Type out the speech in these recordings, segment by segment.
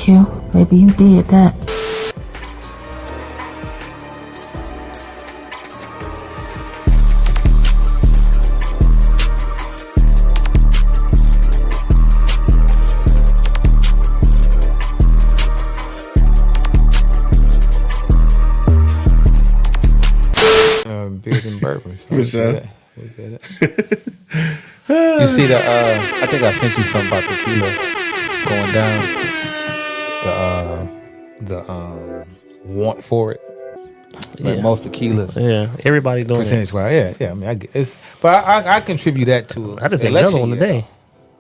Q. Maybe you did that. Beers and bourbon. So For sure. You see the? I think I sent you something about tequila going down. The want for it. Like most tequilas. Yeah, everybody doing percentage it. wise. Yeah. I mean, I get it's, but I contribute that to. I just ate another one today.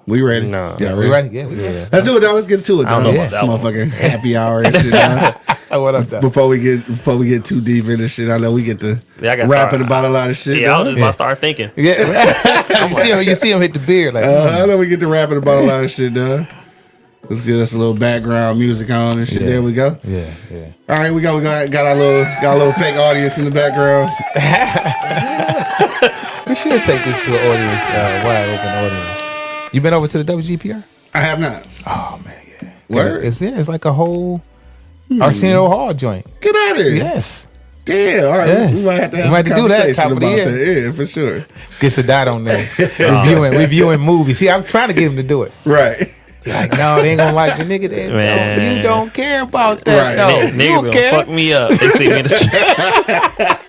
We ready? No. Yeah, we ready? Yeah, we ready. Let's do it, dog. Let's get to it, dog. I don't know about that motherfucking happy hour and shit, dog. What up, dog? Before we get too deep into shit, I know we get to rapping about a lot of shit. Yeah, I was dog. just about to start thinking. Yeah, you see him hit the beer like. I know we get to rapping about a lot of shit, dog. Let's get us a little background music on and shit. Yeah. There we go. Yeah. All right, we got our little fake audience in the background. We should take this to an audience, wide open audience. You been over to the WGPR? I have not. Oh man, yeah. Word? It's like a whole Arsenio Hall joint. Get out of here. Yes. Damn. All right. Yes. We might have to have We a might have to do that conversation top of the about year. that. Yeah, for sure. Get Sadat on there. reviewing movies. See, I'm trying to get him to do it. Right. Like, no, they ain't gonna like the nigga. You don't care about that. Right. No, Niggas you don't gonna care. fuck me up. They see me in the street.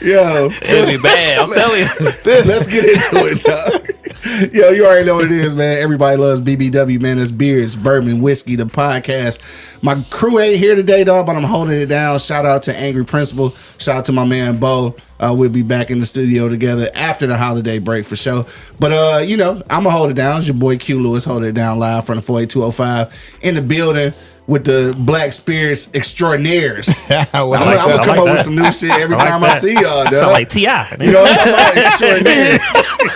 Yo. It'll be bad. I'm telling you. Let's get into it, dog. Yo, you already know what it is, man. Everybody loves BBW, man. It's beers, bourbon, whiskey, the podcast. My crew ain't here today, dog, but I'm holding it down. Shout out to Angry Principal. Shout out to my man, Bo. We'll be back in the studio together after the holiday break for sure. But, I'm going to hold it down. It's your boy Q Lewis holding it down live from the 48205 in the building with the Black Spirits extraordinaires. I'm going to come up with some new shit every time I see y'all, dog. Sound like T.I. You know what I'm talking about? Extraordinaires.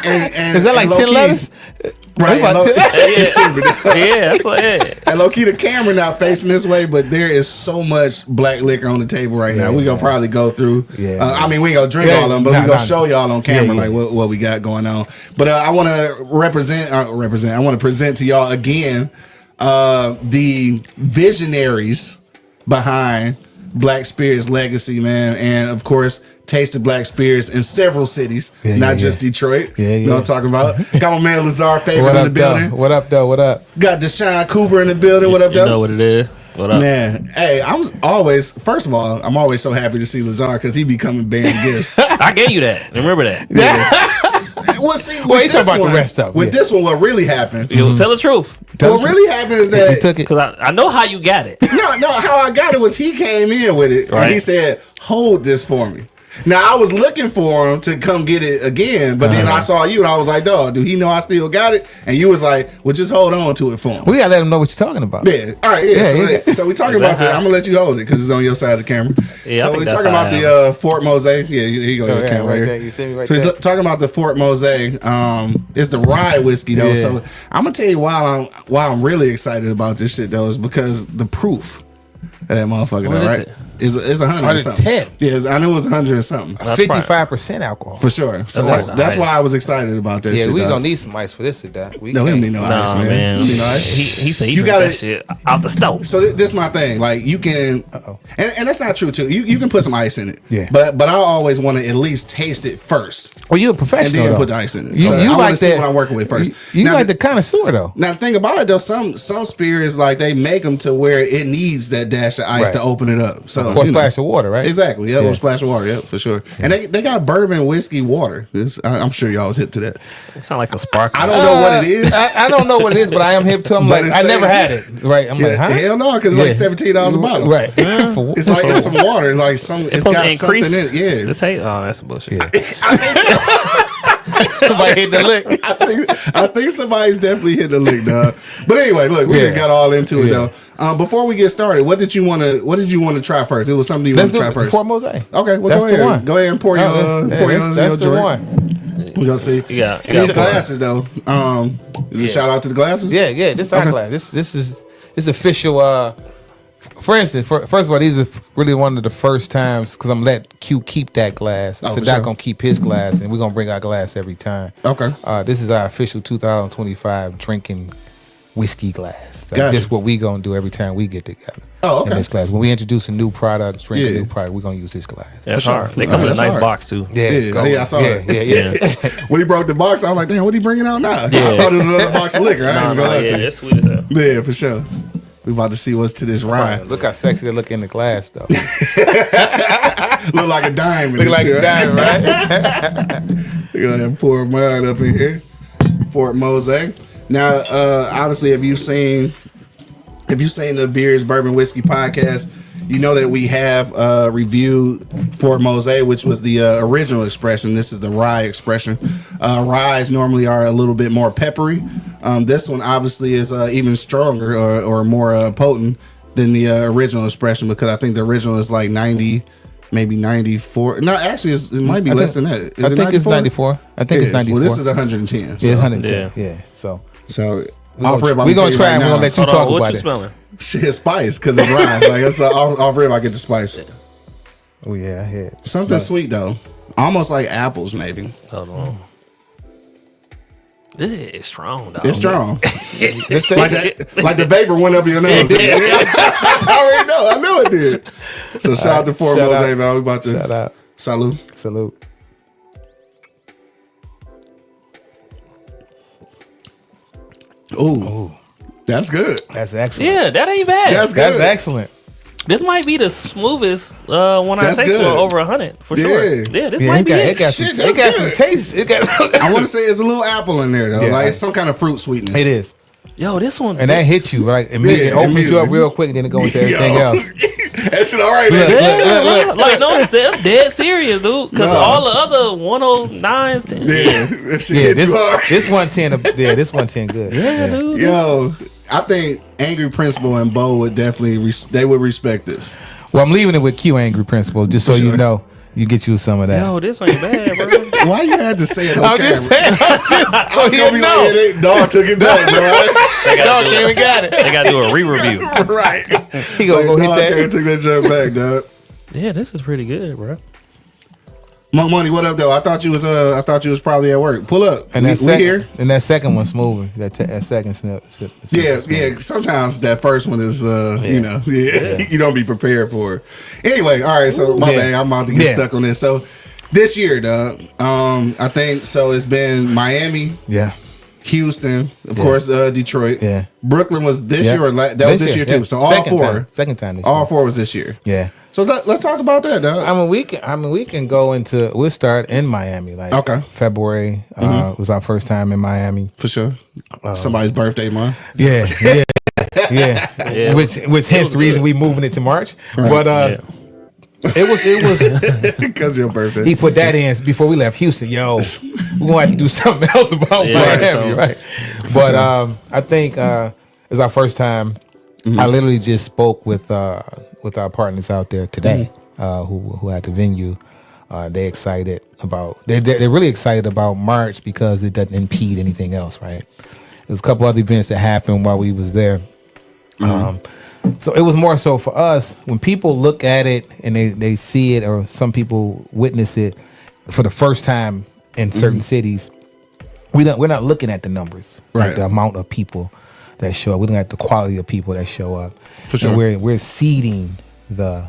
And Is that like 10 letters? Right. About Yeah, that's what it is. And low key, the camera not facing this way, but there is so much black liquor on the table right now. We gonna probably go through. Yeah. I mean, we ain't gonna drink all of them, but we gonna show y'all on camera like what we got going on. But I want to I want to present to y'all again the visionaries behind Black Spirits Legacy, man, and of course, tasted Black Spirits in several cities, not just Detroit. You know what I'm talking about? Got my man Lazar Favors in the building. What up, though? What up? Got Dashawn Cooper in the building. What up, though? You know what it is. What up? Man, hey, first of all, I'm always so happy to see Lazar because he be coming bearing gifts. I gave you that. Remember that. Well, see, you talking about the rest of it. With this one, what really happened? Tell the truth. What really happened is that You took it. Because I know how you got it. No, how I got it was he came in with it and he said, "Hold this for me." Now I was looking for him to come get it again, but then I saw you and I was like, "Dog, do he know I still got it?" And you was like, "Well, just hold on to it for him." We gotta let him know what you're talking about. Yeah. All right. So we talking about that. I'm gonna let you hold it because it's on your side of the camera. Yeah, so we talking about the Fort Mose. Yeah, here you go. Your camera right there. here. You see me right So there. we're talking about the Fort Mose. It's the rye whiskey though. Yeah. So I'm gonna tell you why I'm really excited about this shit though is because the proof of that motherfucker What though, is right? it? It's 100 and something. 110. Yeah, I knew it was 100 and something. 55% alcohol. For sure. So That's that's why I was excited about that Yeah, shit. we dog. gonna need some ice for this or that. No, we don't need no ice, man. We need no ice. He said he You drank gotta- that shit out the stove. So this is my thing. Like you can, and that's not true too. You can put some ice in it. Yeah. But I always want to at least taste it first, Well, you're a and professional. then though. put the ice in it. You, So you I want like to see that? what I'm working with first. You now, like the connoisseur though. Now the thing about it though, some spirits like they make them to where it needs that dash of ice Right. to open it up. So Or splash of water, right? Exactly. Yeah, Yeah. or splash of water. Yeah, for sure. And they got bourbon whiskey water. I'm sure y'all was hip to that. It sound like a sparkler. I don't know what it is. I don't know what it is, but I am hip to. I'm But like, it I never says- had it. Right? I'm like, huh? Hell no, because it's like $17 a bottle. Right. It's like it's some water. Like some. It's supposed got to increase something in it. Yeah. the taste. Oh, that's bullshit. Somebody hit the lick. I think somebody's definitely hit the lick, dog. But anyway, look, we just got all into it though. Before we get started, what did you want to try first? It was something you want to try first. Fort Mose. Okay, well That's go the ahead. one. Go ahead and pour your That's the joint. one. We gonna see. Yeah, These glasses though. Is a shout out to the glasses? Yeah. This is our Okay. class. This is official For instance, first of all, these are really one of the first times because I'm let Q keep that glass. So Doc gonna keep his glass, and we're gonna bring our glass every time. Okay. This is our official 2025 drinking whiskey glass. Gotcha. This is what we gonna do every time we get together. Oh, okay. In this glass, when we introduce a new product, drink a new product, we're gonna use this glass. That's sure. hard. They come in a nice box too. I saw that. Yeah. When he broke the box, I was like, damn, what he bringing out now? I thought it was another box of liquor. I ain't even gonna lie to you. It's sweet as hell. Yeah, for sure. We about to see what's to this ride. Look how sexy they look in the glass, though. Look like a diamond. Look like a diamond, right? Look at that poor mine up in here. Fort Mose. Now, obviously, if you've seen the Beers, Bourbon, Whiskey podcast, you know that we have reviewed Fort Mose, which was the original expression. This is the rye expression. Ryes normally are a little bit more peppery. This one obviously is even stronger or more potent than the original expression, because I think the original is like 90, maybe 94. No, actually, it might be less than that. I think it's 94. I think it's 94. Well, this is 110. So. Yeah, it's 110. Yeah. So Off rip, we're gonna try and we're gonna let you talk what about you it. smelling? Shit, spice, because it's rye. Like it's off rip, I get the spice. Oh yeah, I had Something sweet though, almost like apples, maybe. Hold on. This is strong, dog. It's strong. this like the vapor went up your nose. I already know. I know it did. So shout out to Fort Mose, man. We about to shout out. Salute. Ooh, that's good. That's excellent. Yeah, that ain't bad. That's good. That's excellent. This might be the smoothest one I That's taste good. for over 100 for sure. Yeah. Yeah, this might be it. Shit, it got that's some good. taste. It got I want to say it's a little apple in there though, Yeah. like some kind of fruit sweetness. It is. Yo, this one. And that hit you right immediately. Yeah, It opens you up immediately. real quick, and then it goes into everything else. That shit all right, man. Yeah, like no, I'm dead serious, dude. Because No. all the other 109s, 10. Yeah, that shit Yeah, hit you hard. this 110. Yeah, this 110 good. Yeah, dude. Yo, I think Angry Principal and Bo would definitely they would respect this. Well, I'm leaving it with Q Angry Principal, just so For you sure. know. You get you some of that. Yo, this ain't bad, bro. Why you had to say it on I'm camera? just saying. So Don't he'll be know. like, "Hey, dog took it back, bro." Dog came and got it. They got to do a re-review. Right. He gonna go hit Dog that. came and took that jump back, dog. Yeah, this is pretty good, bro. Money, what up though? I thought you was probably at work. Pull up. And we that here. And that second one's moving. That second snip. Yeah. Sometimes that first one is, you don't be prepared for it. Anyway, all right. So my bad. I'm about to get stuck on this. So this year, dog, I think so. It's been Miami, Yeah. Houston, of course, Detroit. Yeah. Brooklyn was this year, or that was this year too. yeah. So all Second four, time. Second time. This all year. four was this year. Yeah. So let's talk about that, dog. I mean, we can go into. We'll start in Miami. Like Okay. February was our first time in Miami. For sure. Somebody's birthday month. Yeah. Yeah. Which hence the reason we moving it to March. But it was. Because your birthday. He put that in before we left Houston. Yo, we gonna have to do something else about Miami, right? But I think it's our first time. I literally just spoke with our partners out there today, who had the venue. They excited about. They're really excited about March because it doesn't impede anything else, right? There's a couple other events that happened while we was there. So it was more so for us when people look at it and they see it, or some people witness it for the first time in certain cities. We're not looking at the numbers, like the amount of people that show up. We're looking at the quality of people that show up. For sure, and we're seeding the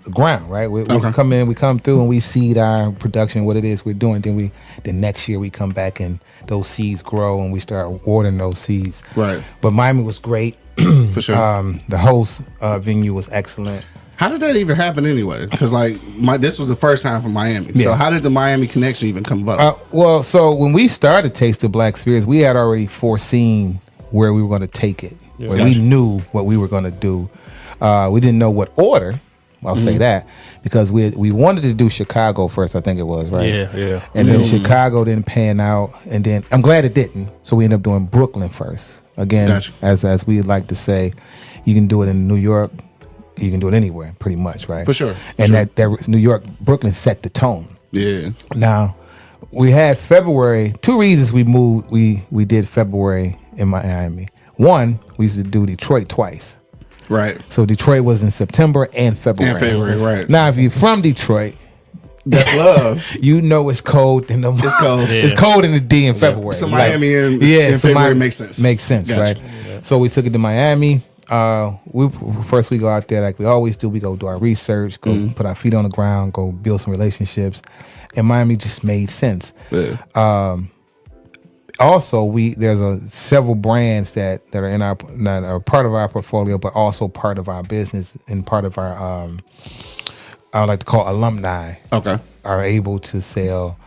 ground, right? We come through and we seed our production, what it is we're doing. Then next year we come back and those seeds grow and we start watering those seeds. Right. But Miami was great. For sure. The host venue was excellent. How did that even happen anyway? Because this was the first time for Miami. So how did the Miami connection even come about? Well, so when we started Taste of Black Spirits, we had already foreseen where we were going to take it. Yeah. We knew what we were going to do. We didn't know what order. I'll say that because we wanted to do Chicago first. I think it was right. Yeah. And then Chicago didn't pan out, and then I'm glad it didn't. So we ended up doing Brooklyn first. Again, as we like to say, you can do it in New York, you can do it anywhere, pretty much, right? For sure. And that New York, Brooklyn set the tone. Yeah. Now, we had February. 2 reasons we moved. We did February in Miami. One, we used to do Detroit twice. Right. So Detroit was in September and February. Right. Now, if you're from Detroit, that's love. You know it's cold in the It's cold. Yeah. It's cold in the D in February. So Miami in February makes sense. Makes sense, Gotcha. right? Yeah. So we took it to Miami. We go out there like we always do. We go do our research, go put our feet on the ground, go build some relationships, and Miami just made sense. Yeah. Also, there's several brands that are in our that are part of our portfolio, but also part of our business and part of our I would like to call alumni. Okay. Are able to sell,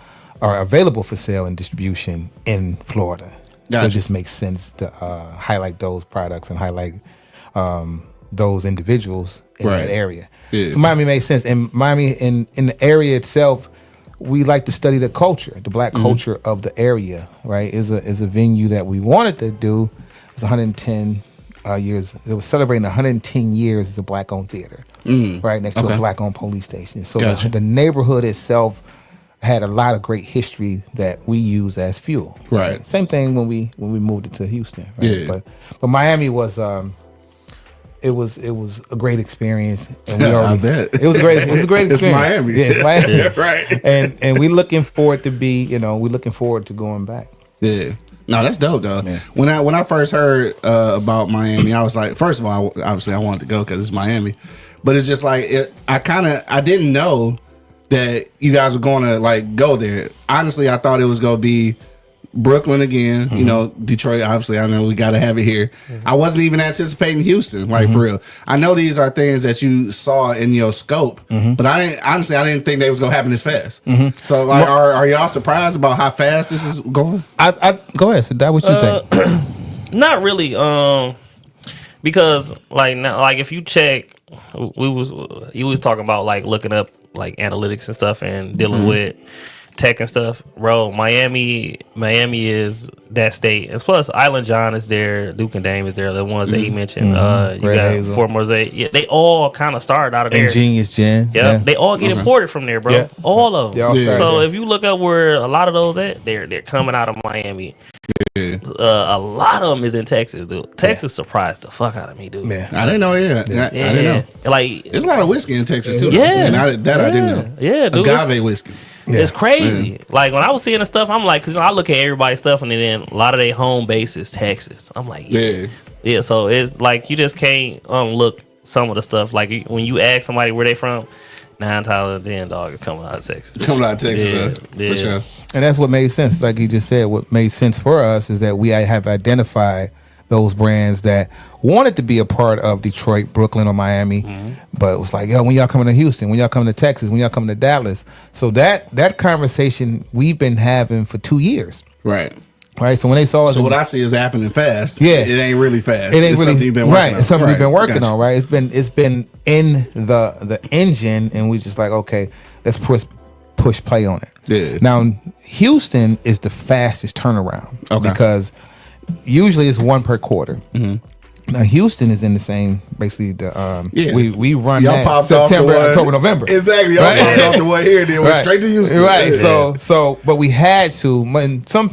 are available for sale and distribution in Florida. Gotcha. So it just makes sense to highlight those products and highlight those individuals in that area. Yeah. So Miami makes sense, and Miami in the area itself, we like to study the culture, the black culture of the area. Right, is a venue that we wanted to do. It's 110 years. It was celebrating 110 years as a black-owned theater, right next to a black-owned police station. So the neighborhood itself had a lot of great history that we use as fuel. Right. Same thing when we moved it to Houston. Right? Yeah. But Miami was it was a great experience, and we I bet it was great. It was a great experience. It's Miami. Yeah, it's Miami. Yeah, right. And we looking forward to going back. Yeah. No, that's dope, though. Yeah. When I first heard about Miami, I was like, first of all, obviously I wanted to go because it's Miami, but it's just like I didn't know that you guys were going to like go there. Honestly, I thought it was going to be Brooklyn again. You know, Detroit. Obviously, I know we got to have it here. I wasn't even anticipating Houston, like for real. I know these are things that you saw in your scope, but I didn't think they was gonna happen this fast. So, like, are y'all surprised about how fast this is going? I go ahead. So that what you think? Not really. Because like if you check, you was talking about like looking up like analytics and stuff and dealing with tech and stuff, bro. Miami is that state, and plus Island John is there, Duke and Dame is there, the ones that he mentioned. You got Fort Mosaic. Yeah, they all kind of started out of there. Ingenious Gen. Yeah, they all get imported from there, bro. Yeah. All of them. Yeah. So if you look up where a lot of those at, they're coming out of Miami. Yeah. A lot of them is in Texas, dude. Texas surprised the fuck out of me, dude. Man. I didn't know. I didn't know. Like, There's a lot of whiskey in Texas too. Yeah. And I didn't know. Yeah, dude. Agave whiskey. It's crazy. Like when I was seeing the stuff, I'm like, because I look at everybody's stuff, and then a lot of their home base is Texas. I'm like, yeah. So it's like you just can't unlook some of the stuff. Like when you ask somebody where they from, 9 times out of 10, dog, is coming out of Texas. Coming out of Texas, for sure. And that's what made sense. Like you just said, what made sense for us is that we have identified those brands that wanted to be a part of Detroit, Brooklyn, or Miami, but it was like, yo, when y'all coming to Houston, when y'all coming to Texas, when y'all coming to Dallas. So that conversation we've been having for 2 years. Right. So when they saw us, what I see is happening fast. Yeah, it ain't really fast. It ain't really something you've been working on. It's something we've been working Gotcha. on. Right. It's been in the engine, and we just like, okay, let's push play on it. Yeah. Now Houston is the fastest turnaround. Okay. Because usually it's one per quarter. Now Houston is in the same, basically we run y'all that popped September, off the one, October, November. Exactly. Y'all popped off the one here, then went straight to Houston. Right. Yeah. So but we had to. And some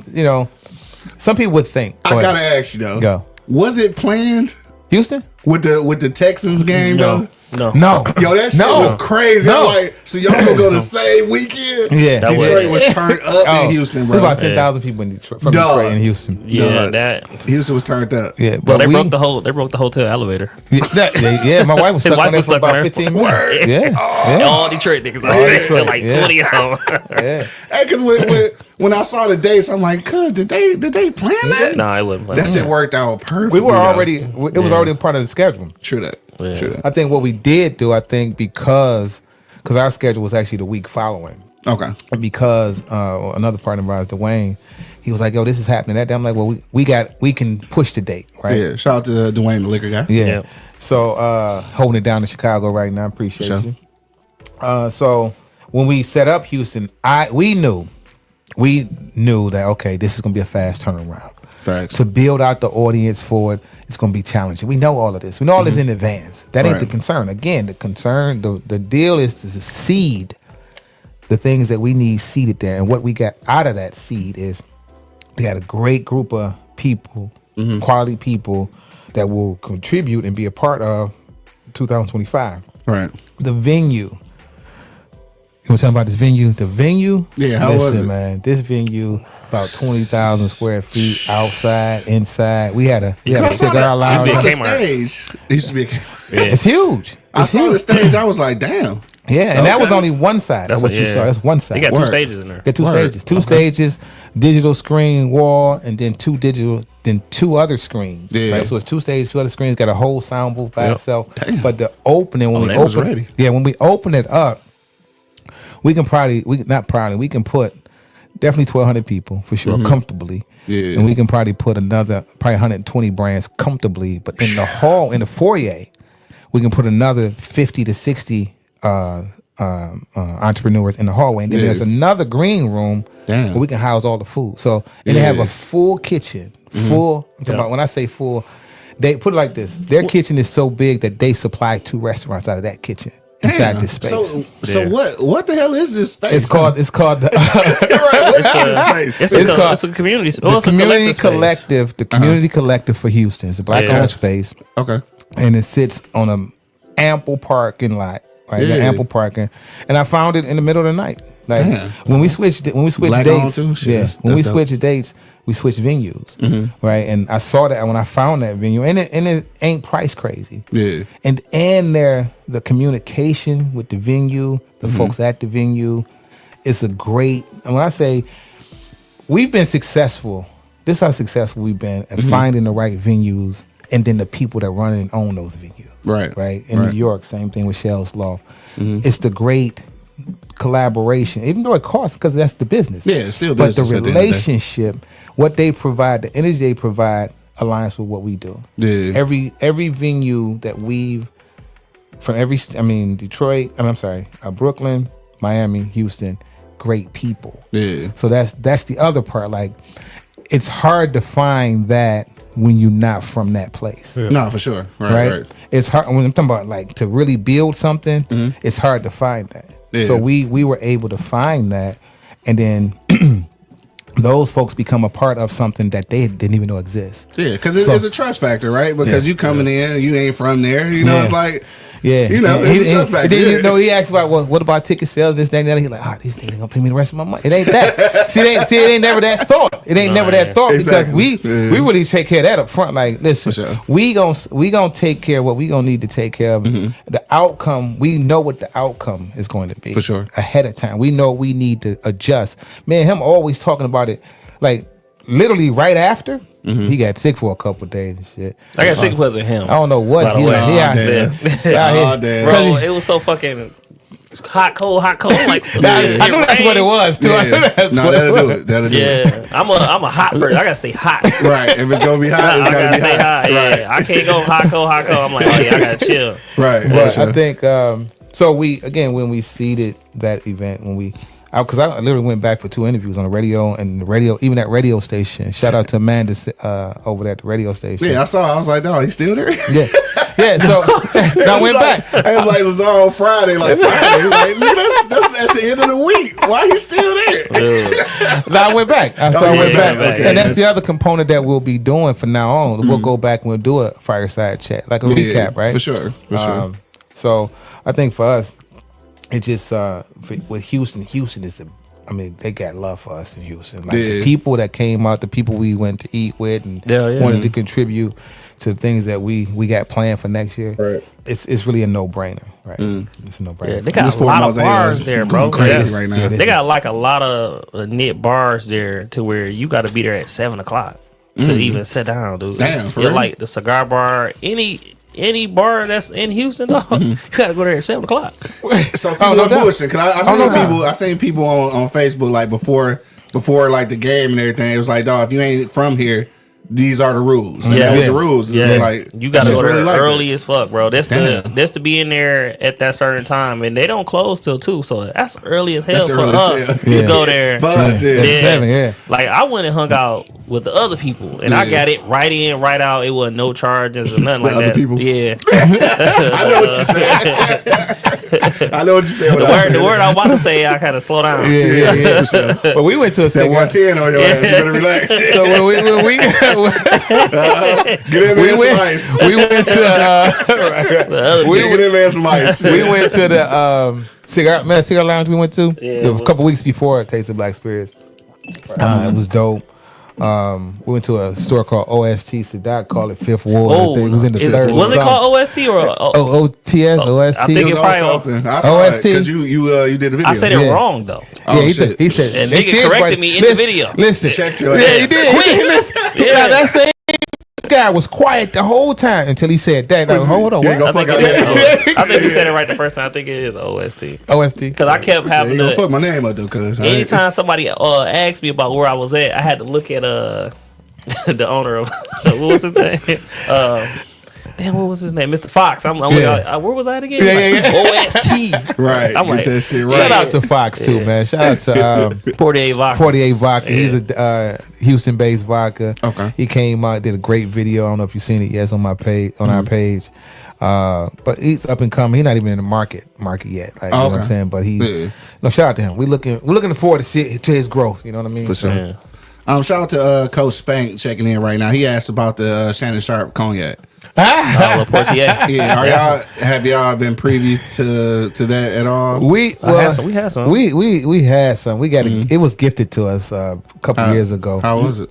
people would think. I gotta ask you though. Go. Was it planned Houston with the Texans game though? No. Yo, that shit was crazy. I'm like, so y'all gonna go the same weekend? Yeah. Detroit was turned up in Houston, bro. There's about 10,000 people in Detroit, from Detroit and Houston. Yeah, Houston was turned up. Yeah, but they broke the hotel elevator. Yeah, my wife was stuck on there for about 15 minutes. Yeah. All Detroit niggas. Like 20 of them. Yeah. Hey, because when I saw the dates, I'm like, cuz, did they plan that? No, I wasn't. That shit worked out perfect. We were already, it was already a part of the schedule. True that. Yeah. True that. I think what we did do, because our schedule was actually the week following. Okay. And because another partner of ours, Dwayne, he was like, yo, this is happening that day. I'm like, well, we can push the date, right? Yeah. Shout out to Dwayne, the liquor guy. Yeah. Yep. So holding it down in Chicago right now. I appreciate you. So when we set up Houston, we knew that, okay, this is gonna be a fast turnaround. Facts. To build out the audience for it, it's going to be challenging. We know all of this. We know all this in advance. That ain't the concern. Again, the deal is to seed the things that we need seeded there. And what we got out of that seed is we got a great group of people, quality people that will contribute and be a part of 2025. Right. The venue. You want to talk about this venue? The venue? Yeah, how was it? Man, this venue, about 20,000 square feet, outside, inside. We had a cigar lounge. I saw the stage. It used to be a Kmart. Yeah. It's huge. I saw the stage. I was like, damn. Yeah, and that was only one side. That's what you saw. That's one side. They got two stages in there. Got two stages. Two stages, digital screen wall, and then two other screens. Yeah. Right? So it's two stages, two other screens, got a whole sound booth by itself. Damn. But the opening, when we open it up, we can put definitely 1,200 people for sure, comfortably. Yeah. And we can probably put another 120 brands comfortably. But in the hall, in the foyer, we can put another 50 to 60 entrepreneurs in the hallway, and then there's another green room where we can house all the food. So and they have a full kitchen, full. I'm talking about, when I say full, they put it like this: their kitchen is so big that they supply 2 restaurants out of that kitchen inside this space. So what the hell is this space? It's called the It's a community. The community collective. The community collective for Houston. It's a black-owned space. Okay. And it sits on a ample parking lot. Right, ample parking, and I found it in the middle of the night. Like when we switched dates, we switched dates, we switched venues, right? And I saw that when I found that venue, and it ain't price crazy, and the communication with the venue, the folks at the venue, it's a great. And when I say we've been successful, this is how successful we've been at finding the right venues, and then the people that run and own those venues. Right. In New York, same thing with Shell's Loft. It's the great collaboration, even though it costs, because that's the business. Yeah, it's still business. But the relationship, the what they provide, the energy they provide, aligns with what we do. Yeah. Every venue that we've from Detroit. Brooklyn, Miami, Houston, great people. Yeah. So that's the other part. Like, it's hard to find that when you're not from that place. Yeah. No, for sure. Right. It's hard when I'm talking about, like, to really build something. It's hard to find that. Yeah. So we were able to find that, and then those folks become a part of something that they didn't even know exists. Yeah, because it's a trust factor, right? Because you coming in, you ain't from there. You know, it's like. Yeah, it's a trust factor. He asked about what about ticket sales, this, that, and that. He's like, these niggas gonna pay me the rest of my money. It ain't that. see, it ain't never that thought. It ain't never that thought, because we really take care of that up front. Like, listen, we gonna take care of what we gonna need to take care of. The outcome, we know what the outcome is going to be for sure ahead of time. We know we need to adjust. Man, him always talking about it, like literally right after. He got sick for a couple of days and shit. I got sick because of him. I don't know what he out there. Bro, it was so fucking hot, cold. Like, I knew that's what it was too. Yeah. That'll do it. I'm a hot person. I gotta stay hot. Right. If it's gonna be hot, it's gotta stay hot. Yeah. Right. I can't go hot, cold. I'm like, I gotta chill. Right. But I think so. When we seeded that event, because I literally went back for 2 interviews on the radio, and even that radio station. Shout out to Amanda over there at the radio station. Yeah, I saw. I was like, "Dog, he's still there." Yeah. So I went back. It was like Lazar on Friday. Like, that's at the end of the week. Why he still there? I went back. I went back, okay. And that's the other component that we'll be doing from now on. We'll go back and we'll do a fireside chat, like a recap, right? For sure. So I think for us, it just with Houston is they got love for us in Houston. Like the people that came out, the people we went to eat with, and wanted to contribute to things that we got planned for next year. Right. It's really a no-brainer, right? It's a no-brainer. Yeah, they got a lot of bars there, bro. Crazy right now. They got like a lot of knit bars there to where you got to be there at 7:00 to even sit down, dude. Damn, for real? Like the cigar bar, any bar that's in Houston, dog, you gotta go there at 7:00. So people are bullshitting. Cause I seen people on Facebook, like before like the game and everything. It was like, dog, if you ain't from here, these are the rules. And that was the rules. Yeah, like, you gotta go there really early as fuck, bro. That's to be in there at that certain time, and they don't close till 2, so that's early as hell for us. You go there, at 7. Yeah, like I went and hung out with the other people, and I got it right in, right out. It wasn't no charges or nothing like other that. people? Yeah, I know what you said. I know what you said. the word I want to say, I kind of slow down. Yeah, for sure. But we went to a That 110 on your ass. You better relax. So when we Get in there some ice. we went to Get in there some ice. we went to the cigar lounge we went to a couple weeks before Taste of Black Spirits. It was dope. We went to a store called OST Sadat, called it Fifth Ward. I think it was in the third. Was it called OST or OTS? OST. I think it probably something. I saw OST. because you did the video. I said it wrong though. Oh, Yeah, shit. he said. And they nigga said corrected me in the video. Listen, Checked your yeah, ass. he did. Listen, Yeah. that same guy was quiet the whole time until he said that. Like, hold on, Yeah, what? go I fuck think, out I think we said it right the first time. I think it is OST. OST. Because I kept You having gonna to. fuck my name up though, cuz. Anytime somebody asked me about where I was at, I had to look at the owner of what was his name? Damn, what was his name? Mr. Fox. I'm Yeah. where was I at again? Yeah. OST. Right. I'm Get like, that shit right. Shout out to Fox too, man. Shout out to 48 Vodka. 48 Vodka. He's a Houston-based vodka. Okay. He came out, did a great video. I don't know if you've seen it yet. It's on my page, on our page. But he's up and coming. He's not even in the market yet. Like, you know what I'm saying? But he's shout out to him. We're looking forward to his growth. You know what I mean? For sure. Yeah. Shout out to Coach Spank checking in right now. He asked about the Shannon Sharp cognac. Portier. Yeah, have y'all been privy to that at all? We had some. We had some. We had some. We got it. It was gifted to us a couple years ago. How was it?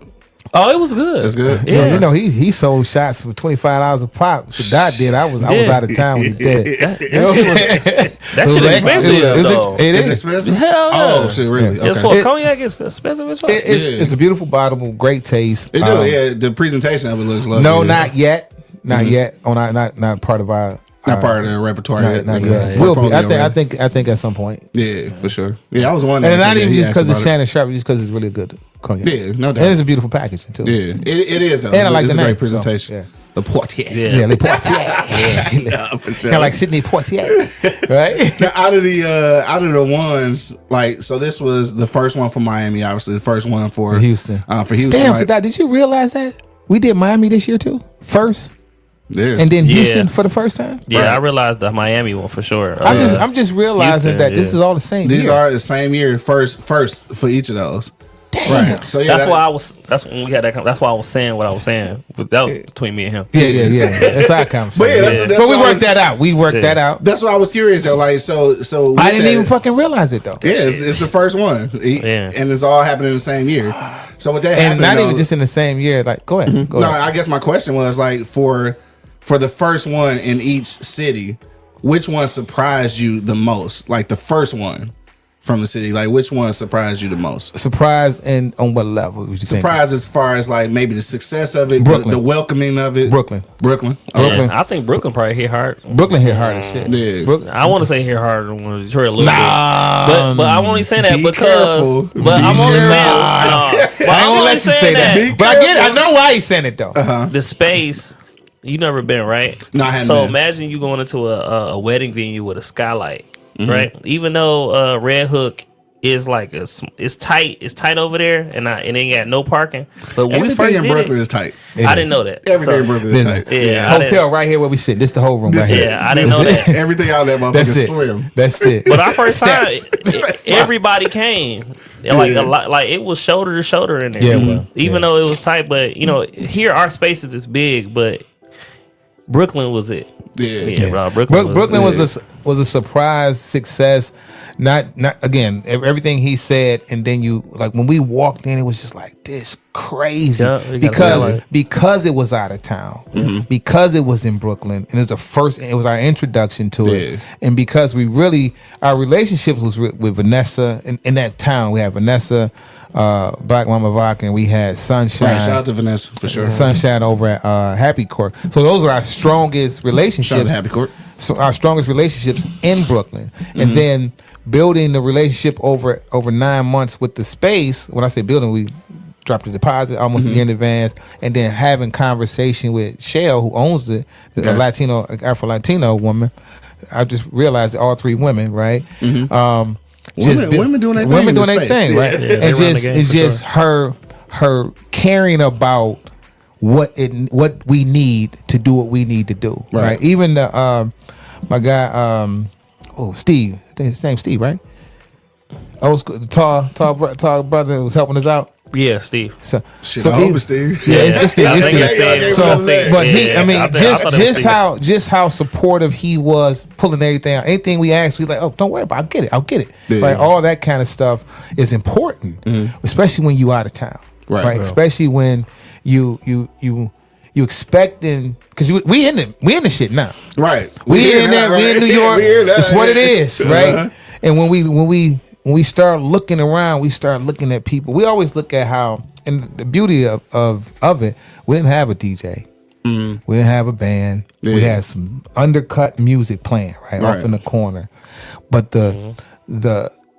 Oh, it was good. That's good. Yeah. Well, you know, he sold shots for $25 a pop. So Dot did. I was out of town when he did. That shit expensive though. It It's is. expensive? Hell yeah. Oh, shit, really? Just Okay. for a cognac, it's expensive as fuck. It's a beautiful bottle, great taste. It do, yeah. The presentation of it looks lovely. No, not yet. Not yet. Oh, not part of our. Not part of the repertoire yet. Not Okay. yet. Will be. Portfolio, I think at some point. Yeah, for sure. Yeah, I was wondering. And not even he just because asked it's about Shannon Sharp, just because it's really good cognac. Yeah, no doubt. And it's a beautiful packaging too. Yeah, it is. Though. And I like it's the a name, great presentation. so, yeah. The Portier. Yeah. Yeah, Le Portier. Yeah, for sure. Kind of like Sidney Portier, right? Now, out of the ones, like, so this was the first one for Miami, obviously the first one for Houston. For Houston, Damn, right? Sadat, did you realize that we did Miami this year too? First, Yeah, and then Yeah. Houston for the first time. Yeah, Right. I realized the Miami one for sure. I'm just realizing Houston, that this yeah. is all the same. these year. are the same year, first for each of those. Damn. Right. So yeah, That's why I was. That's when we had that. That's why I was saying what I was saying. But that was between me and him. Yeah. That's our conversation. But yeah, that's Yeah. that's But we why I worked was- that out. We worked that out. That's why I was curious though. Like, so I with didn't that- even fucking realize it though. Yeah, it's the first one, Yeah. and it's all happening in the same year. So with that And happening, not even though- just in the same year. Like, go ahead. Go No, ahead. I guess my question was like for the first one in each city, which one surprised you the most? Like the first one from the city, like which one surprised you the most? Surprise and on what level would you think? Surprised as far as like maybe the success of it, Brooklyn. the welcoming of it. Brooklyn. Okay. Brooklyn. I think Brooklyn probably hit hard. Brooklyn hit hard as shit. Yeah. Brooklyn. I want to say hit harder than Detroit a little Nah. bit, but I'm only saying that Be because. careful. But Be I'm only saying. careful. But I I'm ain't gonna only let you say saying that. But I get it. I know why he's saying it though. The space. You never been, right? No, I haven't So been. imagine you going into a wedding venue with a skylight, right? Even though Red Hook is like it's tight over there, and it ain't got no parking. But when we Everything first in did Brooklyn it, is tight. I didn't know that. Everything in So, Brooklyn is Listen, tight. Yeah, I Hotel right here where we sit. This the whole room right here. Yeah, I didn't know that. Everything out there, motherfucker, That's is it. slim. That's it. But our first time, Steps. everybody came. Like a lot, like it was shoulder to shoulder in there. Yeah, well, Even though it was tight, but here our spaces is big, but Brooklyn was it. Yeah. Bro, Brooklyn was a surprise success. Not again everything he said, and then you like when we walked in, it was just like this crazy Yeah, you gotta say it. because it was out of town, because it was in Brooklyn, and it was our introduction to it, and because our relationships was with Vanessa in that town. We had Vanessa, Black Mama Vodka, and we had Sunshine. Right, shout out to Vanessa for sure. Sunshine over at Happy Court. So those are our strongest relationships. Shout out to Happy Court. So our strongest relationships in Brooklyn, and then building the relationship over 9 months with the space. When I say building, we dropped the deposit almost a year in advance, and then having conversation with Shell, who owns a Afro Latino woman. I just realized all three women, right? Women doing their thing. Women in doing the their space. thing, right? Yeah. they And run the just game it's for just sure. her caring about what we need to do what we need to do. Right. Even the my guy Steve. I think his name's Steve, right? Old school, tall brother who was helping us out. Yeah, Steve. So I hope it's Steve. Yeah, it's Steve. I think it's Steve. But just how supportive he was, pulling everything out. Anything we asked, we like, oh, don't worry about it. I'll get it. Yeah. Like all that kind of stuff is important, especially when you out of town. Right. Especially when you expecting, because we in the shit now. Right. We in there. We in New York. It's what it is. Right. And when we start looking around, we start looking at people. We always look at how, and the beauty of it, we didn't have a DJ. We didn't have a band. Yeah. We had some undercut music playing off in the corner. But the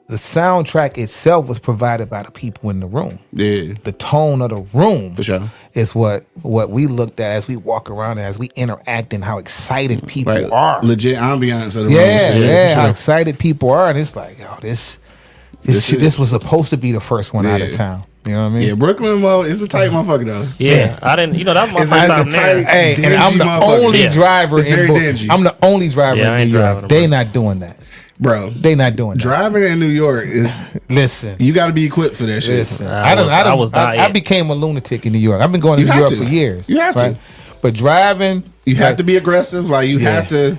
soundtrack itself was provided by the people in the room. Yeah. The tone of the room for sure is what we looked at as we walk around and as we interact and how excited people are. Legit ambiance of the room. Yeah, how excited people are. And it's like, yo, this was supposed to be the first one out of town. You know what I mean? Yeah, Brooklyn is a tight motherfucker though. Yeah, I didn't. That was my first time there. Hey, and I'm the only driver. It's very dingy. I'm the only driver in New York. They not doing that. Bro, they not doing that. Driving in New York is you got to be equipped for that shit. Listen, I became a lunatic in New York. I've been going to New York for years. You have to, but driving, you have to be aggressive. Like you have to.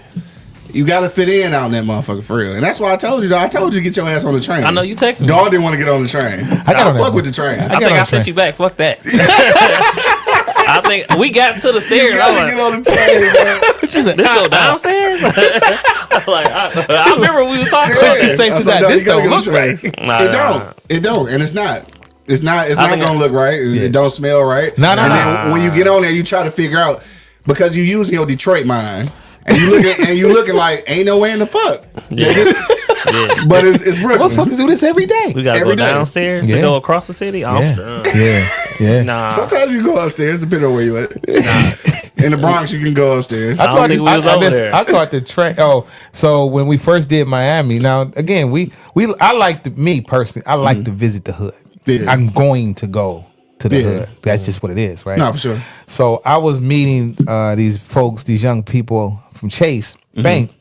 You got to fit in out in that motherfucker for real. And that's why I told you to get your ass on the train. I know you texted me. Dog didn't want to get on the train. I fuck with the train. I think I sent you back. Fuck that. I think we got to the stairs. You got to get on the train, man. This go downstairs? I remember we was talking about this. This don't look right. It don't. And it's not. It's not going to look right. It don't smell right. No. And then when you get on there, you try to figure out, because you using your Detroit mind. And you looking like ain't no way in the fuck. Yeah. But it's Brooklyn. Motherfuckers do this every day. We gotta go downstairs to go across the city. Yeah. Nah. Sometimes you go upstairs, depending on where you at. In the Bronx, you can go upstairs. I don't think we was over there. I caught the train. So when we first did Miami, now again, I like to visit the hood. Yeah. I'm going to go to the hood. That's just what it is, right? No, for sure. So I was meeting these folks, these young people from Chase Bank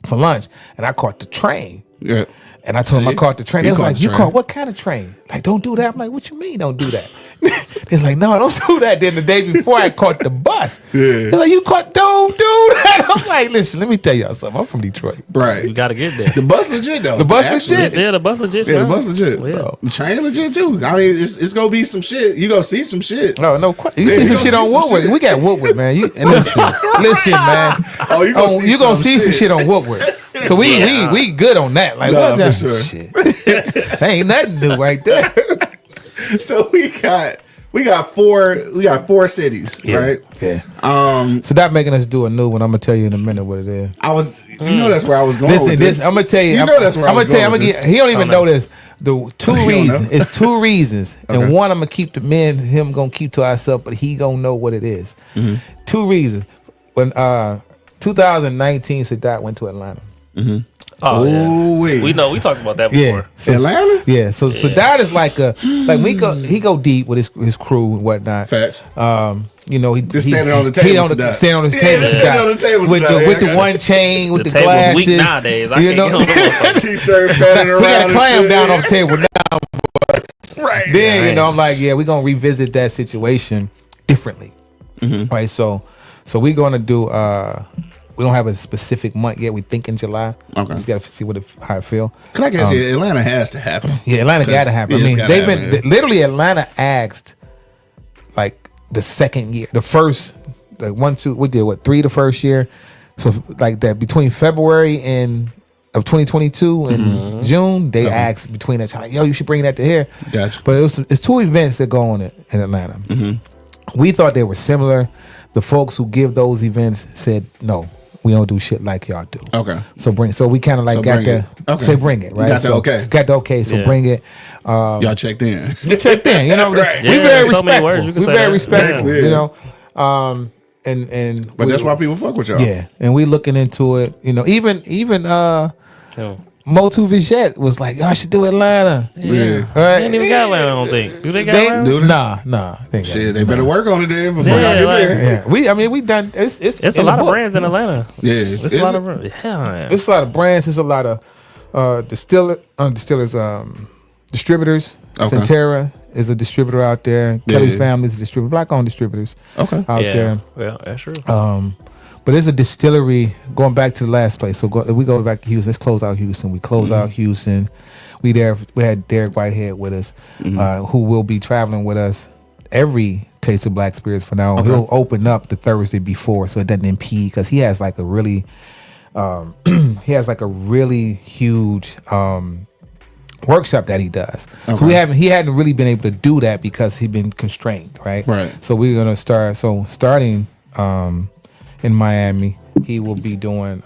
for lunch, and I caught the train. Yeah. And I told them I caught the train. They was like, you caught what kind of train? Like, don't do that. I'm like, what you mean don't do that? It's like, no, don't do that. Then the day before I caught the bus. Yeah. It's like, don't do that. I'm like, listen, let me tell y'all something. I'm from Detroit. Right. You got to get there. The bus legit, though. The bus legit. Yeah, the bus legit. Yeah, the bus legit. Yeah. So, the train legit, too. I mean, it's going to be some shit. You going to see some shit. No question. You see some shit on Woodward. We got Woodward, man. Listen, man. Oh, you going to see some shit on Woodward. So we good on that. Like, what for sure. Shit. Ain't nothing new right there. So we got four cities, right? Yeah. So that making us do a new one. I'm gonna tell you in a minute what it is. That's where I was going. Listen, with this. I'm gonna tell you. You know that's where I'm gonna tell you. He don't even know this. The two reasons. It's two reasons, and one I'm gonna keep the men. Him gonna keep to ourselves, but he gonna know what it is. Mm-hmm. Two reasons. When 2019, Sadat went to Atlanta. Mm-hmm. Oh, yeah. We know. We talked about that before. Yeah. So, Atlanta? Yeah. So that is like he go deep with his crew and whatnot. Facts. He standing on the table. Standing on the table. With the one chain, with the glasses. Weak nowadays. T-shirt fanning around. We got to climb down on the table now. But right. Then I'm like, we're gonna revisit that situation differently. Mm-hmm. Right. So we're gonna do. We don't have a specific month yet. We think in July. Okay. Just got to see how it feel. Cause I guess Atlanta has to happen. Yeah, Atlanta got to happen. I mean, they've been literally Atlanta asked like the second year, the first, like 1, 2. We did 3 the first year. So like that between February of 2022 and June, they asked between that time, yo, you should bring that to here. Gotcha. But it's 2 events that go on in Atlanta. Mm-hmm. We thought they were similar. The folks who give those events said no. We don't do shit like y'all do. Okay. So we kind of like got the say bring it, right? Got the okay. Got the okay. So bring it. Y'all checked in. You checked in. You know, right. We very respectful. We very respectful. You know, but that's why people fuck with y'all. Yeah, and we looking into it. You know, even Motu Vijette was like, I should do Atlanta. Yeah. Right? They ain't even got Atlanta, I don't think. Do they got Atlanta? Do they? Nah. Shit, they better work on it then before y'all get like- there. Yeah, we done. It's It's a lot of brands in Atlanta. Yeah. It's a lot of brands. Yeah. It's a lot of brands. It's a lot of distillers, distributors. Okay. Centera is a distributor out there. Kelly Family is a distributor. Black-owned distributors out there. Yeah, that's true. But there's a distillery going back to the last place. So we go back to Houston. Let's close out Houston. We close out Houston. We had Derek Whitehead with us, who will be traveling with us every Taste of Black Spirits from now on. He'll open up the Thursday before, so it doesn't impede, because he has like a really huge workshop that he does. So he hadn't really been able to do that because he'd been constrained, right? Right. So we're gonna starting in Miami, he will be doing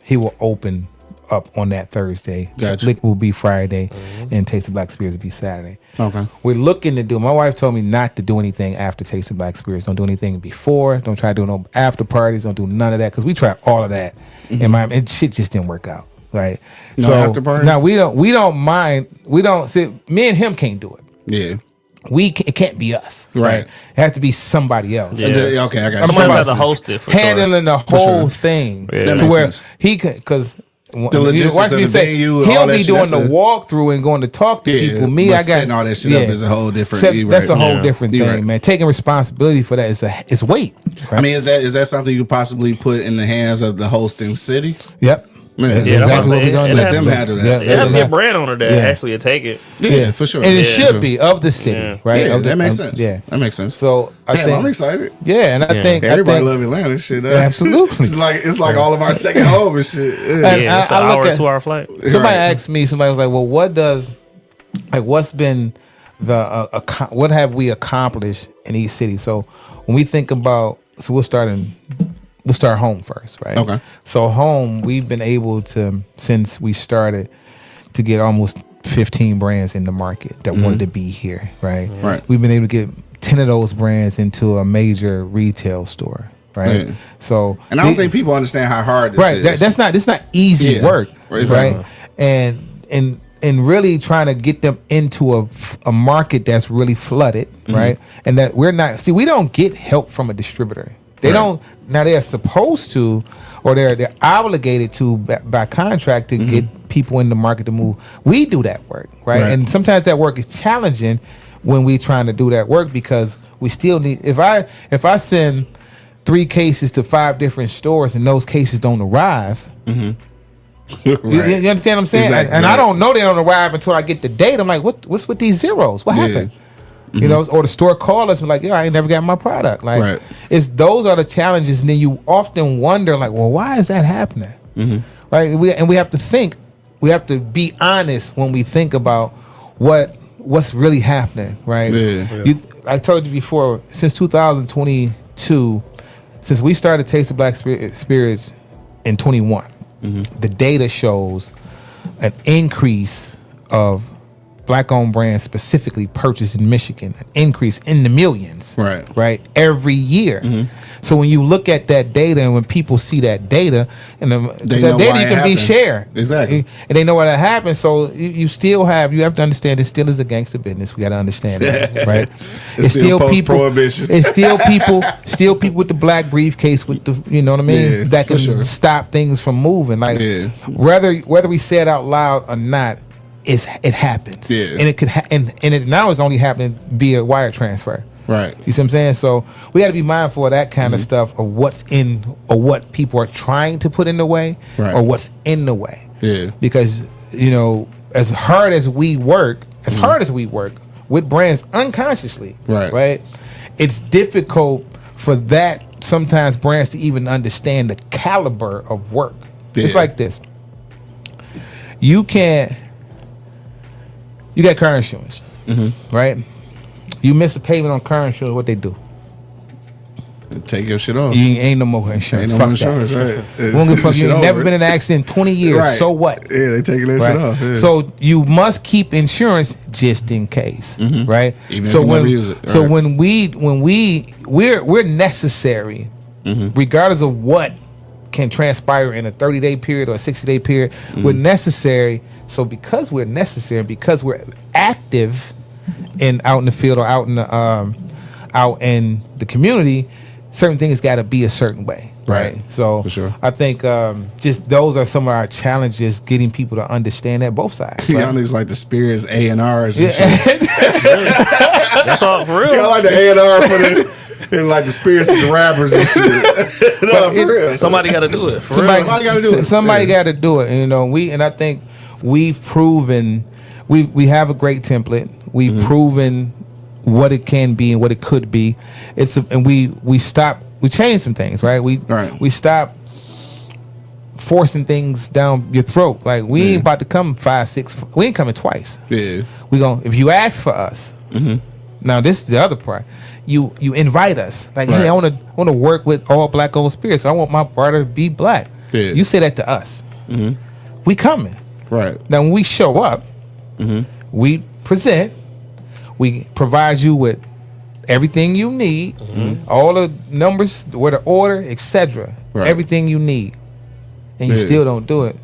he will open up on that Thursday. Gotcha. Lick will be Friday, and Taste of Black Spirits will be Saturday. Okay. We're looking to do. My wife told me not to do anything after Taste of Black Spirits. Don't do anything before. Don't try to do no after parties. Don't do none of that, because we tried all of that in Miami, and shit just didn't work out. Right. No after party? Now we don't mind. We don't see. Me and him can't do it. Yeah. It can't be us. Right. It has to be somebody else. Yeah. Okay, I got you. Somebody has to host it for Handling the whole sure. thing That to makes where sense. he could, because logistics of the venue and all he'll that be shit, doing that's the a- walkthrough and going to talk to people. Me, but I got setting all that shit up is a whole different. That's a whole Yeah. different You're thing, right. man. Taking responsibility for that is weight. Right? I mean, is that something you could possibly put in the hands of the hosting city? Yep. Man, That's Yeah, that's exactly what what I'm we're gonna saying. do. let them handle that. Yeah, It has to be yeah. a brand owner that Yeah. actually take it. Yeah, for sure. And it Yeah. should be of the city, Yeah. right? Yeah, Of the- that makes sense. Yeah, that makes sense. So I Damn, think I'm excited. Yeah, and I think Everybody love Atlanta, shit. Absolutely. it's like all of our second home and shit. Yeah. And Yeah, it's I an look hour, at- 2 hour flight. Somebody Right. asked me. Somebody was like, "Well, what's been the what have we accomplished in each city?" So when we think about, we'll start home first, right? Okay. So home, we've been able to, since we started, to get almost 15 brands in the market that wanted to be here, right? Right. We've been able to get 10 of those brands into a major retail store, right? Yeah. So, And I don't think people understand how hard this is. that's not easy Yeah, work, exactly. right? And really trying to get them into a market that's really flooded, right? And that we don't get help from a distributor. They Right. don't. Now they're supposed to, or they're obligated to by contract to get people in the market to move. We do that work, right? Right. And sometimes that work is challenging when we trying to do that work, because we still need. If I send 3 cases to 5 different stores and those cases don't arrive. Right. You understand what I'm saying? Exactly, and right. I don't know they don't arrive until I get the date. I'm like, what's with these zeros? What Yeah. happened? You know, or the store call us and like, I ain't never got my product. Like, Right. those are the challenges, and then you often wonder, like, well, why is that happening? Right? We have to think. We have to be honest when we think about what's really happening. Right? Yeah. I told you before, since 2022, since we started Taste of Black Spirits in 21. The data shows an increase of Black-owned brands specifically purchased in Michigan, an increase in the millions, right, every year. So when you look at that data, and when people see that data, and that know data why it can be happened. shared, Exactly. and they know why that happened. So you have to understand it still is a gangster business. We got to understand that, right? It's still post-prohibition. It's still people with the black briefcase with the, you know what I mean, Yeah, that for can sure. stop things from moving. Like whether we say it out loud or not, it happens. Yeah. And it could and it now is only happening via wire transfer. Right. You see what I'm saying? So we got to be mindful of that kind of stuff, of what's in, or what people are trying to put in the way, Right. or what's in the way. Yeah. Because, as hard as we work with brands unconsciously, right? It's difficult for that sometimes brands to even understand the caliber of work. Yeah. It's like this. You got car insurance, right? You miss a payment on car insurance, what they do? Take your shit off. You ain't no more insurance. Ain't no Fuck more that. insurance, right? We don't give a fuck. You Shit ain't never over. been in an accident in 20 years. Right. So what? Yeah, they taking that Right? shit off. Yeah. So you must keep insurance just in case, right? Even if so you when never use it, so right. when we're necessary, regardless of what can transpire in a 30-day period or a 60-day period. We're necessary. So because we're necessary, because we're active out in the field or out in the community, certain things got to be a certain way. Right. So for sure. I think just those are some of our challenges, getting people to understand that both sides. Right? Y'all niggas like the Spears A&Rs and shit. That's all for real. Y'all like the A&R for the and like the Spears and the rappers and shit. No, for real. Somebody got to do it. Somebody got to do it. Somebody got to do it. And, you know, I think we've proven we have a great template. We've proven what it can be and what it could be. We changed some things, right? We stopped forcing things down your throat. Like we ain't about to come 5, 6. We ain't coming twice. Yeah. We gon' if you ask for us. Now this is the other part. You invite us. Like, hey, I wanna work with all black owned spirits. I want my barter to be black. Yeah. You say that to us. We coming. Right. Now when we show up, we present. We provide you with everything you need, all the numbers, where to order, etc. Right. Everything you need, and you still don't do it.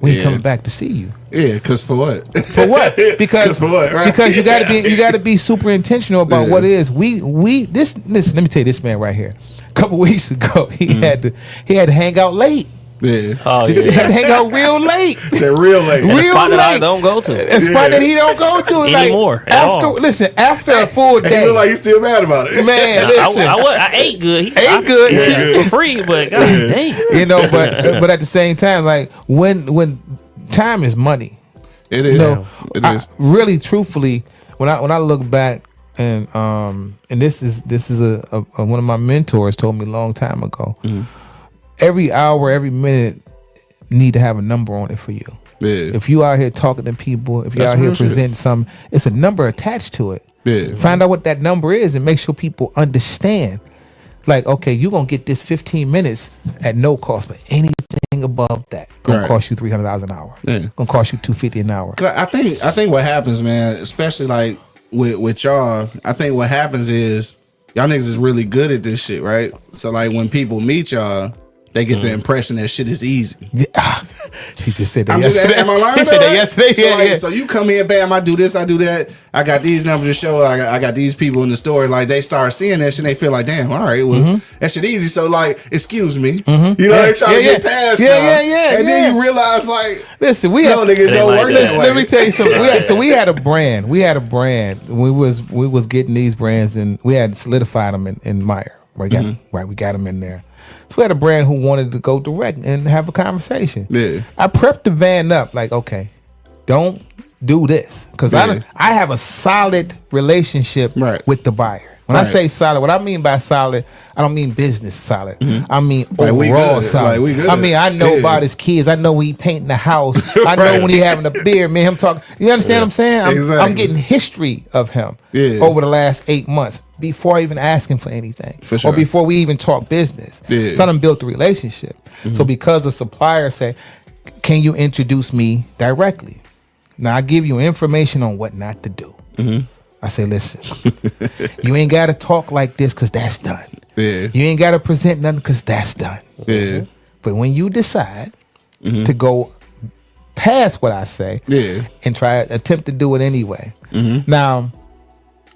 We ain't coming back to see you. Yeah, because for what? For what? Because for what? Right? Because you gotta be super intentional about what it is. Listen, let me tell you, this man right here. A couple weeks ago, he had to hang out late. Yeah. Oh, He had to hang out real late. They're real late. And a Real spot that I late. don't go to. A spot that he don't go to Anymore, at after all. listen, after a full He day. look like he's still mad about it. Man, listen. I ate good. Ate good. He Yeah. sent it for free, but god dang. You know, but at the same time, like when time is money. It is. You know, It is. really, truthfully, when I look back and this is a one of my mentors told me a long time ago. Every hour, every minute need to have a number on it for you. Yeah. If you out here talking to people, if you That's out here real shit. presenting something, it's a number attached to it. Yeah. Find out what that number is and make sure people understand. Like, okay, you're gonna get this 15 minutes at no cost, but anything above that gonna Right. cost you $300 an hour. Yeah. Gonna cost you $250 an hour. I think what happens, man, especially like with y'all, I think what happens is y'all niggas is really good at this shit, right? So like when people meet y'all, they get the impression that shit is easy. Yeah. He just said that I'm just, yesterday. am I lying? He said that yesterday. So, Yeah, like, yeah. so you come in, bam, I do this, I do that. I got these numbers to show. I got these people in the store. Like they start seeing that shit, and they feel like, damn, all right, well, that shit easy. So like, excuse me, you know, they try to get past y'all. And then you realize, like, Listen, we no, had, nigga, don't like work that. that way. let me tell you something. We had a brand. We had a brand. We was getting these brands, and we had solidified them in Meyer. We got them in there. So we had a brand who wanted to go direct and have a conversation. Yeah. I prepped the van up like, okay, don't do this, because Yeah. I have a solid relationship Right. with the buyer. When I Right. say solid, what I mean by solid, I don't mean business solid. I mean Like, we overall good. solid. Like, we good. I mean, I know Yeah. about his kids. I know when he painting the house. I know Right. when he having a beer. Me, him talking. You understand what I'm saying? I'm Exactly. getting history of him Yeah. over the last 8 months before I even ask him for anything, For sure. or before we even talk business. Yeah. So I done built a relationship. So because the supplier say, "Can you introduce me directly?" Now I give you information on what not to do. I say, listen, you ain't got to talk like this because that's done. Yeah. You ain't got to present nothing because that's done. Yeah. But when you decide to go past what I say Yeah. and attempt to do it anyway, now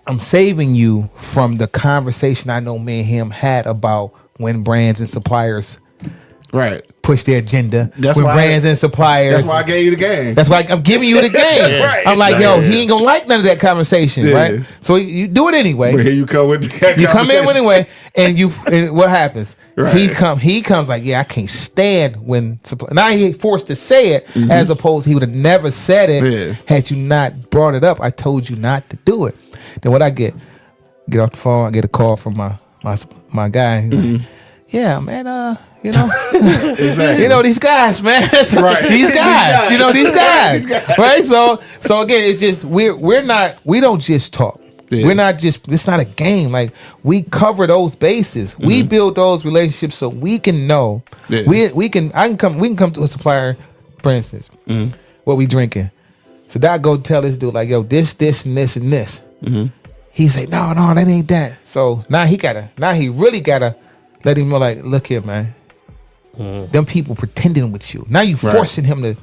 I'm saving you from the conversation I know me and him had about when brands and suppliers Right. push their agenda. That's when why brands and suppliers. That's why I gave you the game. That's why I'm giving you the game. Yeah. Right. I'm like, yo, Yeah. he ain't gonna like none of that conversation, Yeah. right? So you do it anyway. But here you come with the You come in anyway, and what happens? Right. He comes like, yeah, I can't stand when now he forced to say it, as opposed he would have never said it Yeah. had you not brought it up. I told you not to do it. Then what I get off the phone, I get a call from my guy. He's like, yeah, man, you know, Exactly. you know these guys, man. Right. These guys, you know these guys, These guys. right? So again, it's just we don't just talk. Yeah. We're not just. It's not a game. Like we cover those bases. We build those relationships so we can know. Yeah. We can come to a supplier, for instance. What we drinking? So that go tell this dude like, yo, this, and this, and this. He say, no, that ain't that. So now he really gotta let him know, like, look here, man. them people pretending with you. Now you forcing him to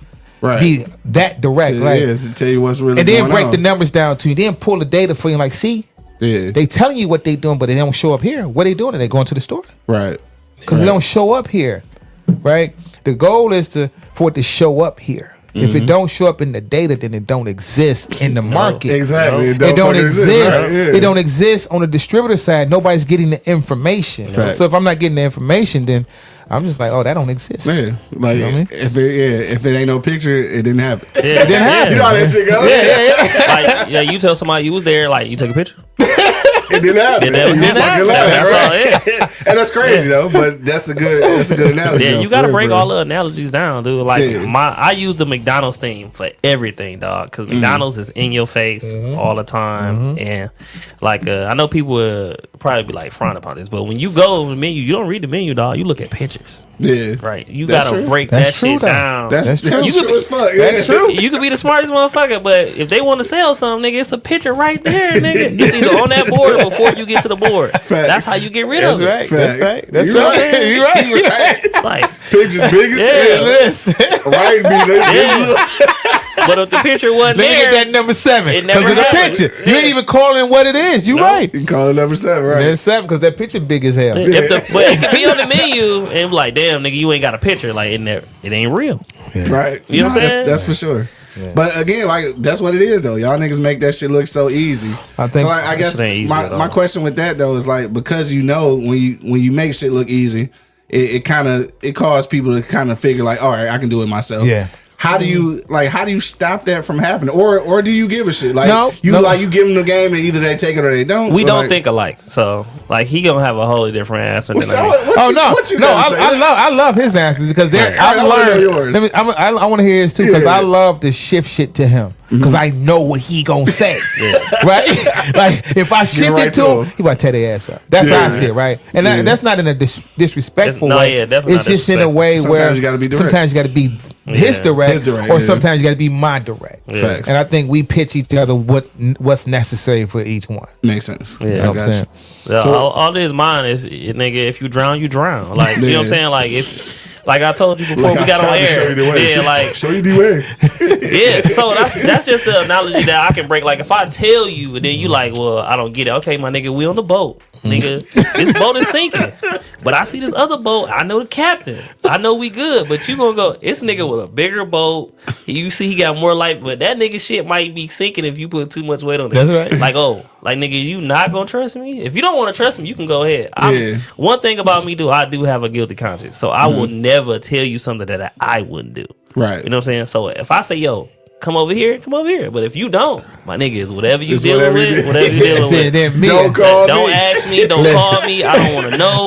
be that direct, to tell you what's really and then going break on. the numbers down to you. Then pull the data for you. Like, see, they telling you what they doing, but they don't show up here. What they doing? Are they going to the store? Right. Because they don't show up here, right? The goal is for it to show up here. If it don't show up in the data, then it don't exist in the market. Exactly. It don't exist. Right? It don't exist on the distributor side. Nobody's getting the information. So if I'm not getting the information, then I'm just like, oh, that don't exist. Yeah, like You know what I mean? if it ain't no picture, it didn't happen. Yeah. It didn't happen. You know how that shit goes. Like, you tell somebody you was there, like, you take a picture. It didn't happen. It never You did fucking happen. lied, That's right? all, And that's crazy though. But that's a good analogy. Yeah, though, you for gotta real, break for all real. the analogies down, dude. Like I use the McDonald's theme for everything, dog. Because McDonald's is in your face all the time, and like I know people would probably be like frown upon this, but when you go to the menu, you don't read the menu, dog. You look at pictures. Yeah, Right. You That's gotta true. break That's that true, shit though. down. That's true. true as fuck. That's true. You could be the smartest motherfucker, but if they want to sell something, nigga, it's a picture right there, nigga. It's either on that board or before you get to the board. That's how you get rid of it. That's right. That's You right. right. You right. You right. Like, Pictures big as hell. Listen. Right, but if the picture wasn't Let me there, get that number 7 It because never of the happened. picture. You ain't even calling what it is. You No. right. You can call it number 7, right? There's 7 because that picture big as hell. but it could be on the menu and be like, damn, nigga, you ain't got a picture. Like, it ain't real. Right. You know what I'm saying? That's for sure. But again, like that's what it is though. Y'all niggas make that shit look so easy. I think so like, I guess shit ain't easy at all. my question with that though is like because you know when you make shit look easy, it kind of causes people to kind of figure like, all right, I can do it myself. Yeah. How do you stop that from happening, or do you give a shit? Like No. you give them the game and either they take it or they don't. We Or don't like, think alike. So, like, he gonna have a wholly different answer Well, than so I what Oh you- no, what you no! gotta say? I love his answers because they're. Right. I I've wanna know learned. yours. Let me, I want to hear his too because Yeah. I love to shift shit to him because I know what he gonna say. Right? Like if I shift right it to to him. him, he about to tear their ass up. That's how I see it, right? And that's not in a disrespectful No, way. yeah, definitely It's not just in a way Sometimes where you gotta be direct. sometimes you got to be his Yeah. direct, His direct, or yeah. sometimes you got to be my direct. Facts. And I think we pitch each other what's necessary for each one. Makes sense. Yeah. You know I what I'm got saying? you. Yeah, So- all this mine is, nigga, if you drown, you drown. Like, you know what I'm Yeah. saying? Like, if, like I told you before Like, we got I on tried to show air. you the way. Yeah, like, Show you the way. yeah. So that's just the analogy that I can break. Like, if I tell you and then you like, well, I don't get it. Okay, my nigga, we on the boat. Nigga, this boat is sinking. But I see this other boat. I know the captain. I know we good. But you gonna go, this nigga with a bigger boat. You see he got more life. But that nigga shit might be sinking if you put too much weight on it. That's right. Like, like nigga, you not gonna trust me? If you don't want to trust me, you can go ahead. Yeah. One thing about me, I do have a guilty conscience. So I will never tell you something that I wouldn't do. Right. You know what I'm saying? So if I say, yo, come over here, come over here. But if you don't, my nigga, is whatever you It's dealing whatever you with, do. whatever you dealing Said with. then me. Don't call Don't me. ask me. Don't Listen. call me. I don't want to know.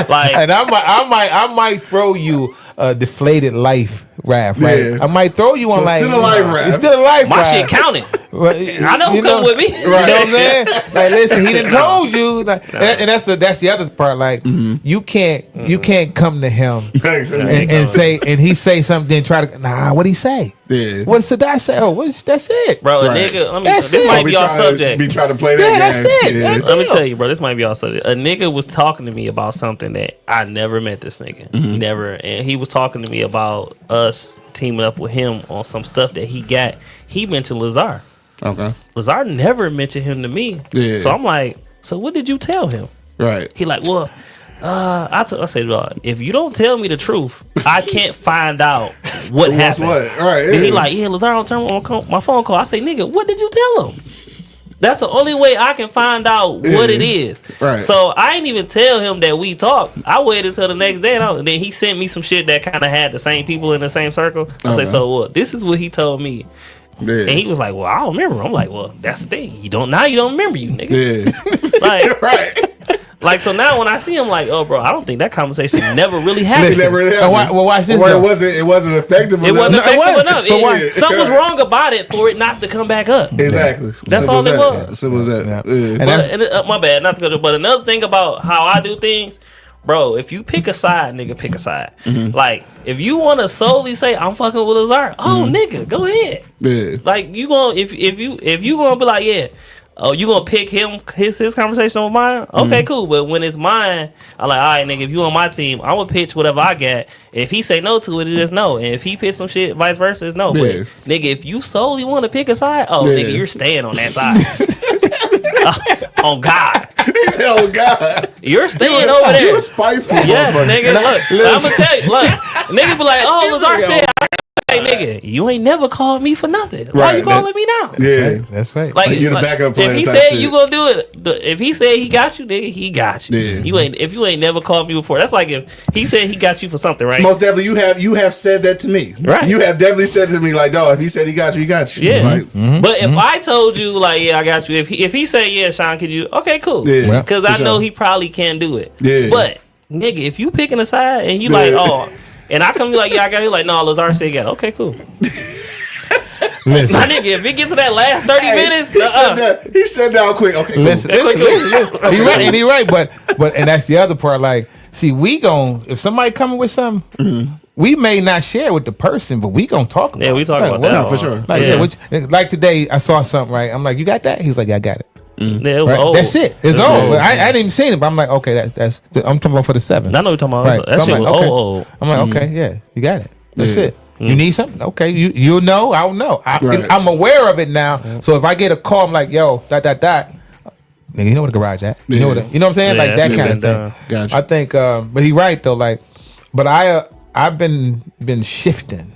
Like, And I might throw you a deflated life raft, right? Yeah. I might throw you on So like still a life raft. It's still a life my raft. shit counted. Well, I know who you come with me. You know what I'm saying? Like, listen, he done told you, like, and that's the other part. Like, you can't come to him Thanks. and say, and he say something, then try to what he say? Yeah. What did I say? Oh, that's it, Bro, Right. a nigga, That's this it. might Be be our trying to- subject. Be trying to play that Yeah, game. that's it. Yeah. That- Let me tell you, bro, this might be our subject. A nigga was talking to me about something that I never met this nigga. Never. And he was talking to me about us teaming up with him on some stuff that he got. He mentioned Lazar. Okay. Lazar never mentioned him to me. Yeah. So I'm like, so what did you tell him? Right. He like, well, I said, if you don't tell me the truth, I can't find out what What's happened. what? All right. And he Yeah. like, yeah, Lazar don't turn my phone call. I say, nigga, what did you tell him? That's the only way I can find out what it is. Right. So I ain't even tell him that we talked. I waited till the next day, and then he sent me some shit that kind of had the same people in the same circle. I say, so what? This is what he told me. Yeah. And he was like, well, I don't remember. I'm like, well, that's the thing. You don't remember, you nigga. Yeah. Like, Right. like, so now when I see him, like, oh, bro, I don't think that conversation never really happened. It never really happened. well, watch this, Or though. it wasn't effective It enough. wasn't effective wasn't. enough. So why- Something was wrong about it for it not to come back up. Exactly. That's Simple all as it that. was. Simple as that. Yeah. Yeah. And that's- But my bad, not to go. But another thing about how I do things, bro. If you pick a side, nigga, pick a side. Like if you want to solely say I'm fucking with Lazar, nigga, go ahead. Yeah. Like you gonna if you gonna be like, yeah, oh, you gonna pick his conversation over mine? Okay, cool. But when it's mine, I'm like, all right, nigga, if you on my team, I'm gonna pitch whatever I got. If he say no to it, it is no. And if he pitch some shit, vice versa, it's no. Yeah. But nigga, if you solely want to pick a side, nigga, you're staying on that side. On God. He said, oh God. You're staying over there. You a spiteful yes, motherfucker. nigga. Look, I'm gonna tell you. Look, nigga be like, oh, Lazar said. Hey, nigga, you ain't never called me for nothing. Why you calling me now? Yeah, that's right. Like, you're the backup plan. If he said you gonna do it, if he said he got you, nigga, he got you. Yeah. You ain't. If you ain't never called me before, that's like if he said he got you for something, right? Most definitely, you have said that to me. Right. You have definitely said to me like, dog, if he said he got you, he got you. Yeah. Like, But if I told you like, yeah, I got you. If he said, yeah, Sean, could you? Okay, cool. Yeah. Because I know he probably can do it. Yeah. But nigga, if you picking a side and you like, oh. And I come be like, yeah, I got you. Like, no, Lazar said, yeah, okay, cool. Listen, My nigga, if it gets to that last 30 minutes, he shut down quick. Okay, cool. listen. He right, and he right, but and that's the other part. Like, see, we gon' if somebody coming with something, we may not share with the person, but we gonna talk about. Yeah, we talk like, about well, that. No, for sure. Like, Yeah. like today, I saw something. Right, I'm like, you got that? He's like, yeah, I got it. Yeah, it was Right? old. That's it. It's old. I didn't even see it, but I'm like, okay, that's. I'm talking about for the 7th. I know what you're talking about. Right. That So shit I'm was like, okay. old. I'm like, okay, yeah, you got it. That's Yeah. it. You need something? Okay, you'll know. I'll know. Right. I'm aware of it now. So if I get a call, I'm like, yo, ... Nigga, you know where the garage at? You know what? You know what I'm saying? Yeah, Like that that kind of shit thing. been Gotcha. I think, but he right though. Like, but I've been shifting,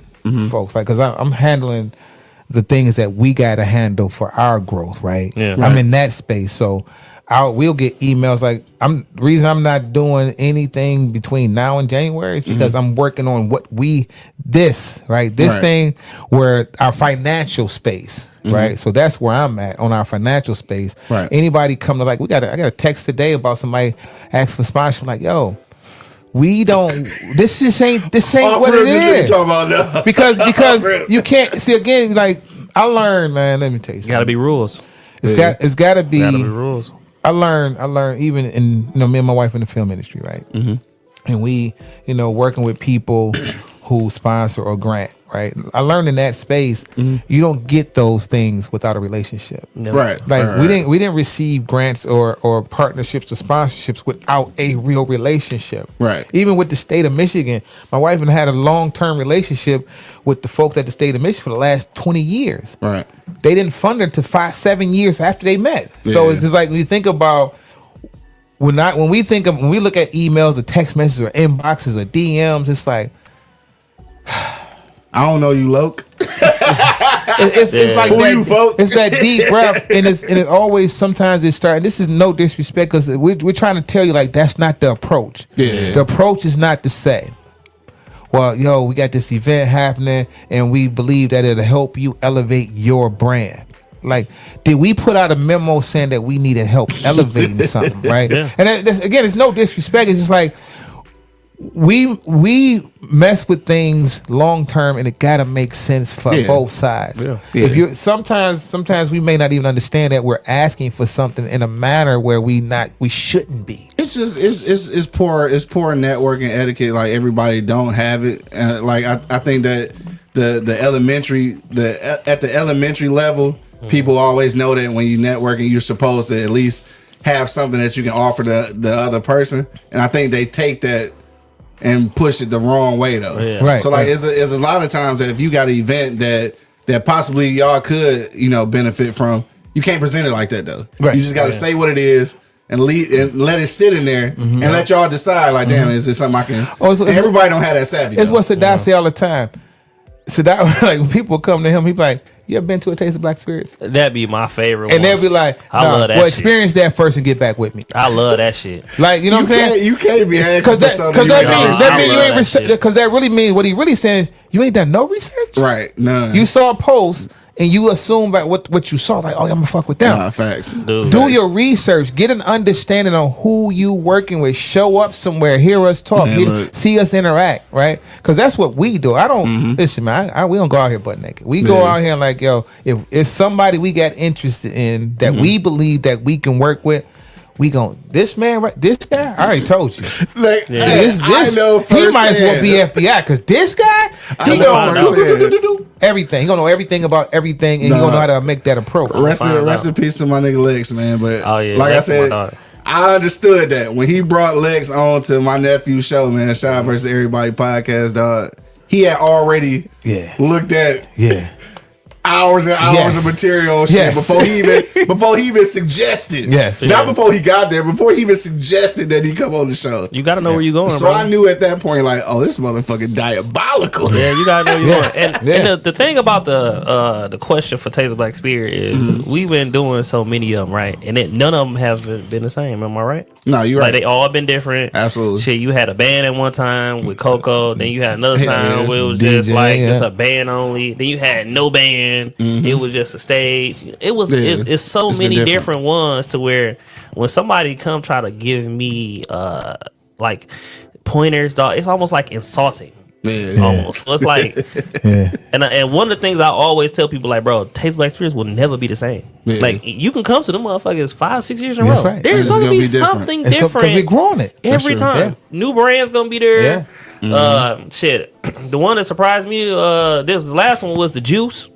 folks. Like, cause I'm handling the things that we got to handle for our growth. Right. Yeah. I'm in that space, so. We'll get emails like the reason I'm not doing anything between now and January is because I'm working on this thing where our financial space, right? So that's where I'm at on our financial space. Right. Anybody come to like I got a text today about somebody asking for sponsorship. I'm like, yo, we don't. This ain't what it is. Talking about now. Because you can't see again. Like I learned, man. Let me tell you, something. Gotta be rules. It's got to be. Gotta be rules. I learned even in me and my wife in the film industry, right? And we, working with people who sponsor or grant, right? I learned in that space, you don't get those things without a relationship. No. Right. Like right. we didn't receive grants or partnerships or sponsorships without a real relationship. Right. Even with the state of Michigan, my wife had a long-term relationship with the folks at the state of Michigan for the last 20 years. Right. They didn't fund her to 5-7 years after they met. So Yeah. it's just like when you think about when we look at emails or text messages or inboxes or DMs, it's like I don't know you, Loke. it's like Who that, you, folk? it's that deep breath, and it always sometimes it starts. This is no disrespect because we're trying to tell you like that's not the approach. Yeah. The approach is not to say, well, yo, we got this event happening, and we believe that it'll help you elevate your brand. Like, did we put out a memo saying that we needed help elevating something, right? Yeah. And again, it's no disrespect. It's just like we mess with things long term, and it gotta make sense for Yeah. both sides. Yeah. If you sometimes we may not even understand that we're asking for something in a manner where we shouldn't be. It's just it's poor networking etiquette. Like everybody don't have it. Like I think that the elementary level, people always know that when you networking, you're supposed to at least have something that you can offer the other person. And I think they take that and push it the wrong way though. Yeah. Right. So like right. it's a lot of times that if you got an event that possibly y'all could benefit from, you can't present it like that though. Right. You just got to say what it is and let it sit in there and let y'all decide. Like, damn, is this something I can? Oh, so everybody don't have that savvy. It's though. what Sadat say all the time. Sadat, like when people come to him, he be like, "You ever been to a Taste of Black Spirits?" That'd be my favorite. And they'll be like, I love that well, shit. experience that first and get back with me. I love that shit. Like, you know what I'm saying? You can't be asking for something. Because that you means ain't you love ain't that research. shit. Because that really means what he really saying is you ain't done no research. right. None. You saw a post and you assume about what you saw. Like, oh, I'm gonna fuck with them. Nah, facts. Dude. Do your research. Get an understanding on who you working with. Show up somewhere. Hear us talk. Man, look. See us interact. Right? Because that's what we do. I don't listen, man. We don't go out here butt naked. We go Yeah. out here like, yo, if it's somebody we got interested in that we believe that we can work with, we gon' this man right. This guy, I already told you. Like, Yeah. hey, This I know he might as well firsthand. be FBI because this guy, He know everything. He gonna know everything about everything, and he gonna know how to make that approach. Rest in peace to my nigga Lex, man. But like Lex, I said, I understood that when he brought Lex on to my nephew's show, man. Shot versus Everybody podcast, dog. He had already looked at hours and hours of material shit before he even suggested. Not before he got there, before he even suggested that he come on the show. You gotta know where you're going. So bro. I knew at that point, like, oh, this motherfucking diabolical. Yeah, you gotta know where you're going. And the thing about the question for Taste of Black Spirit is we've been doing so many of them, right? And none of them have been the same. Am I right? No, you're right. Like they all been different. Absolutely. Shit, you had a band at one time with Coco. Then you had another time where it was just DJ, like just a band only. Then you had no band. It was just a stage. It's so many different ones to where when somebody come try to give me like pointers, dog, it's almost like insulting. Almost. So it's like and one of the things I always tell people, like, bro, Taste Black Spirits will never be the same. Like you can come to them motherfuckers 5-6 years in a row. Right. There's gonna be something different. Because we're growing it every time. New brand's gonna be there. Shit. The one that surprised me, this last one was the Juice.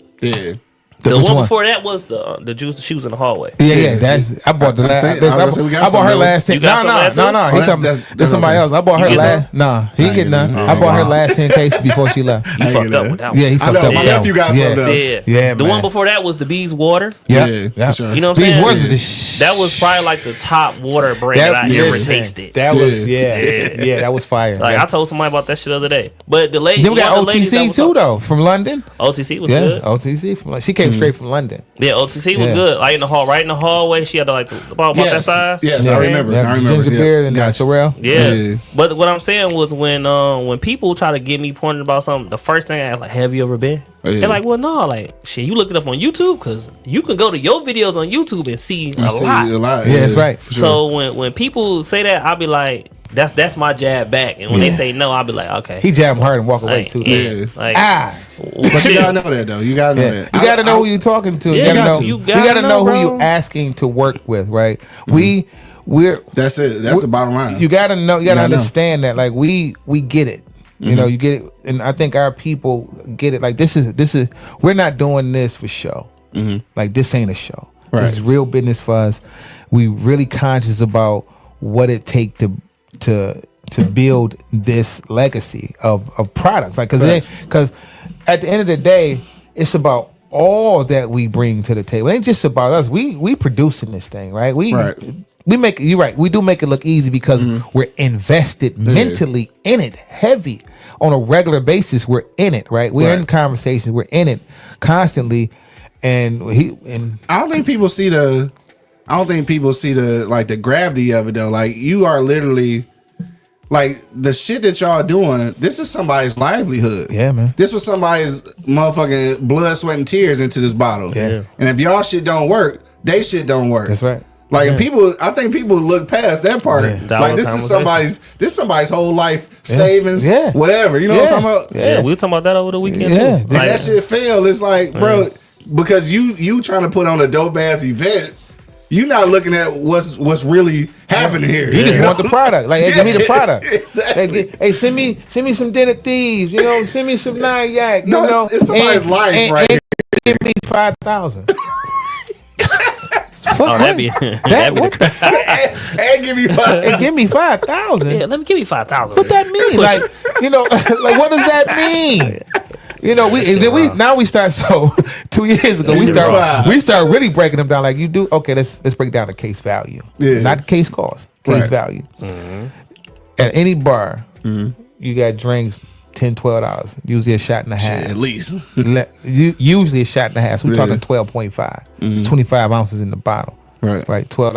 The one before that was the Juice, the shoes in the hallway. That's I bought the last. I bought her last 10. No. He talking. There's somebody else. I bought her last. Nah, he didn't get none. I bought her last 10 cases before she left. You fucked up with that one. Yeah, he fucked up. My nephew got some though. Yeah, the one before that was the Bees Water. Yeah, you know what I'm saying? That was probably like the top water brand that I ever tasted. That was that was fire. Like I told somebody about that shit the other day. But the lady, then we got OTC too though from London. OTC was good. OTC from she came straight from London. Yeah, OTC was good. Like right in the hallway, she had like about that size. Yes, I remember. Ginger beer and Sorrel. Yeah. But what I'm saying was when people try to get me pointed about something, the first thing I ask, like, have you ever been? They're like, well, no, like, shit, you looked it up on YouTube because you can go to your videos on YouTube and see a lot. Yeah, that's right. So when people say that, I'll be like, that's my jab back. And when they say no, I'll be like, okay. He jab hard and walk away too. But you gotta know that though. You gotta know that. You gotta know who you're talking to. You gotta know who you're asking to work with, right? We're that's it. That's the bottom line. You gotta know. You gotta understand that. Like we get it. You know, you get it, and I think our people get it. Like this is. We're not doing this for show. Like this ain't a show. Right. This is real business for us. We really conscious about what it take to build this legacy of products. Like because at the end of the day, it's about all that we bring to the table. It ain't just about us. We producing this thing, right? We make it. You're right. We do make it look easy because we're invested mentally in it, heavy on a regular basis. We're in it, right? We're in conversations. We're in it constantly, and I don't think people see the like the gravity of it though. Like you are literally. Like the shit that y'all doing, this is somebody's livelihood. Yeah, man. This was somebody's motherfucking blood, sweat, and tears into this bottle. Yeah. And if y'all shit don't work, they shit don't work. That's right. Like I think people look past that part. Yeah. Like this is somebody's whole life savings, whatever. You know what I'm talking about? Yeah, we were talking about that over the weekend too. And that shit failed. It's like, bro, because you trying to put on a dope ass event. You not looking at what's really happening here. You just want the product. Like, hey, give me the product. Exactly. Hey, send me some Den of Thieves. You know, send me some Nine Yak. You know, it's somebody's life right here. Give me 5,000. That'd be and give me 5,000. And give me 5,000. Yeah, let me give me 5,000. What that mean? Like, you know, like what does that mean? You know, we start. So 2 years ago, we start really breaking them down. Like you do. Okay, let's break down the case value, not the case cost. Case value. At any bar, you got drinks $10, $12. Usually a shot and a half. At least. Usually a shot and a half. So we're talking 12.5. 25 ounces in the bottle. Right. $12.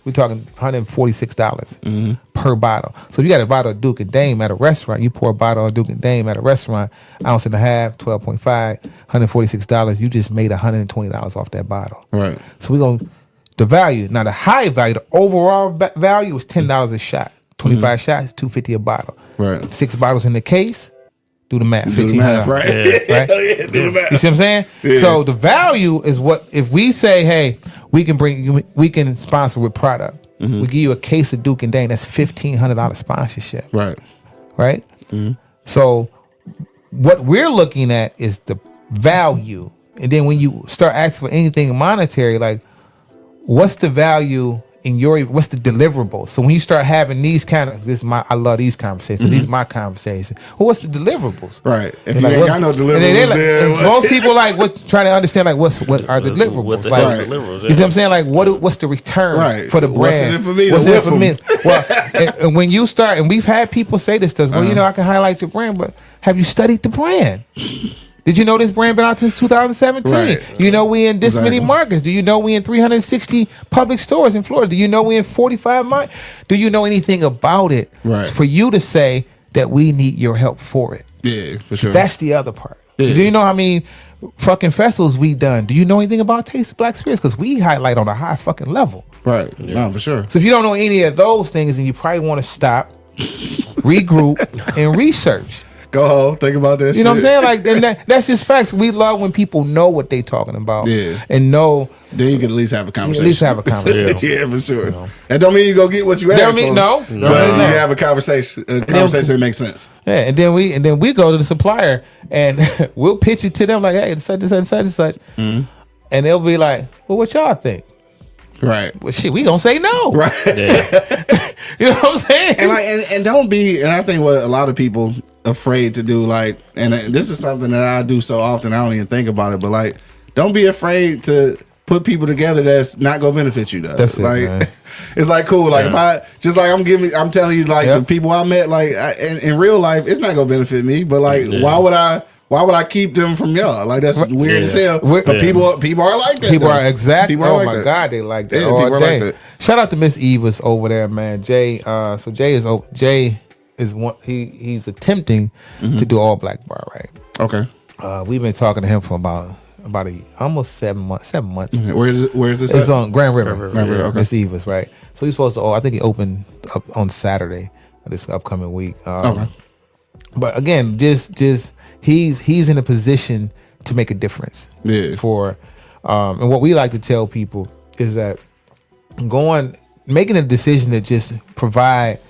We're talking $146 per bottle. So if you got a bottle of Duke and Dame at a restaurant, you pour a bottle of Duke and Dame at a restaurant, ounce and a half, 12.5, $146. You just made $120 off that bottle. Right. So the value. Now the high value, the overall value was $10 a shot. 25 shots, $250 a bottle. Right. 6 bottles in the case. Do the math. $1,500. Right. Right? Do the math. You see what I'm saying? Yeah. So the value is what if we say, hey, we can sponsor with product. We give you a case of Duke and Dane. That's $1,500 sponsorship. Right. Right. So what we're looking at is the value. And then when you start asking for anything monetary, like what's the value in what's the deliverable? So when you start having these I love these conversations. These are my conversations. Well, what's the deliverables? Right. If you ain't got no deliverables, then most people trying to understand like what are the deliverables? What the like, hell are deliverables? You see what I'm saying? Like what's the return for the brand? What's in it for me? What's in it for me? Well, and when you start, and we've had people say this to us, well, I can highlight your brand, but have you studied the brand? Did you know this brand been out since 2017? Right. You know we in this many markets. Do you know we in 360 public stores in Florida? Do you know we in 45 miles? Do you know anything about it? Right. For you to say that we need your help for it. Yeah, for sure. That's the other part. Yeah. Do you know how many fucking festivals we done? Do you know anything about Taste of Black Spirits? Because we highlight on a high fucking level. Right. Yeah. No, for sure. So if you don't know any of those things, then you probably want to stop, regroup, and research. Go home, think about this. You know what I'm saying? Like, and that's just facts. We love when people know what they talking about. Yeah. And know. Then you can at least have a conversation. At least have a conversation. Yeah, for sure. That don't mean you go get what you asked for. No. But you have a conversation. A conversation that makes sense. Yeah, and then we go to the supplier and we'll pitch it to them like, hey, such and such and such and such. Mm-hmm. And they'll be like, well, what y'all think? Right. Well, shit, we gonna say no. Right. Yeah. You know what I'm saying? And don't be. And I think what a lot of people afraid to do, like, and this is something that I do so often, I don't even think about it. But like, don't be afraid to put people together that's not gonna benefit you. Though. That's it, like, man. It's like cool. Like if I'm telling you, like the people I met, like in real life, it's not gonna benefit me. But like, why would I keep them from y'all? Like that's weird as hell. But people are like that. People are exactly. People are like my that. God, they like that. Yeah, all people day. are like that. Shout out to Miss Eva's over there, man. Jay. So Jay is one. He's attempting to do all black bar, right? Okay. We've been talking to him for about almost 7 months. Mm-hmm. Where is this? It's on Grand River. Okay. Miss Eva's, right? So he's supposed to. I think he opened up on Saturday this upcoming week. Okay. But again, just he's in a position to make a difference. Yeah. For and what we like to tell people is that making a decision to just provide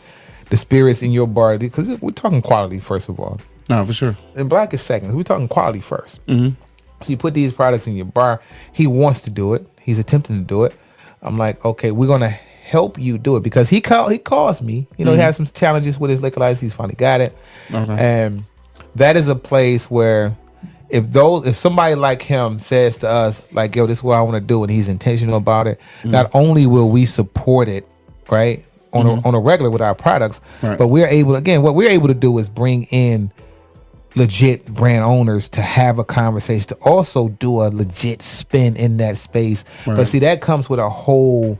the spirits in your bar, because we're talking quality first of all. No, for sure. And black is second. We're talking quality first. Mm-hmm. So you put these products in your bar. He wants to do it. He's attempting to do it. I'm like, okay, we're gonna help you do it, because he calls me. You know, he has some challenges with his liquor license. He's finally got it. Okay. And that is a place where if somebody like him says to us, like, yo, this is what I want to do, and he's intentional about it, not only will we support it, right, on a regular with our products, but we're able to do is bring in legit brand owners to have a conversation, to also do a legit spin in that space. Right. But see, that comes with a whole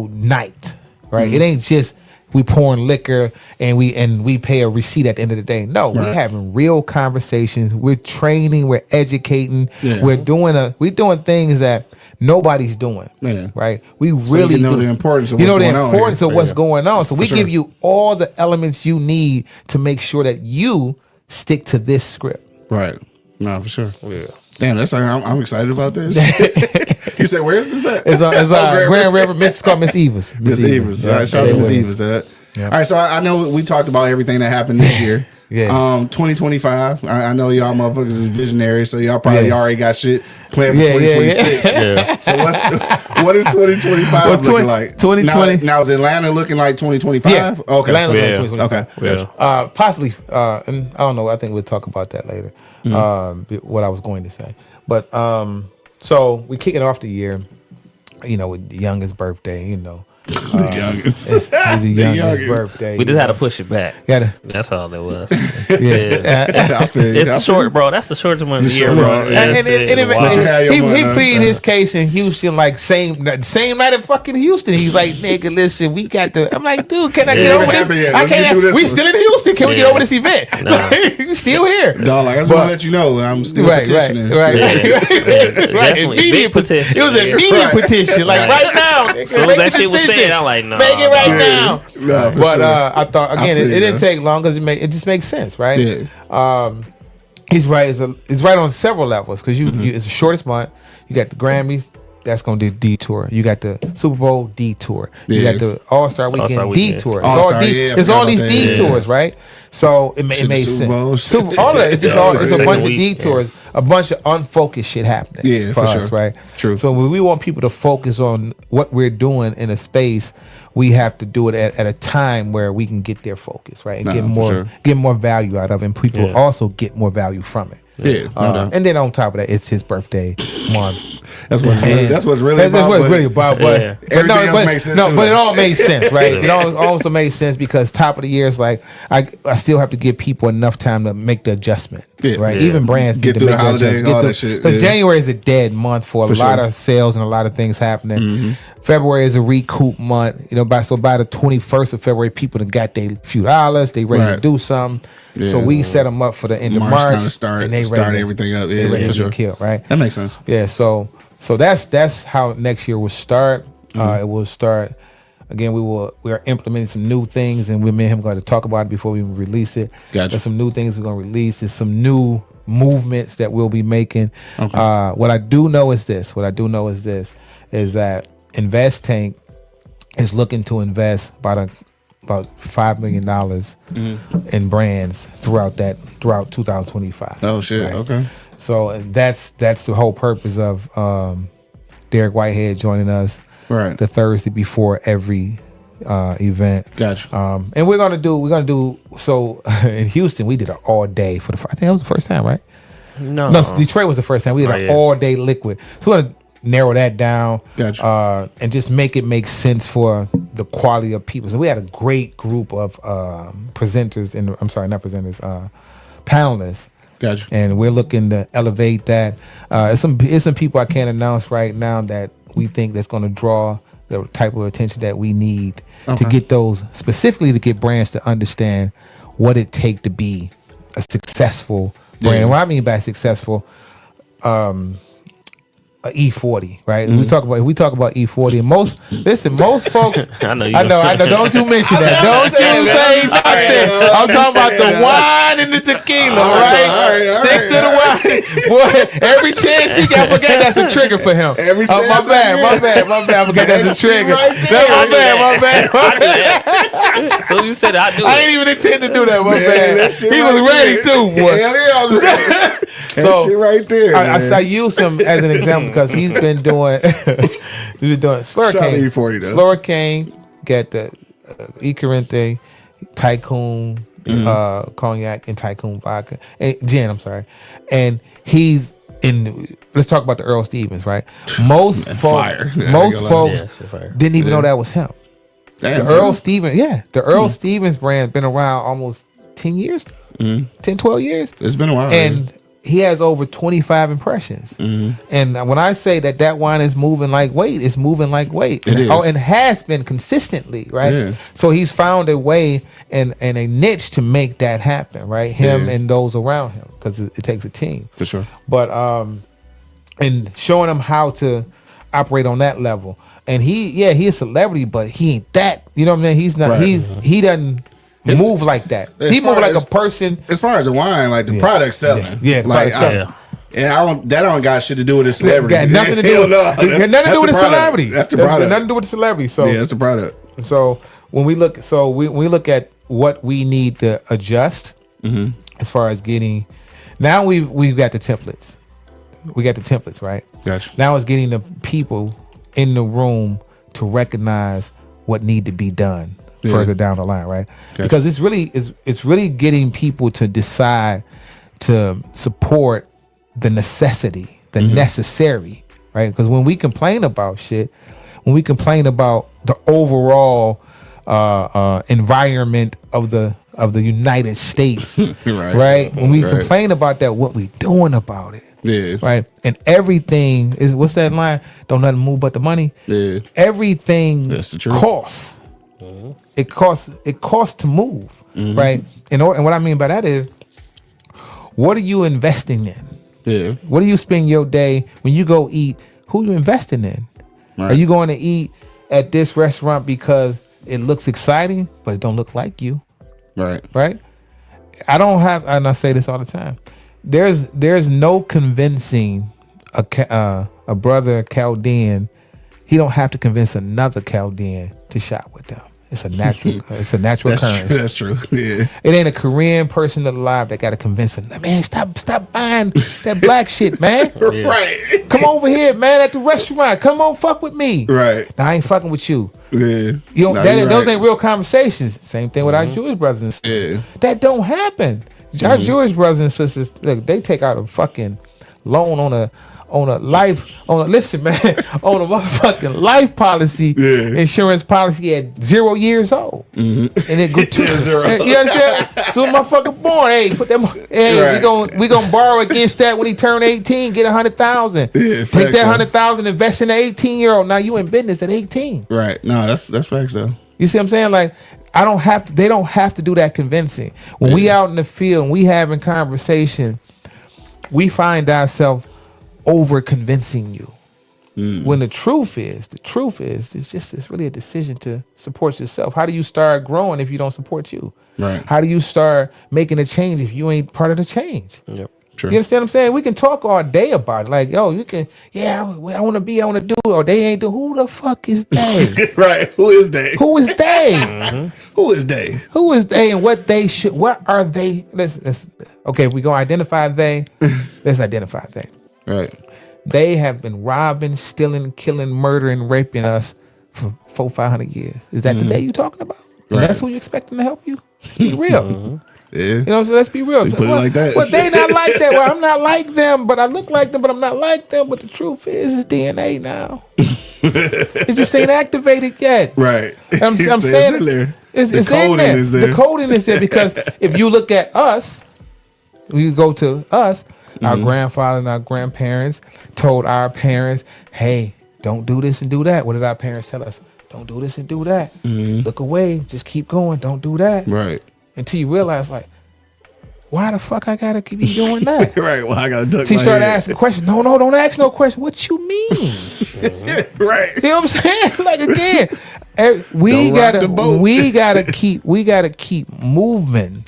night, right? It ain't just we pouring liquor and we pay a receipt at the end of the day. No, we're having real conversations. We're training. We're educating. Yeah. We're doing things that nobody's doing. Yeah. Right? We really know the importance of what's going on. What's going on. So we give you all the elements you need to make sure that you stick to this script. Right. No, for sure. Yeah. Damn, I'm excited about this. You said, where is this at? It's Grand River. It's called Miss Eva's. Miss Eva's. All right, shout out to Miss Eva's. All right, so I know we talked about everything that happened this year. 2025. I know y'all motherfuckers is visionary, so y'all probably already got shit planned for 2026. Yeah. So what is 2025 looking like? 2020. Now is Atlanta looking like 2025? Yeah. Okay. Atlanta looking like 2025. Okay. Yeah. Possibly. And I don't know. I think we'll talk about that later. What I was going to say, but so we kicking off the year, with the youngest birthday, the youngest. It's the youngest birthday. We just had to push it back. That's all that was. It's the short, bro. That's the shortest one of the year, bro. He pleaded his case in Houston like same night in fucking Houston. He's like, nigga, listen, we got the. I'm like, dude, can I get over this? I can't. We still in Houston. Can we get over this event? You still here? Dog, like I just want to let you know I'm still petitioning. Right. Immediate petition. It was an immediate petition. Like right now. So that shit was said, I'm like, no. Make it right now. But I thought, again, it didn't take long because it just makes sense, right? Yeah. He's right. It's right on several levels because it's the shortest month. You got the Grammys, that's going to do detour. You got the Super Bowl detour. You got the All-Star Weekend detour. It's all these detours, right? So it made sense. All of that. It's a bunch of detours, a bunch of unfocused shit happening for us, right? True. So when we want people to focus on what we're doing in a space, we have to do it at a time where we can get their focus, right? And get more value out of it, and people also get more value from it. Yeah, no doubt. And then on top of that, it's his birthday month. That's what's really about. But everything else makes sense. But it all makes sense, right? It also makes sense because top of the year is like I still have to give people enough time to make the adjustment, right? Even brands get through the holiday and all that shit. Because January is a dead month for a lot of sales and a lot of things happening. February is a recoup month, by the 21st of February, people done got their few dollars, they ready to do something. Yeah. So we set them up for the end of March, and they start everything up. Yeah, ready to kill, right? That makes sense. Yeah, so that's how next year will start. It will start again. We are implementing some new things, and me and him going to talk about it before we release it. Gotcha. There's some new things we're going to release. There's some new movements that we'll be making. Okay. What I do know is this. Is that Invest Tank is looking to invest about $5 million in brands throughout 2025. Oh shit! Right? Okay. So that's the whole purpose of Derek Whitehead joining us the Thursday before every event. Gotcha. And we're gonna do so in Houston. We did an all day I think that was the first time, right? No, Detroit was the first time. We did an all day liquid. So we're gonna narrow that down, and just make sense for the quality of people. So we had a great group of presenters panelists. Gotcha. And we're looking to elevate that. It's some people I can't announce right now that we think that's going to draw the type of attention that we need to get those, specifically to get brands to understand what it takes to be a successful brand. And what I mean by successful, E40, right? We talk about E40, and most folks. I know. Don't you mention that? Don't you say nothing. I'm talking about the wine and the tequila, right? Stick to the wine, boy. Every chance he got, forget that's a trigger for him. Every chance. My bad. I forget that's a trigger. My bad. So you said I do. I ain't even intend to do that. My bad. He was ready too, boy. That shit right there. I use him as an example because he's been doing Slurricane, got the Icarente, Tycoon, Cognac, and Tycoon Vodka, and gin. I'm sorry, and he's in. Let's talk about the Earl Stevens, right? Most folks didn't even know that was him. Damn, the Earl Stevens, the Earl Stevens brand been around almost 10 years, 10, 12 years. It's been a while, and he has over 25 impressions. And when I say that wine is moving like weight, it's moving like weight. It is. And has been consistently, right? Yeah. So he's found a way and a niche to make that happen, right? Him and those around him, because it takes a team. For sure. But, and showing him how to operate on that level. And he a celebrity, but he ain't that, you know what I mean? He's not, he doesn't move like that. He move like a person. As far as the wine, like the product selling. Yeah, like that don't got shit to do with the celebrity. Got nothing to do with the celebrity. That's the product. Nothing to do with the celebrity. So that's the product. So when we look at what we need to adjust as far as getting, now we've got the templates. We got the templates, right? Gotcha. Now it's getting the people in the room to recognize what need to be done further down the line, right? Gotcha. Because it's really getting people to decide to support the necessity, the necessary, right? Because when we complain about shit, when we complain about the overall environment of the United States, right? When we complain about that, what we doing about it? Yeah. Right. And everything is, what's that line? Don't nothing move but the money. Yeah. Everything costs. It costs to move. Right. And what I mean by that is, what are you investing in? Yeah. What do you spend your day when you go eat? Who you investing in? Right. Are you going to eat at this restaurant because it looks exciting, but it don't look like you? Right. Right. I don't have, and I say this all the time, there's no convincing a brother Chaldean, he don't have to convince another Chaldean to shop with them. It's a natural. It's a natural occurrence. That's true. Yeah. It ain't a Korean person alive that got to convince him. Man, stop buying that black shit, man. Yeah. Right. Come over here, man, at the restaurant. Come on, fuck with me. Right. Nah, I ain't fucking with you. Yeah. You know, those ain't real conversations. Same thing with our Jewish brothers and sisters. Yeah. That don't happen. Our Jewish brothers and sisters, look, they take out a fucking loan on a listen, man, on a motherfucking life policy, insurance policy at 0 years old, and it go to zero. You understand? So motherfucker born, hey, put that, we gonna borrow against that when he turn 18, get 100,000. Yeah, take that 100,000, invest in the 18-year-old. Now you in business at 18. Right. No, that's facts though. You see what I'm saying? Like, they don't have to do that convincing. When we out in the field and we having conversation, we find ourselves over convincing you. When the truth is it's really a decision to support yourself. How do you start growing if you don't support you? Right. How do you start making a change if you ain't part of the change? Yep. True. You understand what I'm saying? We can talk all day about it. Like, yo, you can, I want to do, or they ain't do. Who the fuck is they? Right. Who is they? Who is they? Who is they? Who is they and what they should, what are they? Let's okay, if we gonna identify they, let's identify they. Right. They have been robbing, stealing, killing, murdering, raping us for 400-500 years. Is that the day you talking about? And that's who you expecting to help you? Let's be real. Yeah. You know what I'm saying? Let's be real. Put it like that. Well, they not like that. Well, I'm not like them, but I look like them, but I'm not like them. But the truth is, it's DNA now. It just ain't activated yet. Right. I'm saying in there. It's the in coding there. is there. The coding is there because if you look at us, we go to us, our grandfather and our grandparents told our parents, hey, don't do this and do that. What did our parents tell us? Don't do this and do that. Look away. Just keep going. Don't do that. Right. Until you realize, like, why the fuck I gotta keep doing that? Right. Well, I gotta duck So you my start head. asking questions. No, don't ask no question. What you mean? Right. You know what I'm saying? Like, again, we gotta keep moving,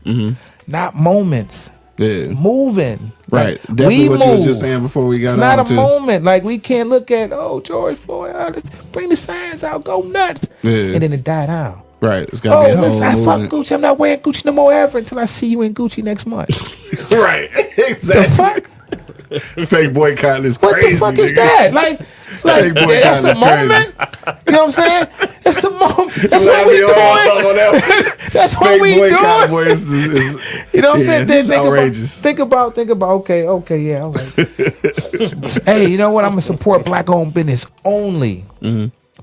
not moments. Yeah. Moving. Right. Like, Definitely what you was just saying before we got it's not on a moment. Like, we can't look at, George Floyd, let's bring the signs out, go nuts. Yeah. And then it died out. Right. It's gotta be a whole I fuck movement. Gucci. I'm not wearing Gucci no more ever until I see you in Gucci next month. Right. Exactly. The fuck? Fake boycott is What crazy. the fuck is nigga. that? Like Fake boycott that's a is crazy. moment. You know what I'm saying? That's a moment. That's Let what we me on doing. that. That's what Fake we boycott doing. boy is You know what I'm saying? this is Then outrageous. think about. Okay, yeah, all right. Hey, you know what? I'm gonna support black-owned business only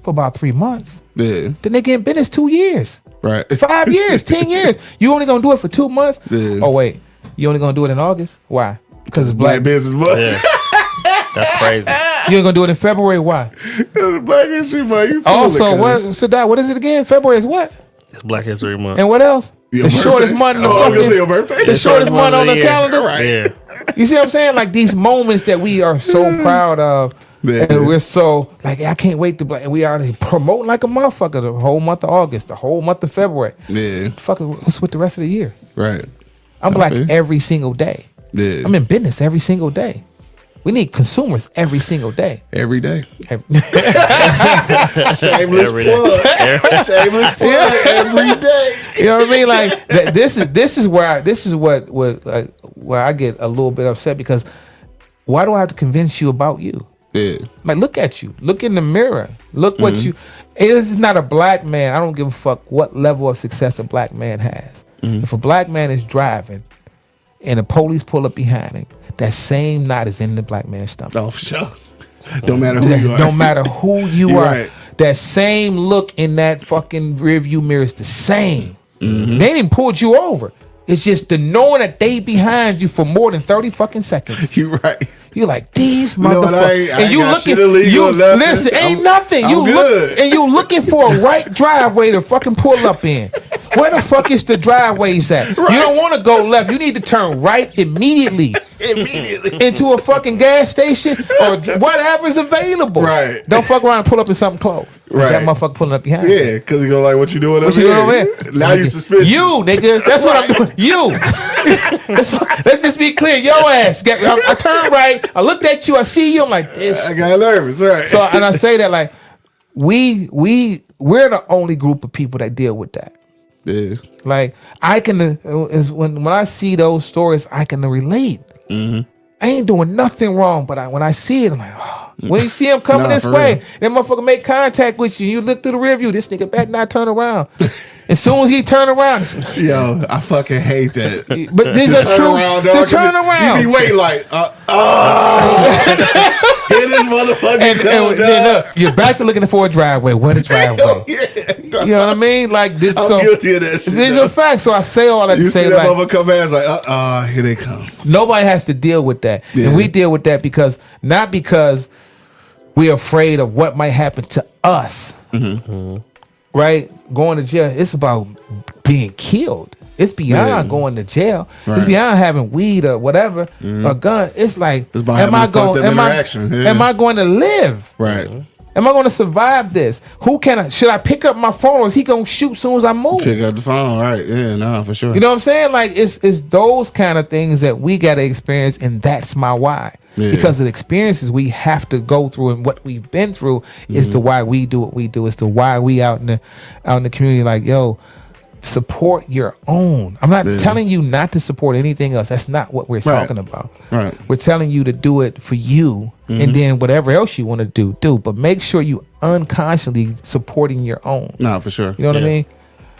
for about 3 months. Yeah. Then they get in business 2 years, Right. 5 years, 10 years. You only gonna do it for 2 months? Yeah. Oh wait, you only gonna do it in August? Why? Because it's Black black. business month. Yeah. That's crazy. You ain't gonna do it in February? Why? Black history month. You Also, what? what is it again? February is what? It's Black History Month. And what else? Your The birthday? shortest month in the I was gonna say fucking, your birthday. the shortest month on the year. calendar. Right. Yeah. You see what I'm saying? Like these moments that we are so proud of, Yeah. and we're so like, I can't wait to. And we are promoting like a motherfucker the whole month of August, the whole month of February. Yeah. Fuck it, what's with the rest of the year? Right. I'm black Okay. every single day. Yeah. I'm in business every single day. We need consumers every single day. Every day. Every- Shameless Every day. plug. Shameless plug every day. You know what I mean? Like this is where I get a little bit upset because why do I have to convince you about you? Yeah. Like, look at you. Look in the mirror. Look what you. This is not a black man. I don't give a fuck what level of success a black man has. If a black man is driving and the police pull up behind him, that same knot is in the black man's stomach. Oh, for sure. Don't matter who you are. No matter who you You're are. right. That same look in that fucking rearview mirror is the same. They didn't pull you over. It's just the knowing that they behind you for more than 30 fucking seconds. You're right. You like these know what, I motherfuckers, ain't got shit illegal or nothing. listen, ain't I'm- nothing. I'm good. And you looking for a right driveway to fucking pull up in. Where the fuck is the driveways at? Right. You don't want to go left. You need to turn right immediately into a fucking gas station or whatever's available. Right. Don't fuck around and pull up in something close. Right. That motherfucker pulling up behind. Yeah, because he go like, what you doing over here? Now you suspicious. You, nigga. That's what I'm doing. You. Let's just be clear. Your ass. I turned right. I looked at you. I see you. I'm like, this. I got nervous. Right. So, and I say that like, we're the only group of people that deal with that. Yeah. Like I can when I see those stories, I can relate. Mm-hmm. I ain't doing nothing wrong, but when I see it, I'm like, oh. When you see him coming this way, that motherfucker make contact with you. You look through the rear view. This nigga better not turn around. As soon as he turn around, yo, I fucking hate that. But these are true. The turn around. You be waiting like, here this motherfucker and look, you're back to looking for a driveway. Where the driveway? Yeah. You know what I mean? Like this. I'm guilty of that shit. These are facts. So I say all that you to say, see that like, motherfucker come in, it's like, here they come. Nobody has to deal with that, and we deal with that not because we're afraid of what might happen to us. Mm-hmm. Right? Going to jail, it's about being killed. It's beyond going to jail. Right. It's beyond having weed or whatever, or gun. It's like, am I going to live? Right. Am I going to survive this? Should I pick up my phone or is he going to shoot as soon as I move? Pick up the phone, right. Yeah, no, for sure. You know what I'm saying? Like, it's those kind of things that we got to experience, and that's my why. Yeah. Because of the experiences we have to go through and what we've been through is the why we do what we do. It's the why we out in the community like, yo, support your own. I'm not telling you not to support anything else. That's not what we're talking about. Right. We're telling you to do it for you, and then whatever else you want to do. But make sure you unconsciously supporting your own. No, for sure. You know what I mean?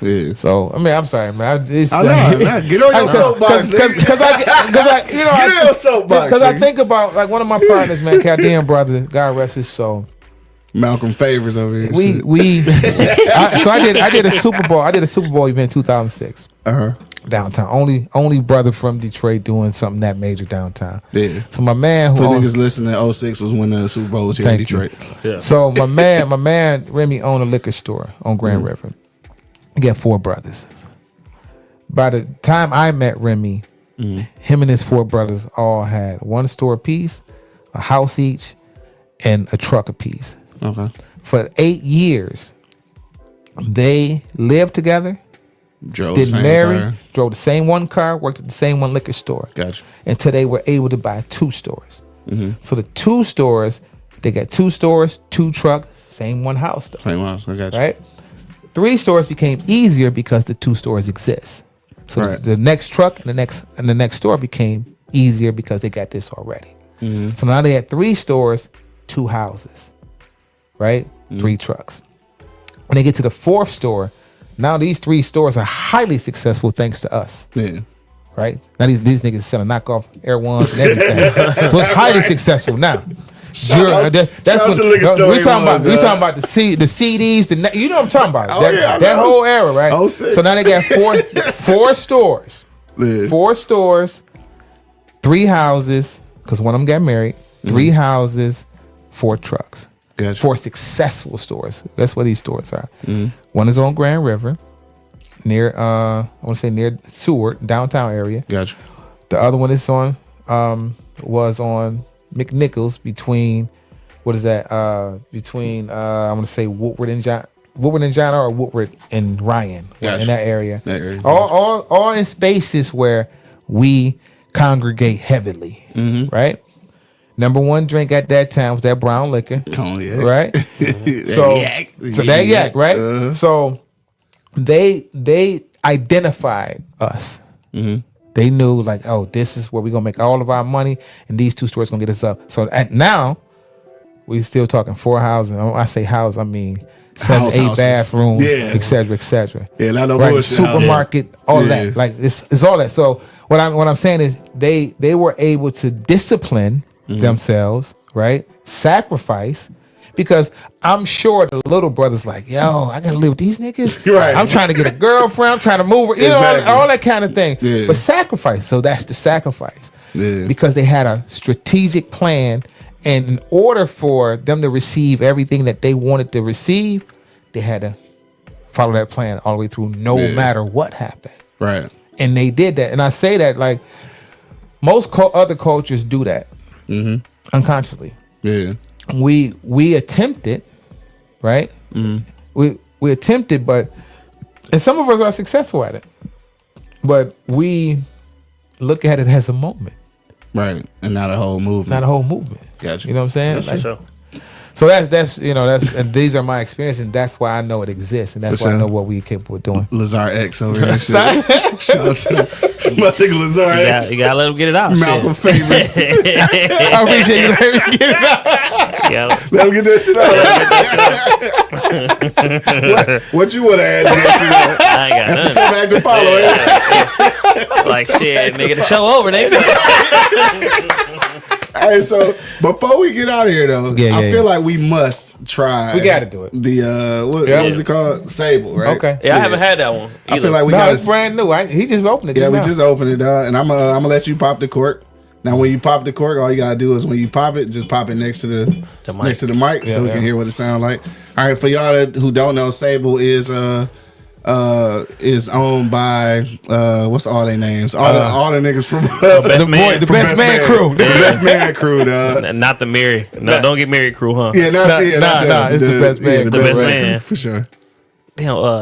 Yeah. So I mean, I'm sorry, man. Get on your soapbox, because I get on your soapbox. Because I think about like one of my partners, man, Chaldean brother, God rest his soul. Malcolm Favors over here. I did a Super Bowl. I did a Super Bowl event in 2006. Downtown. Only brother from Detroit doing something that major downtown. Yeah. So my man who niggas listening, 06 was when the Super Bowl was here in Detroit. Yeah. So my man Remy owned a liquor store on Grand River. He got 4 brothers. By the time I met Remy, him and his 4 brothers all had 1 store apiece, a house each, and a truck apiece. Okay. For 8 years, they lived together, drove the same one car, worked at the same one liquor store. Gotcha. Until they were able to buy 2 stores. So the 2 stores, they got 2 stores, 2 trucks, same one house though. Same house, I got you. Right? 3 stores became easier because the 2 stores exist. So the next truck and the next store became easier because they got this already. So now they had 3 stores, 2 houses, right? 3 trucks. When they get to the 4th store, now these 3 stores are highly successful thanks to us. Yeah. Right? Now these niggas selling knockoff Air Ones and everything. So it's highly successful now. That's what we talking about. We talking about the CDs. You know what I'm talking about? That whole era, right? 06. So now they got 4 stores, 4 stores, 3 houses. Because one of them got married. 3 houses, 4 trucks. Gotcha. 4 successful stores. That's what these stores are. One is on Grand River, near near Seward, downtown area. Gotcha. The other one is was on McNichols between I want to say Woodward and John or Woodward and Ryan. Gotcha. In that area. All in spaces where we congregate heavily. Right? Number 1 drink at that time was that brown liquor. Right? That yak, right? So they identified us. They knew like, oh, this is where we're gonna make all of our money, and these 2 stores gonna get us up. So now we still talking 4 houses. When I say house, I mean 7, 8 bathrooms, et cetera. Yeah, not no bullshit. Supermarket, all that. Like it's all that. So what I'm saying is they were able to discipline themselves, right? Sacrifice. Because I'm sure the little brother's like, yo, I gotta live with these niggas. Right. I'm trying to get a girlfriend. I'm trying to move her. You know, all that kind of thing. Yeah. But sacrifice. So that's the sacrifice. Yeah. Because they had a strategic plan. And in order for them to receive everything that they wanted to receive, they had to follow that plan all the way through, no matter what happened. Right. And they did that. And I say that like most other cultures do that unconsciously. Yeah. We attempted, right? We attempted, and some of us are successful at it. But we look at it as a moment. Right. And not a whole movement. Not a whole movement. Gotcha. You know what I'm saying? That's Like, sure. so that's and these are my experiences, and that's why I know it exists, and that's why I know what we're capable of doing. Lazar X over here. Shout out to my nigga Lazar X. You gotta let him get it out. Malcolm favors. I appreciate you letting me get it out. Let him get that shit out. what you want to add to that shit? I ain't got That's a nothing. tough act to follow, ain't it? It's like shit, nigga. The show over, nigga. Hey, so before we get out of here, though, I feel like we must try. We got to do it. The what was it called? Sable, right? Okay. Yeah, I haven't had that one. I feel like we No, got it's brand new. He just opened it. Yeah, we now. just opened it, and I'm gonna let you pop the cork. Now, when you pop the cork, all you gotta do is when you pop it, just pop it next to the mic, so we can hear what it sounds like. All right, for y'all who don't know, Sable is owned by what's all their names? All the niggas from Best Man. The Best Man crew. The Best Man crew, dog. Not the Mary. No, don't get Mary crew, huh? Yeah, not them. It's the Best Man. The The Best Man. for sure. Damn,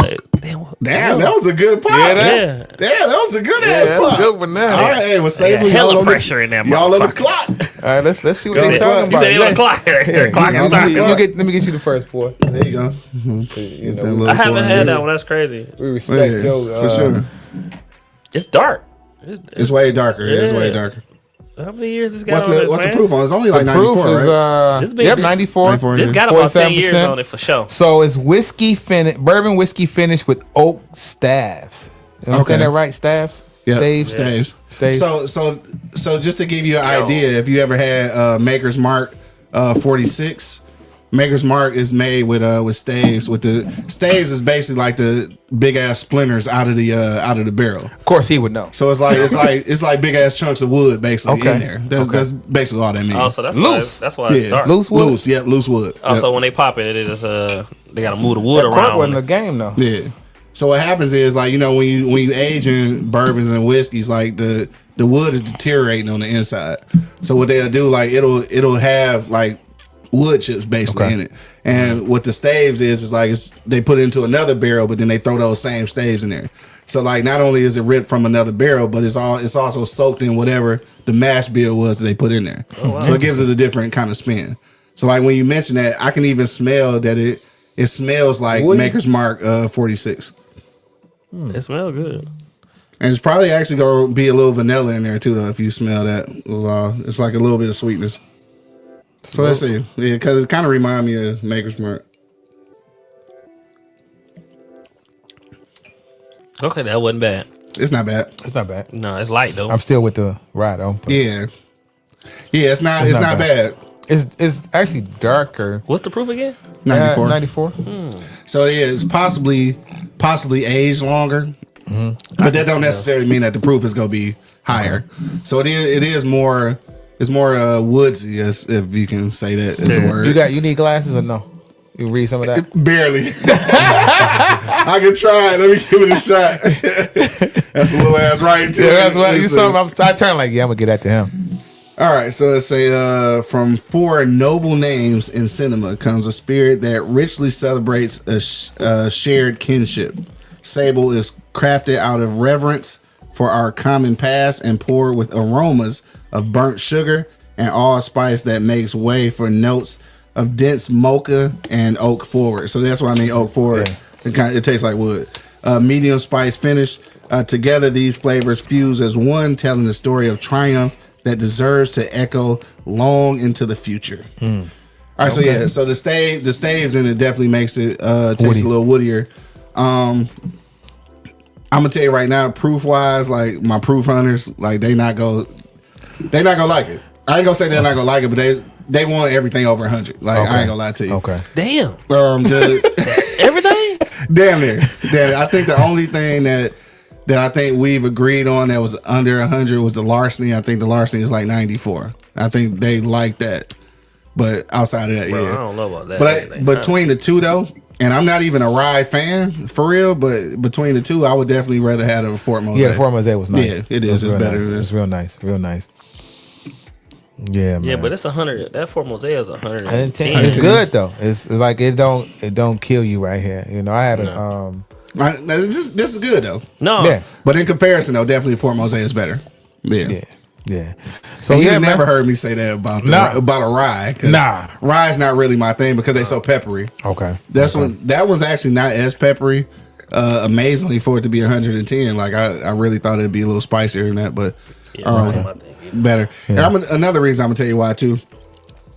Damn, that was a good pop. Yeah. Damn, that was a good ass pop. Good one now. All right, hey, well, Sable, hella y'all on pressure in that y'all on the motherfucker. clock. All right, let's see what Go they're ahead. talking You about. said you on the clock. The clock is starting. Let me get you the first, boy. There you go. You know, I haven't had that one. That's crazy. we respect Yeah, Joe. for sure. It's dark. It's way darker. Yeah. It's way darker. How many years this got on this, What's man? the proof on it? It's only like The 94, proof is right? This big, yep, big. 94. 94, This yeah. got about 10 years 47%. on it for sure. So it's bourbon whiskey finished with oak staves. Am I saying that right? Staves? Yep. Staves. Staves. So just to give you an idea, if you ever had Maker's Mark 46, Maker's Mark is made with staves. With the staves is basically like the big ass splinters out of the barrel. Of course, he would know. So it's like big ass chunks of wood basically in there. That's basically all that means. Oh, so that's Loose. why it's dark. Loose wood. Loose wood. Also, when they pop it, it is they gotta move the wood That cork around. wasn't a game though. Yeah. So what happens is like, you know, when you age in bourbons and whiskeys, like the wood is deteriorating on the inside. So what they'll do, like it'll have like wood chips basically in it. And what the staves is like they put it into another barrel, but then they throw those same staves in there. So like not only is it ripped from another barrel, but it's also soaked in whatever the mash bill was that they put in there. Oh, wow. So it gives it a different kind of spin. So like when you mention that, I can even smell that it smells like Maker's Mark 46. It smells good. And it's probably actually gonna be a little vanilla in there too, though. If you smell that, it's like a little bit of sweetness. So let's see, yeah, because it kind of reminds me of Maker's Mark. Okay, that wasn't bad. It's not bad. It's not bad. No, it's light though. I'm still with the ride on. Yeah, it's not bad. It's actually darker. What's the proof again? 94. 94. So yeah, it's possibly aged longer, but that don't necessarily mean that the proof is gonna be higher. So it is more. It's more woodsy, if you can say that as a word. You need glasses or no? You read some of that? Barely. I can try it. Let me give it a shot. That's a little ass right too. Yeah, that's what you saw. I turn like, I'm gonna get that to him. All right, so let's say from 4 noble names in cinema comes a spirit that richly celebrates a shared kinship. Sable is crafted out of reverence for our common past and poured with aromas of burnt sugar and allspice that makes way for notes of dense mocha and oak forward. So that's why I mean oak forward. Yeah. It tastes like wood. Medium spice finish. Together, these flavors fuse as one, telling the story of triumph that deserves to echo long into the future. All right, so the staves in it definitely makes it taste a little woodier. I'm gonna tell you right now, proof wise, like my proof hunters, like they not gonna like it. I ain't gonna say they're not gonna like it, but they want everything over 100. Like I ain't gonna lie to you. Okay. Damn. Everything? Damn near. I think the only thing that I think we've agreed on that was under 100 was the larceny. I think the larceny is like 94. I think they like that. But outside of that, Bro, yeah. I don't know about that. But between the two though, And I'm not even a rye fan for real, but between the two, I would definitely rather have a Fort Mosaic. Yeah, Fort Mosaic was nice. Yeah, it is. It's better. Nice. It's real nice. Real nice. Yeah, man. Yeah, but it's 100. That Fort Mosaic is 110. It's good though. It's like it don't kill you right here. You know, I had a This is good though. No. Yeah. But in comparison though, definitely Fort Mosaic is better. Yeah. Yeah. So So you yeah, never man. heard me say that about about a rye. 'Cause Nah. rye's not really my thing because they so peppery. Okay. That was actually not as peppery. Amazingly for it to be 110. Like I really thought it'd be a little spicier than that, but Yeah, right, my thing. better. And another reason I'm gonna tell you why too.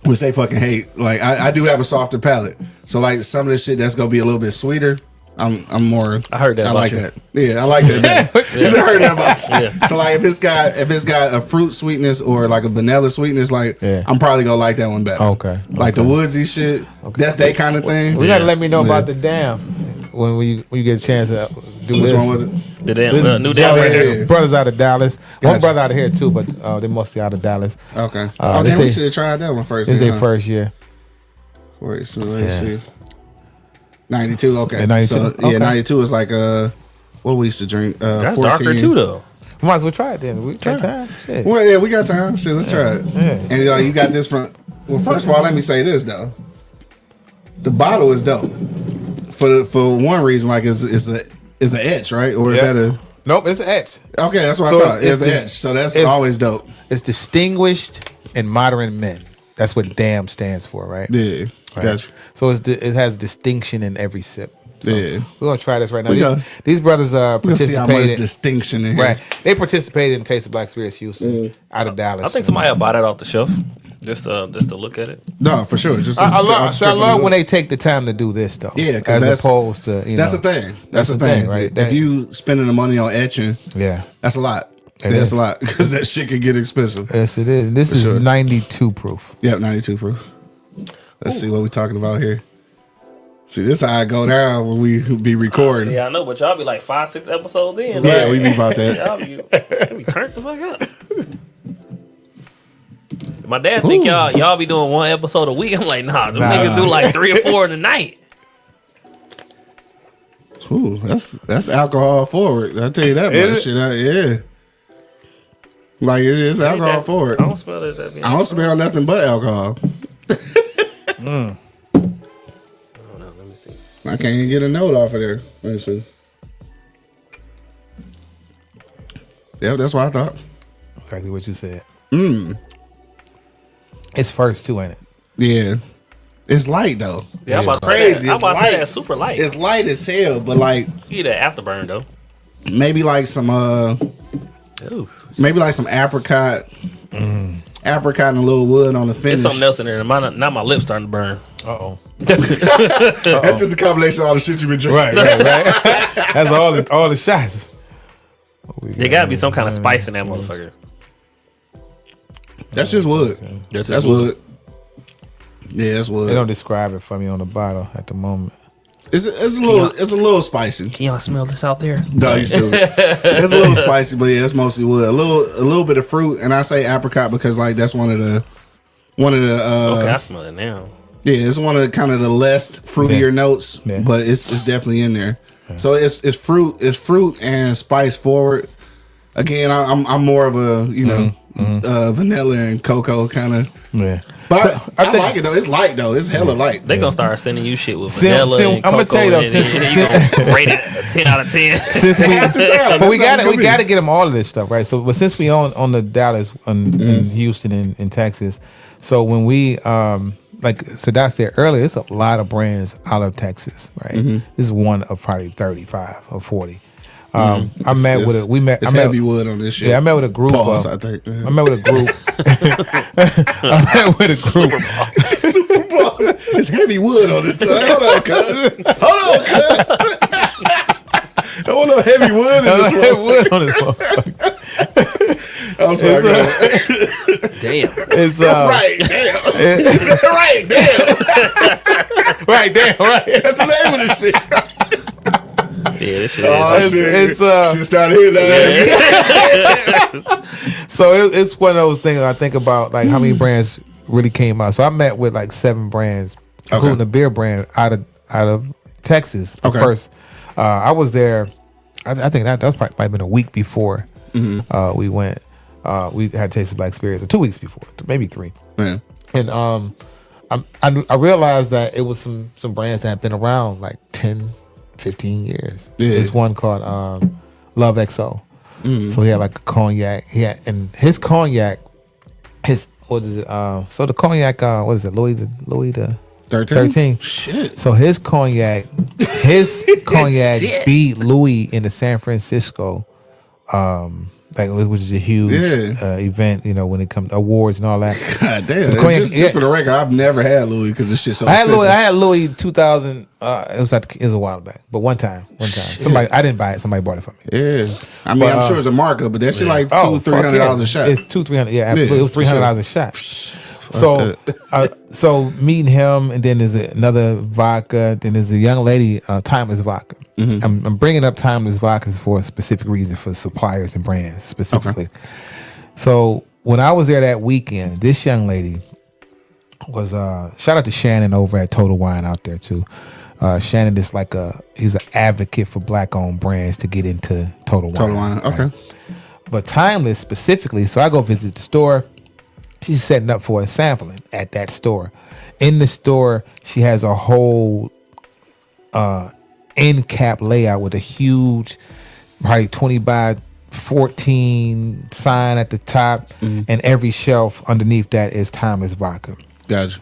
Which they fucking hate. Like I do have a softer palate, so like some of the shit that's gonna be a little bit sweeter. I'm more. I heard that I about like you. that. Yeah, I like that. You heard that about you. Yeah. So like if it's got a fruit sweetness or like a vanilla sweetness, like Yeah. I'm probably gonna like that one better. Okay. Like the woodsy shit. That's their kind of thing. You gotta let me know Yeah. about the dam when you get a chance to do Which this. one was it? The This damn new is- damn right yeah, there. yeah. Brothers out of Dallas. Gotcha. One brother out of here too, but they're mostly out of Dallas. Okay. This Then we they- should have tried that one first. It's then, their first year. Wait, so let me Yeah. see. 92. Okay. Yeah, 92, So, okay. yeah, 92 is like what we used to drink. That's 14. darker too, though. We might as well try it then. We got time. Shit. Well, yeah, we got time. Shit, let's try it. Yeah. And you got this from. Well, first of all, let me say this though. The bottle is dope. For one reason, like is an etch, right? Or is Yeah. that a? Nope, it's an etch. Okay, that's what So I thought. It's it's an the- etch, so that's it's- always dope. It's distinguished and modern men. That's what DAM stands for, right? Yeah, Right. gotcha. So it has distinction in every sip. So Yeah. we're gonna try this right now. We got- These brothers We gonna see how much participated. distinction in here. Right, they participated in Taste of Black Spirits Houston out of Dallas. I think somebody will buy that off the shelf just to look at it. No, for sure. Just I love when they take the time to do this though. Yeah, 'cause as that's- opposed to That's know, the thing. That's the thing, right? If That- you spending the money on etching, yeah, that's a lot. It That's is. a lot because that shit can get expensive. yes, it is. This is sure. 92 proof. Yep, 92 proof. Let's see what we talking about here. See, this how I go down when we be recording. Yeah, I know, but y'all be like 5-6 episodes in. Yeah, like, we be about that. y'all be turned the fuck up. My dad think y'all be doing one episode a week. I'm like, nah, them niggas do like 3 or 4 in the night. Ooh, that's alcohol forward. I tell you that much shit. Yeah, like it's alcohol That- forward. I don't smell it. That I don't smell nothing but alcohol. Hold on, let me see. I can't even get a note off of there. Let me see. Yep, that's what I thought. Exactly what you said. It's first too, ain't it? Yeah, it's light though. Yeah, I'm about to say Crazy. that. I'm It's about to say light. that super light. It's light as hell, but like You get that afterburn though. maybe like some Ooh. maybe like some apricot, apricot and a little wood on the There's finish. something else in there. Now my lips starting to burn. Uh-oh. That's just a combination of all the shit you've been drinking. Right. That's all the shots. There gotta be some kind of spice in that motherfucker. That's just wood. That's wood. Yeah, that's They wood. don't describe it for me on the bottle at the moment. It's a little spicy. Can y'all smell this out there? No, you stupid. It's a little spicy, but yeah, it's mostly wood. A little bit of fruit, and I say apricot because like that's one of the Okay, I smell it now. yeah, it's one of the kind of the less fruitier notes, Yeah. but it's definitely in there. So it's fruit and spice forward. Again, I'm more of a vanilla and cocoa kind of. Yeah. But I I think- like it though. It's light though. It's hella light. They gonna start sending you shit with See, vanilla and I'ma cocoa tell you though, in it, and you gonna rate it a 10 out of 10. Since we, Half the time, but we that's how it's got gonna to be. get them all of this stuff right. So, but since we on the Dallas, in Houston, in Texas, so when we like Sadat said earlier, it's a lot of brands out of Texas, right? This is one of probably 35 or 40. I met with It's heavy wood on this shit. Yeah, I met with a group. Pause, of, I think. I met with a group. I met with a group. Super Bowl. It's heavy wood on this. Hold on, cuz. Hold on, cuz. I want no heavy wood in this one. Wood on this motherfucker. I'm sorry, guys. Damn. It's Right, damn. Right, damn. right, damn, right. That's the name of this shit. Yeah, this shit Oh, is. shit. it's, Shit started hitting that. So it's one of those things I think about, like how many brands really came out. So I met with like 7 brands, including the beer brand out of Texas. The first, I was there. I think that was probably might have been a week before we went. We had Taste of Black Spirits, or 2 weeks before, maybe 3. Yeah. And I realized that it was some brands that had been around like 10, 15 years. Yeah. There's one called Love XO. So he had like a cognac. And his cognac, what is it? So the cognac, what is it? Louis the 13. Shit. So his cognac beat Louis in the San Francisco, which is a huge event. You know, when it comes to awards and all that. God damn. So cognac, just for the record, I've never had Louis because this shit's so expensive. I had Louis 2000. It was a while back, but one time. Somebody, I didn't buy it. Somebody bought it for me. Yeah. I mean, I'm sure it's a markup, but that shit like $200-$300 a shot. It's $200-$300. Yeah, absolutely. It was $300 a shot. So meeting him, and then there's another vodka. Then there's a young lady, Timeless Vodka. I'm bringing up Timeless Vodkas for a specific reason, for suppliers and brands specifically. Okay. So when I was there that weekend, this young lady was shout out to Shannon over at Total Wine out there too. Shannon is he's an advocate for black-owned brands to get into Total Wine. Total Wine, okay. Right? But Timeless specifically, so I go visit the store. She's setting up for a sampling at that store. In the store, she has a whole end cap layout with a huge, probably 20 by 14 sign at the top, and every shelf underneath that is Timeless Vodka. Gotcha.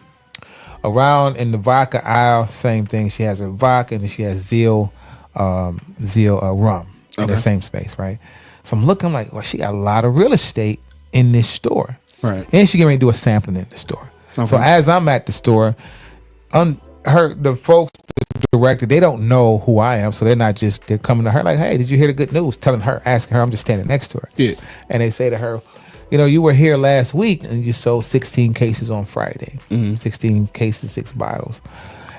Around in the vodka aisle, same thing. She has her vodka, and then she has Zeal rum in the same space, right? So I'm looking like, well, she got a lot of real estate in this store. Right. And she getting ready to do a sampling in the store. Okay. So as I'm at the store, the folks, the director, they don't know who I am. So they're coming to her like, hey, did you hear the good news? Telling her, asking her, I'm just standing next to her. Yeah. And they say to her, you know, you were here last week and you sold 16 cases on Friday. 16 cases, 6 bottles.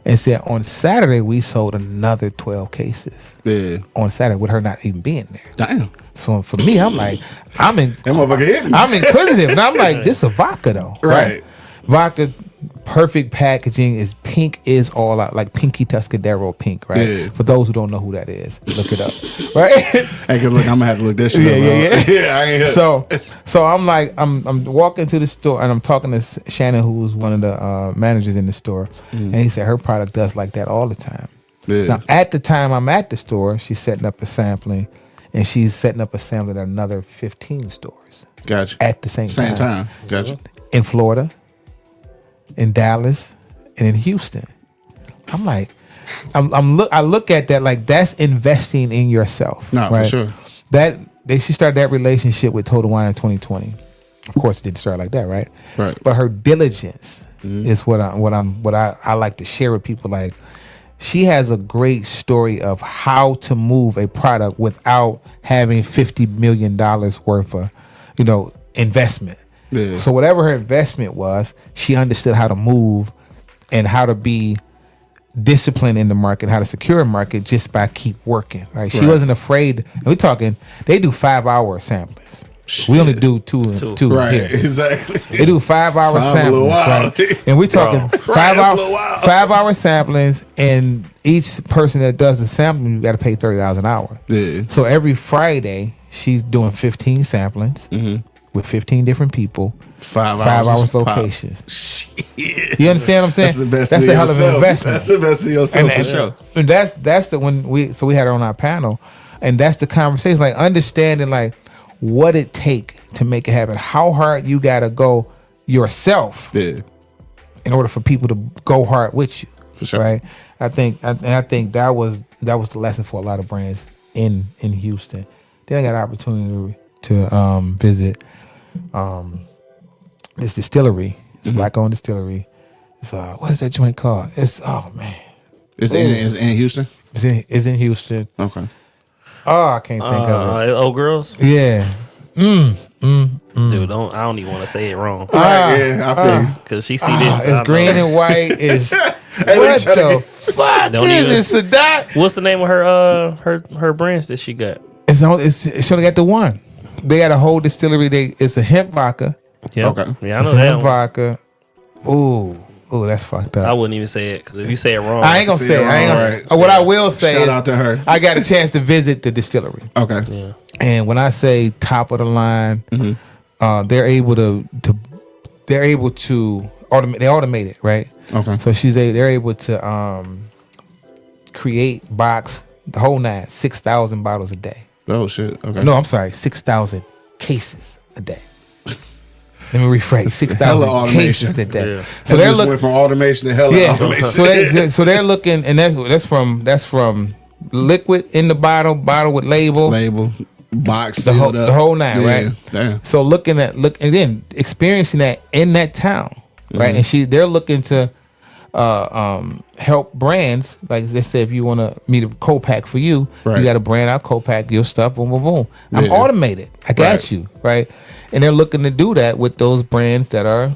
And said on Saturday, we sold another 12 cases. Yeah. On Saturday with her not even being there. Damn. So for me, I'm like, I'm inquisitive. And I'm like, this is a vodka though. Right. Vodka, perfect packaging, is pink, is all out, like Pinky Tuscadero pink, right? Yeah. For those who don't know who that is, look it up. Right? Hey, good look, I'm gonna have to look that shit up. Yeah, I ain't So I'm like, I'm walking to the store and I'm talking to Shannon, who's one of the managers in the store, and he said her product does like that all the time. Yeah. Now at the time I'm at the store, she's setting up a sampling. And she's setting up a sampling at another 15 stores. Gotcha. At the same time. Gotcha. In Florida, in Dallas, and in Houston. I'm like, I look at that like that's investing in yourself. No, right? for sure. She started that relationship with Total Wine in 2020. Of course, it didn't start like that, right? Right. But her diligence is what I like to share with people. Like, she has a great story of how to move a product without having $50 million worth of, investment. Yeah. So whatever her investment was, she understood how to move and how to be disciplined in the market, how to secure a market just by keep working. Right? She wasn't afraid. We're talking, they do 5-hour samplings. We only do two right, here. Exactly. They do 5-hour samplings, right? And we're talking 5-hour samplings, and each person that does the sampling, you got to pay $30 an hour. Yeah. So every Friday, she's doing 15 samplings with 15 different people, 5 hours locations. Shit. You understand what I'm saying? That's a hell of an investment. That's the best of yourself for sure. And that's the when we had her on our panel, and that's the conversation, like understanding like what it take to make it happen, how hard you gotta go yourself in order for people to go hard with you. For sure. Right? I think that was the lesson for a lot of brands in Houston. Then I got an opportunity to visit this distillery. It's a black owned distillery. It's what is that joint called? It's It's in Houston? It's in Houston. Okay. Oh, I can't think of it. Old Girls? Yeah. Dude, I don't even want to say it wrong. I feel because she see this. It's green and white. Is what the fuck is it, Sadat? What's the name of her brands that she got? She only got the one. They got a whole distillery. It's a hemp vodka. Yeah. Okay. Yeah, I know that hemp vodka. Ooh. Oh, that's fucked up. I wouldn't even say it because if you say it wrong, I ain't gonna say it. I ain't gonna, What I will say Shout is, out to her. I got a chance to visit the distillery. Okay. yeah, And when I say top of the line, they're able to automate. They automate it, right? Okay. So they're able to create, box the whole 6,000 bottles a day. Oh shit. Okay. No, I'm sorry, 6,000 cases a day. Let me rephrase: 6,000 hella cases a day. Yeah. So they're just looking went from automation to hella automation. So they're looking, and that's from liquid in the bottle with label, box, the sealed up. whole 9, Yeah, right? Damn. So and then experiencing that in that town, right? And they're looking to help brands, like they said, if you want to meet a co-pack for you, Right. you got to brand out co-pack your stuff, boom, boom, boom. I'm Yeah. automated. I got Right. you, right? And they're looking to do that with those brands that are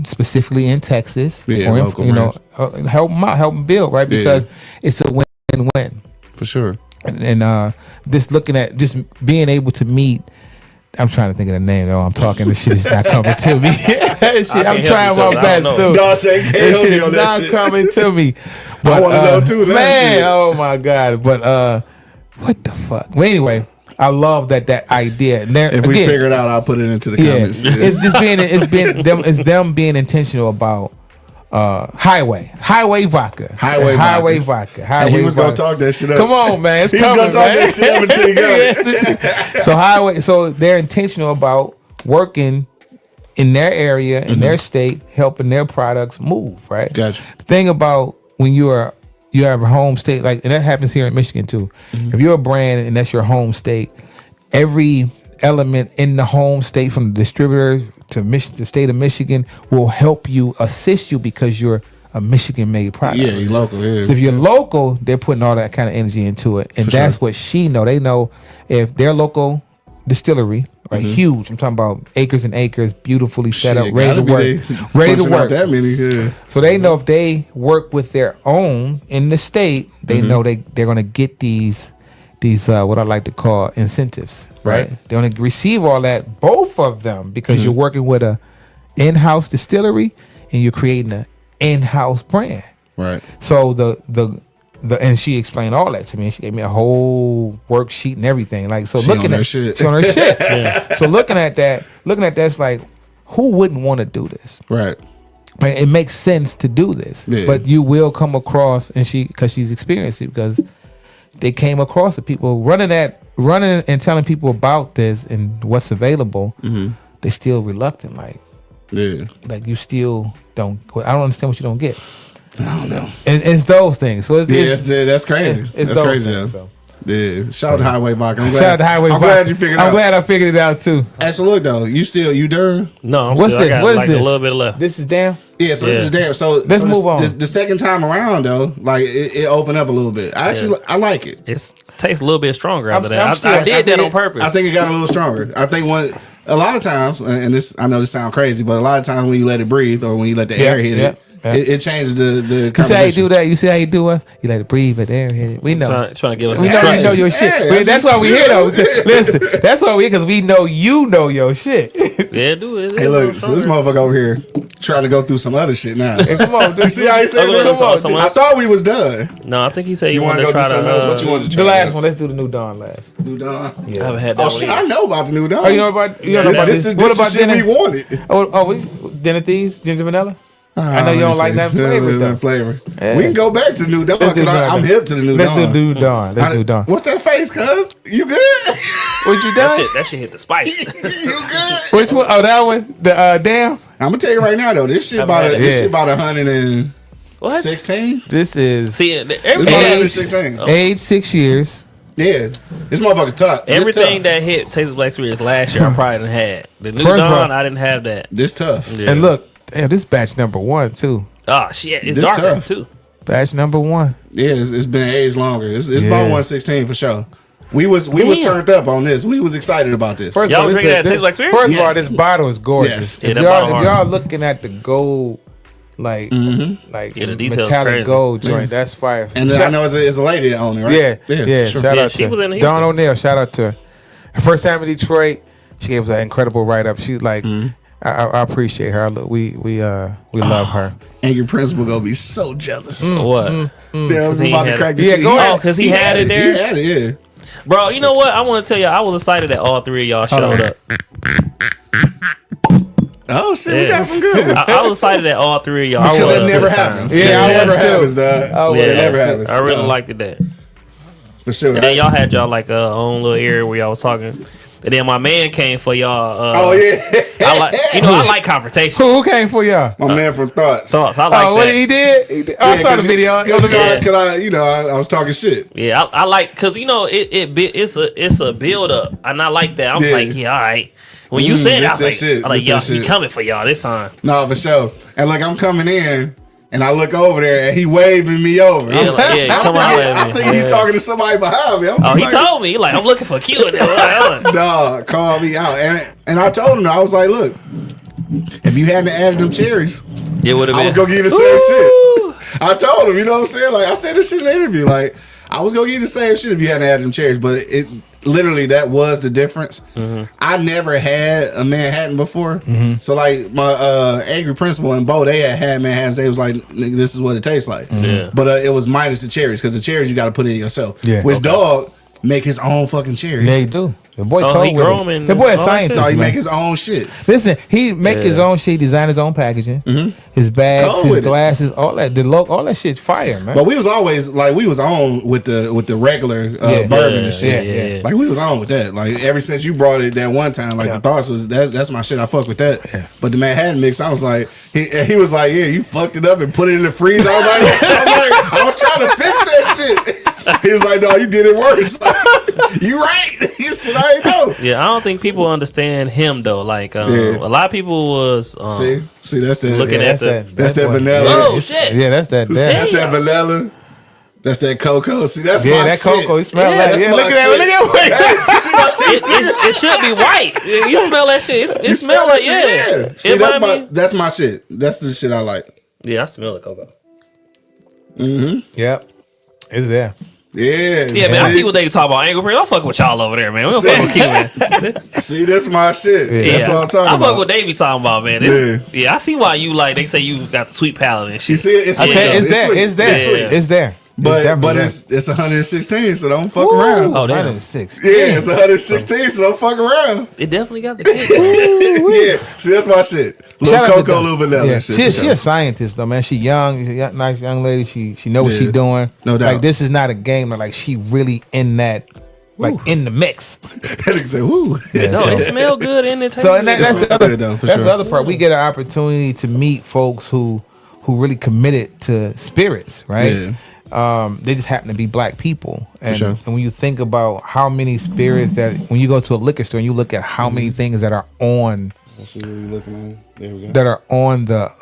specifically in Texas, Yeah, or local help them out, help them build, right? Because it's a win-win. For sure. And just looking at just being able to meet. I'm trying to think of the name. I'm talking. This shit is not coming to me. I'm trying my best too. Dawson can't This help shit me is on that not shit. coming to me. I want to know too. Man, oh my god. But what the fuck? Well, anyway, I love that idea. And If we figure it out, I'll put it into the comments. Yeah. It's just them being intentional about highway vodka. Highway vodka. And he was gonna talk that shit up. Come on, man. It's He's coming, gonna talk man. that shit up until he goes. So they're intentional about working in their area, in their state, helping their products move, right? Gotcha. The thing about when you have a home state, like, and that happens here in Michigan too. If you're a brand and that's your home state, every element in the home state, from the distributor to the state of Michigan, will help you, assist you, because you're a Michigan-made product. Yeah, you're local. Yeah. So if you're local, they're putting all that kind of energy into it, and For that's sure. what she know. They know if their local distillery, right, huge. I'm talking about acres and acres, beautifully set up, Shit, ready to gotta work, be ready to punching out work. that many. Yeah. So they know if they work with their own in the state, they know they're gonna get these what I like to call incentives, right? Right. They're gonna receive all that, both of them, because you're working with a in-house distillery and you're creating an in-house brand. Right. So the and she explained all that to me. She gave me a whole worksheet and everything. Like, so She looking on her at shit. she on her shit. So looking at that's like, who wouldn't want to do this? Right. But it makes sense to do this. Yeah. But you will come across, and because she's experienced it, because they came across the people running and telling people about this and what's available. They still reluctant. Like you still don't. I don't understand what you don't get. I don't know. And it's those things. So it's That's crazy. It's That's those crazy. things, Yeah. so. Yeah. Shout out to Highway Vodka. I'm glad, Shout out to Highway I'm Vodka. glad you figured it out. I'm glad I figured it out too. Hey, so look though, you done? no. What's I this? got What is like this? a little bit left. This is damn. Yeah, so this Yeah. is damn. So Let's so move on. The second time around though, like it opened up a little bit. I actually I like it. It tastes a little bit stronger after I'm that. still- I I did think that on it- purpose. I think it got a little stronger. I think a lot of times, and this, I know this sounds crazy, but a lot of times when you let it breathe or when you let the air hit it, it changes the You see how you do conversation. that? You see how you do us? You let it breathe, but there hit it. We know. trying to give us We know you know instructions. your shit. Yeah, That's why we here though. Listen, that's why because we know you know your shit. Yeah, do it. Hey, look, so this motherfucker over here trying to go through some other shit now. Hey, come on, dude. You see how he said Other that? than Come on, someone I else? thought we was done. No, I think he said You he want wanted to to go do try something else? What you to. want to try? The last one. Let's do the New Dawn last. New Dawn. I haven't had that Oh one shit, yet. I know about the New Dawn. Oh, you know about This this? is What the about shit we dinner? wanted. We dinner thieves, ginger vanilla. I know you don't like that flavor though. Flavor. Yeah. We can go back to New Dawn Let's do because I'm Dawn. hip to the New Let's Dawn. do New Dawn. Let's do Dawn. What's that face, cuz? You good? What you done? That shit hit the spice. You good? Which one? Oh, that one. The damn. I'm gonna tell you right now though, this shit I've about had it. this Yeah. shit about 116. What? This is See, This everything, about 116. age 6 years. Yeah, this motherfucker tough. everything this tough. that hit Texas Black Spirits last year, I probably didn't had. The New First of Dawn, all- I didn't have that. This tough. Yeah. And look, damn, this batch number 1 too. Oh shit, it's This darker tough. too. Batch number 1. Yeah, it's been aged longer. It's Yeah. about 116 for sure. We was turned up on this. We was excited about this. First Y'all of all, drinking this- that this- Tastes Like Spirits? First of all, Yes. this bottle is gorgeous. Yes. Yeah, If that y'all, bottle if hard. y'all looking at the gold, like Yeah, the details metallic crazy. gold joint, that's fire. And I know it's a lady that own it, right? Yeah. sure. Shout Yeah, out she to was in Dawn Houston. O'Neill. Shout out to her. Her first time in Detroit, she gave us an incredible write up. She's like, I appreciate her. We love her. And your principal gonna be so jealous. What? Yeah, I was about to crack this Yeah, shit. go ahead. Oh, because he had it there? He had it, yeah. Bro, you know what? I want to tell you, I was excited that all three of y'all showed up. Oh shit, we got some good ones. I was excited that all three of y'all Because showed that up. never this time. happens. Yeah, That never that's true. happens, dog. Oh, Yeah, yeah. it never happens. I really liked it that. For sure. And then y'all had y'all like own little area where y'all was talking. And then my man came for y'all. Oh yeah. I like confrontation. Who came for y'all? My man from Thoughts. So I like that. What he did? Oh, I saw the video. Because I was talking shit. Yeah, I like because it's a build up, and I like that. I was like, yeah, all right. When you said that, I was like, shit. I'm like, This y'all, that he shit. coming for y'all this time. No, for sure. And like I'm coming in, and I look over there, and he waving me over. Yeah, like, yeah, come around at I'm me. thinking he talking to somebody behind me. Oh, he told me like I'm looking for Q. Dog, call me out, and I told him I was like, look, if you hadn't added them cherries, It would have been. I was gonna give you the same shit. I told him, you know what I'm saying? Like I said this shit in the interview, like I was gonna give you the same shit if you hadn't added them cherries, but it literally that was the difference. I never had a Manhattan before, so like my angry principal and Bo, they had Manhattans. They was like, nigga, this is what it tastes like. Yeah. But it was minus the cherries because the cherries you got to put in yourself. Yeah. Which dog make his own fuking cherries. Yeah, he do. The boy Oh, cold he with grow it. 'em and The boy a all that scientist. shit? No, he man. make his own shit. Listen, he make his own shit, design his own packaging, his bags, Cold his with it. glasses, all that. All that shit's fire, man. But we was always like we was on with the regular bourbon and shit. yeah. Like we was on with that. Like ever since you brought it that one time, like the thoughts was that's my shit. I fuck with that. But the Manhattan mix, I was like, he was like, yeah, you fucked it up and put it in the freezer. I was trying to fix that shit. He was like, no, you did it worse. You right. You said I ain't know. Yeah, I don't think people understand him though. Like a lot of people was See, that's that. looking Yeah, at the. That's that boy. vanilla. Oh shit! Yeah, that's that. That's that vanilla. That's that cocoa. See, that's Yeah, my that shit. cocoa. You smell Yeah, that? that's Yeah, my look at that. shit. Look at that. You see my teeth? It should be white. You smell that shit. It You smell like that shit? yeah. See, It that's remind me- that's my shit. That's the shit I like. Yeah, I smell the cocoa. Yep, it's there. Yeah. Yeah, man. I see what they talk about. Angry Prince. I'm fucking with y'all over there, man. We don't fuck with Q, man. See, that's my shit. That's what I'm talking I about. fuck what they be talking about, man. Yeah, I see why you like. They say you got the sweet palate and shit. You see it? It's I sweet. tell you, though. it's there. sweet. It's there. It's sweet. It's there. But definitely it's 116, so don't fuck around. Oh, damn. 106. Yeah, it's 116, so don't fuck around. It definitely got the kick. Yeah, see, that's my shit. Little Shout out to cocoa, them. little vanilla. Yeah, shit, she a scientist though, man. She young, nice young lady. She know what Yeah. she's doing. No doubt. Like this is not a game. Like she really in that, like in the mix. That nigga say, woo. No, it smell good and it tastes So and good. that's the It's other. good, though, for That's sure. the other part. We get an opportunity to meet folks who really committed to spirits, right? They just happen to be black people, and, sure. and when you think about how many spirits that when you go to a liquor store and you look at how many things that are on Let's see what we looking at. There we go. that are on the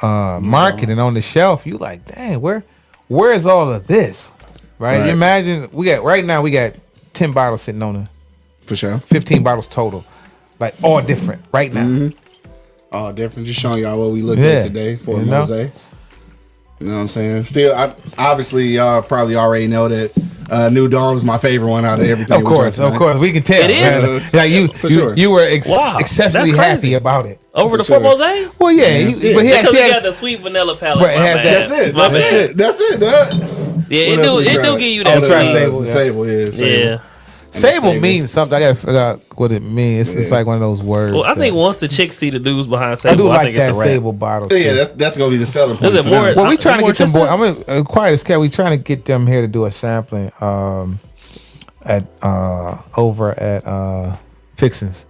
market and on the shelf, you like, dang, where is all of this? Right? Right. You imagine we got 10 bottles sitting on the For sure. 15 bottles total, like all different right now. All different. Just showing y'all what we looked Yeah. at today for a You know? mosaic. You know what I'm saying? Still, obviously, y'all probably already know that New Dawn is my favorite one out of everything. Of course, we can tell. It is. man. Like For sure. you were Wow, exceptionally that's crazy. happy about it. Over the sure. four mosaic? Well, yeah, but he Because actually it got the sweet vanilla palate. Right, it my has bad. that- That's it. My That's bad. it. That's it, dog. Yeah, What it else we do tried? give you Oh, that the try sweet. Sable, the yeah. Sable, yeah. Sable. Yeah. Sable Sable. means something. I gotta figure out what it means. It's like one of those words. Well, I think that- once the chicks see the dudes behind I Sable, do I like think it's that a wrap. Sable bottle. Yeah, too. that's gonna be the selling point. Is it for more- them. Well, we You trying to more get them boys. interested? I'm quiet as cat. We trying to get them here to do a sampling at over at Fixins.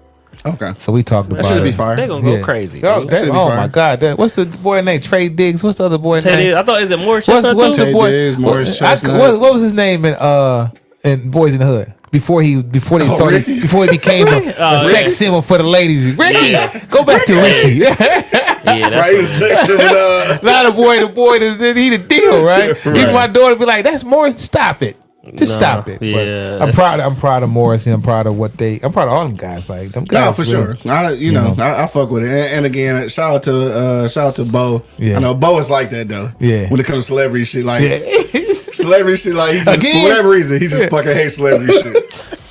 Okay. So we talked about That should it. be fire. They're gonna go crazy. Oh, dude. that- should be oh fire. my God! What's the boy name? Trey Diggs. What's the other boy Teddy, name? I thought, is it Morris What's Chestnut the too? Trey boy? Diggs, Morris I- Chestnut. what was his name in Boys in the Hood? Before they thought Ricky? before he became a Oh, sex yeah. symbol for the ladies. Ricky, Yeah. go back to Ricky. Yeah, that's Right, what- section with Not the boy, he the deal, right? Right. Even my daughter be like, "That's Morris. Stop it. Just Nah, stop it." But yeah, I'm that's- proud of Morris, and I'm proud of I'm proud of all them guys. Like them guys. No, for really- sure. I fuck with it. And again, shout out to Bo. Yeah. I know Bo is like that though. Yeah. When it comes to celebrity shit, like Yeah. celebrity shit, like he just Again. for whatever reason he just fucking hates celebrity shit.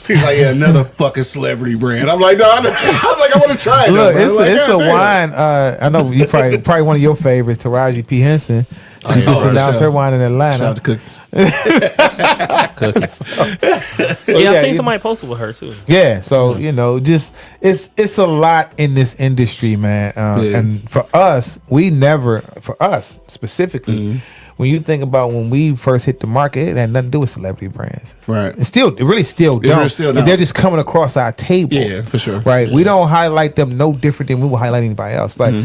He's like, yeah, another fucking celebrity brand. I'm like, no, I was like, I want to try it. Look, though, it's a wine. I know you probably one of your favorites, Taraji P. Henson. She just announced her wine in Atlanta. Shout out to Cookie. Cookies. I seen somebody posted with her too. Yeah, so just it's a lot in this industry, man. And for us specifically, when you think about when we first hit the market, it had nothing to do with celebrity brands. Right. It really still don't. They're just coming across our table. Yeah, for sure. Right. We don't highlight them no different than we would highlight anybody else. Like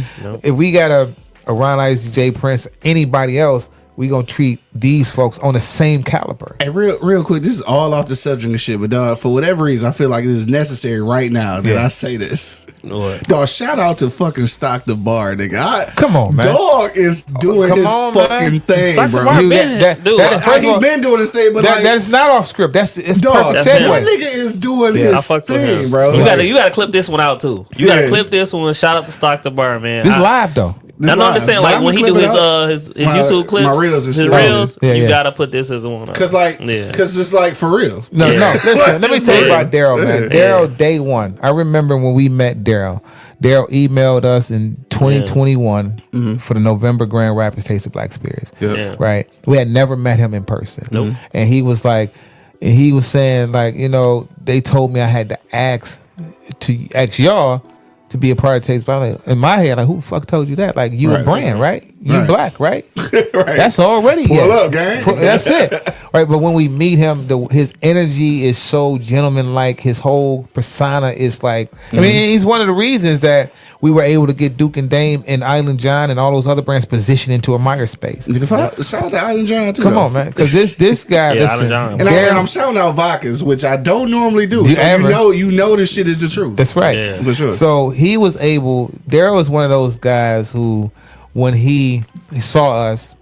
if we got a Ron Isley, J Prince, anybody else, we gonna treat these folks on the same caliber. Hey, real quick, this is all off the subject of shit, but dog, for whatever reason, I feel like it is necessary right now that I say this. What? Dog, shout out to fucking Stock the Bar, nigga. Come on, man. Dog is doing his fucking thing, Stock bro. the Bar He been doing his thing, but that's not off script. It's dog, perfect that segue. nigga is doing his thing, bro. You gotta clip this one out too. You gotta clip this one. Shout out to Stock the Bar, man. This live though. I'm just saying, like when he do his YouTube clips, my reels, his reels, you gotta put this as one. Cause just like for real. No. Listen, let me tell you about Daryl, man. Daryl, day one. I remember when we met Daryl. Daryl emailed us in 2021 for the November Grand Rapids Taste of Black Spirits. Right. We had never met him in person. Nope. And he was saying like, they told me I had to ask y'all to be a part of Taste Black. Like, in my head, like, who the fuck told you that? Like, you a brand, right? You black, right? Right. That's already Pull up, gang. That's it. Right, but when we meet him, his energy is so gentleman-like. His whole persona is like, I mean, he's one of the reasons that we were able to get Duke and Dame and Island John and all those other brands positioned into a Meyer space. Shout out to Island John too. Come on, man, because this guy, listen, and I'm shouting out vodkas, which I don't normally do. You know this shit is the truth. That's right, for sure. So he was able. Daryl was one of those guys who, when he saw us,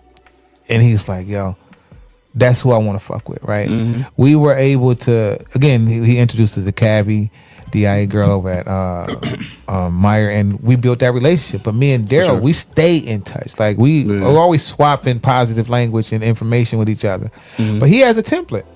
and he's like, "Yo, that's who I want to fuck with." Right? We were able to. Again, he introduced us to Cabby, the IA girl over at Meyer, and we built that relationship. But me and Daryl, we stay in touch. Like we are always swapping positive language and information with each other. But he has a template.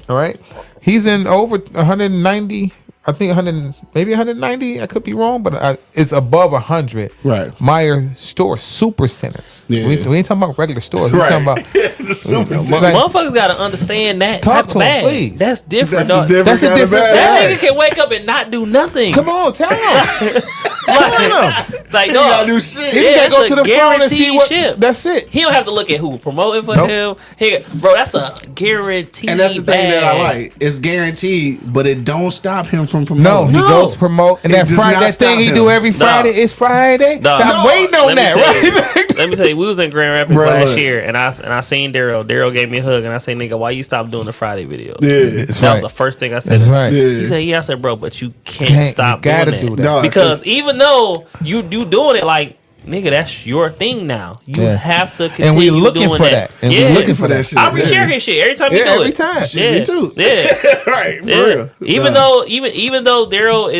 All right. He's in over 190. I think 100, maybe 190. I could be wrong, but it's above 100. Right. Meyer stores, super centers. We ain't talking about regular stores. We're talking about the super centers. Motherfuckers got to understand that talk type to of bag. Him, please. That's different. That's a different bag. That nigga can wake up and not do nothing. Come on, tell him. Like, he gotta do shit. He just gotta go to the phone and see what. Ship. That's it. He don't have to look at who promoting for him. Bro, that's a guaranteed. And that's the thing that I like. It's guaranteed, but it don't stop him from promoting. No, he goes promote, and that thing he do every Friday is Friday. I'm waiting on that, right? Let me tell you, we was in Grand Rapids last year, and I seen Daryl. Daryl gave me a hug, and I said, "Nigga, why you stop doing the Friday videos?" That was the first thing I said. That's right. He said, "Yeah." I said, "Bro, but you can't stop doing that. Do that. Because even though you doing it like." Nigga, that's your thing now. You have to continue and we looking doing for that. And we looking for that shit. I'll be sharing shit every time you do it. Every time. Me too. Yeah. Right. For real. Even though Daryl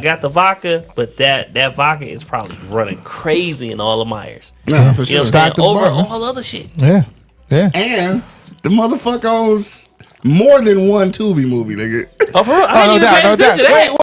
got the vodka, but that vodka is probably running crazy in all of Myers. Yeah, for sure. You know what I'm saying? Over all other shit. Yeah. And the motherfucker owns more than one Tubi movie, nigga. Oh, for real? I ain't even paying attention to that.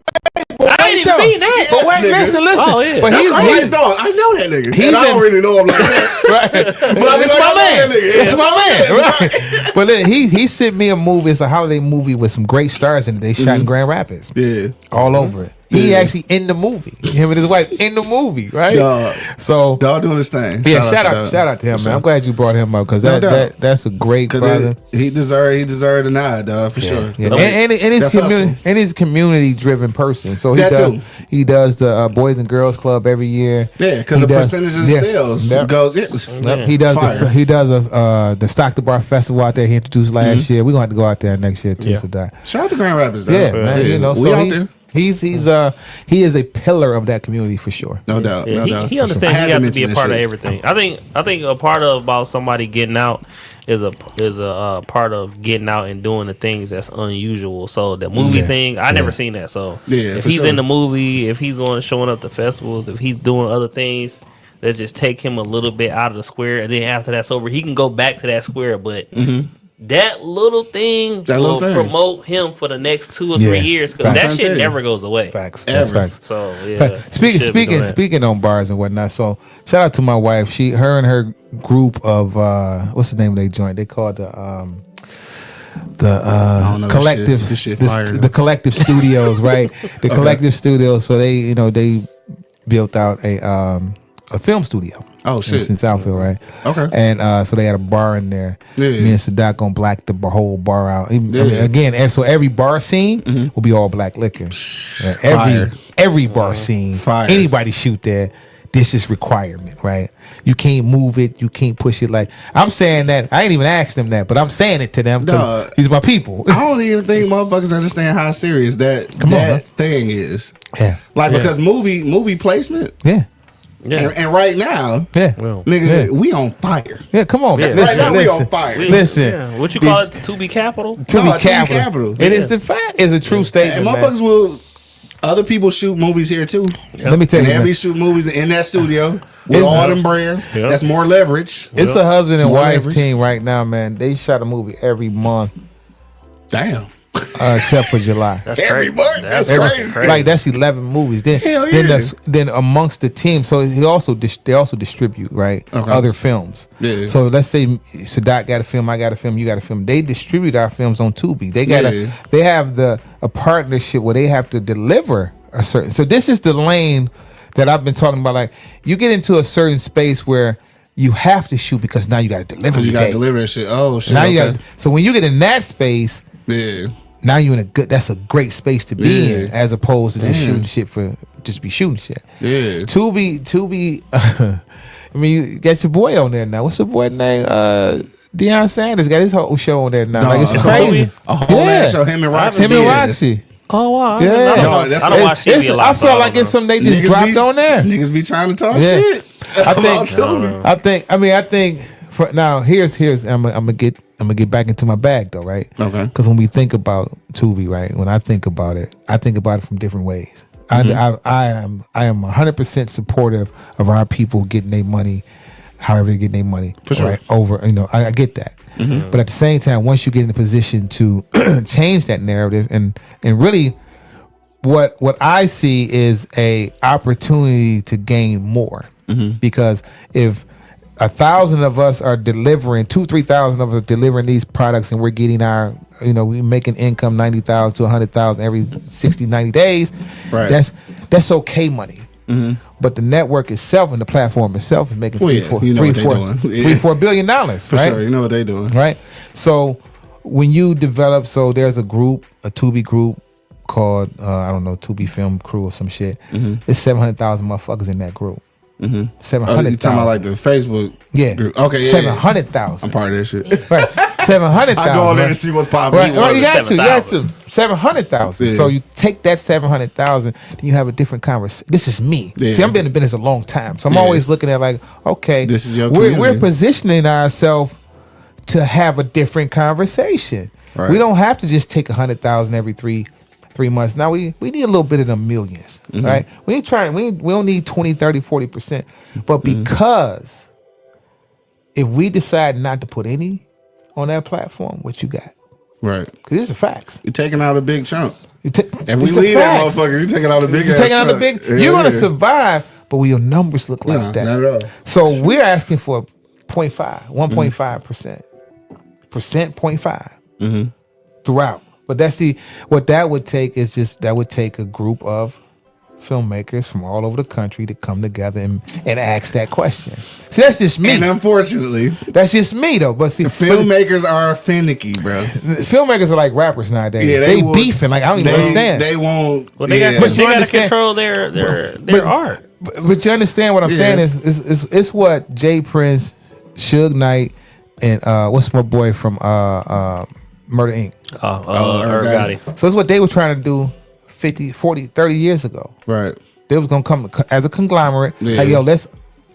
I ain't even seen that. But wait, listen. Oh, yeah. But he's dog. I know that nigga. And I don't really know him like that. Right. But it's my man. It's my man. Right. But then he sent me a movie. It's a holiday movie with some great stars in it. They shot in Grand Rapids. Yeah. All over it. He actually in the movie. Him and his wife in the movie, right? So dog doing his thing. Yeah, shout out to him, man. I'm glad you brought him up because that's a great brother. He deserved a nod, dog, for sure. Yeah. And his community driven person. So he does the Boys and Girls Club every year. Yeah, because the percentage of sales goes. He does the Stock the Bar Festival out there. He introduced last year. We're gonna have to go out there next year too. So shout out to Grand Rapids, though. Yeah, man. We out there. He is a pillar of that community for sure. No doubt. He understands he got to be a part of everything. I think a part of about somebody getting out is a part of getting out and doing the things that's unusual. So the movie thing, I never seen that. So if he's in the movie, if he's showing up to festivals, if he's doing other things that just take him a little bit out of the square, and then after that's over, he can go back to that square, but that little thing will promote him for the next 2 or 3 years because that shit never goes away. Facts. That's facts. So yeah. Speaking on bars and whatnot. So shout out to my wife. Her and her group of what's the name of their joint? They called the collective. The collective studios, right? The collective studios. So they built out a film studio. Oh shit! In Southfield, right? Okay. And so they had a bar in there. Yeah. Me and Sadat gonna black the whole bar out. So every bar scene will be all black liquor. Every bar scene, anybody shoot there. This is requirement, right? You can't move it. You can't push it. Like I'm saying that. I ain't even asked them that, but I'm saying it to them because these are my people. I don't even think motherfuckers understand how serious that thing is. Yeah. Because movie placement. Yeah. Yeah. And right now, nigga, we on fire. Yeah, come on. Yeah. Listen, we on fire. Listen. What you call it? To be capital? To be capital. It is the fact. It's a true statement. And motherfuckers will. Other people shoot movies here too. Let me tell you, they shoot movies in that studio with all them brands. That's more leverage. It's a husband and wife team right now, man. They shot a movie every month. Damn. Except for July. That's every month. That's crazy. Like that's 11 movies. Then amongst the team, so they also distribute other films. Yeah. So let's say Sadat got a film, I got a film, you got a film. They distribute our films on Tubi. They have a partnership where they have to deliver a certain. So this is the lane that I've been talking about. Like you get into a certain space where you have to shoot because now you got to deliver. You got to deliver that shit. Oh shit. Now so when you get in that space. Yeah. Now you're in that's a great space to be in, as opposed to just shooting shit for just be shooting shit. Yeah. Tubi. I mean, you got your boy on there now. What's the boy name? Deion Sanders got his whole show on there now. Like it's crazy. A whole ass show. Him and Roxy. Oh wow! Yeah, I don't watch TV a lot. I feel like it's something they just dropped on there. Niggas be trying to talk shit. I think. Now here's I'm gonna get back into my bag though, right? Okay. Because when we think about Tubi, right? When I think about it from different ways. I am 100% supportive of our people getting their money, however they get their money. For sure. Right? Over, I get that. Mm-hmm. But at the same time, once you get in a position to change that narrative, and really, what I see is a opportunity to gain more, because if 1,000 of us are delivering, 3,000 of us delivering these products, and we're getting our, we making income 90,000 to 100,000 every 60, 90 days. Right. That's okay money. Mm-hmm. But the network itself and the platform itself is making $3-4 billion. For right? sure, you know what they're doing, right? So when you develop, there's a group, a Tubi group called Tubi Film Crew or some shit. Mm-hmm. There's 700,000 motherfuckers in that group. 700,000. You talking about like the Facebook group? Okay, 700,000. I'm part of that shit. Right, 700,000. I go on there to see what's popping. Right, you got to 700,000. Yeah. So you take that 700,000, then you have a different conversation. This is me. Yeah. See, I've been in business a long time, so I'm always looking at like, okay, this is your we're positioning ourselves to have a different conversation. Right. We don't have to just take 100,000 every three months. Now we need a little bit of the millions, right? We don't need 20, 30, 40%. But because if we decide not to put any on that platform, what you got? Right. Because these are facts. You're taking out a big chunk. If we leave that motherfucker, you're taking out a big chunk. You're going to survive, but will your numbers look like that? Not at all. So we're asking for 1.5%. 0.5 throughout. But what that would take is that would take a group of filmmakers from all over the country to come together and ask that question. See, that's just me. And unfortunately, that's just me though. But see, filmmakers are finicky, bro. Filmmakers are like rappers nowadays. Yeah, they beefing. Like I don't even understand. They won't. Well, they got to control their art. But you understand what I'm saying is it's what Jay Prince, Suge Knight, and what's my boy from Murder Inc. Gotti. So it's what they were trying to do 50, 40, 30 years ago. Right. They was going to come as a conglomerate. Yeah. Like, yo,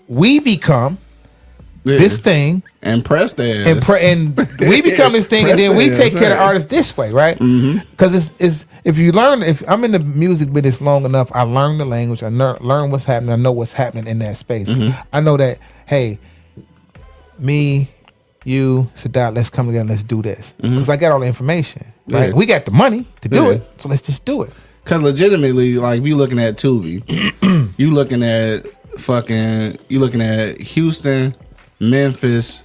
we become this thing. And press that. And we become this thing, and then we take care of the artists this way, right? Because it's if I'm in the music business long enough, I learn the language, I learn what's happening, I know what's happening in that space. I know that, hey, me, you, Sadat, let's come together and let's do this. Because I got all the information. Right? Yeah. We got the money to do Yeah. it, so let's just do it. Because legitimately, like, if you looking at Tubi, you looking at Houston, Memphis,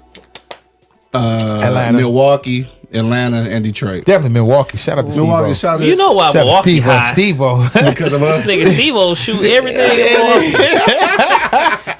Atlanta. Milwaukee, Atlanta, and Detroit. Definitely Milwaukee. Shout out to Milwaukee, Steve-O. shout out You know why Shout out to Milwaukee high? Steve-O. because of us. This nigga Steve-O shoot everything in Milwaukee.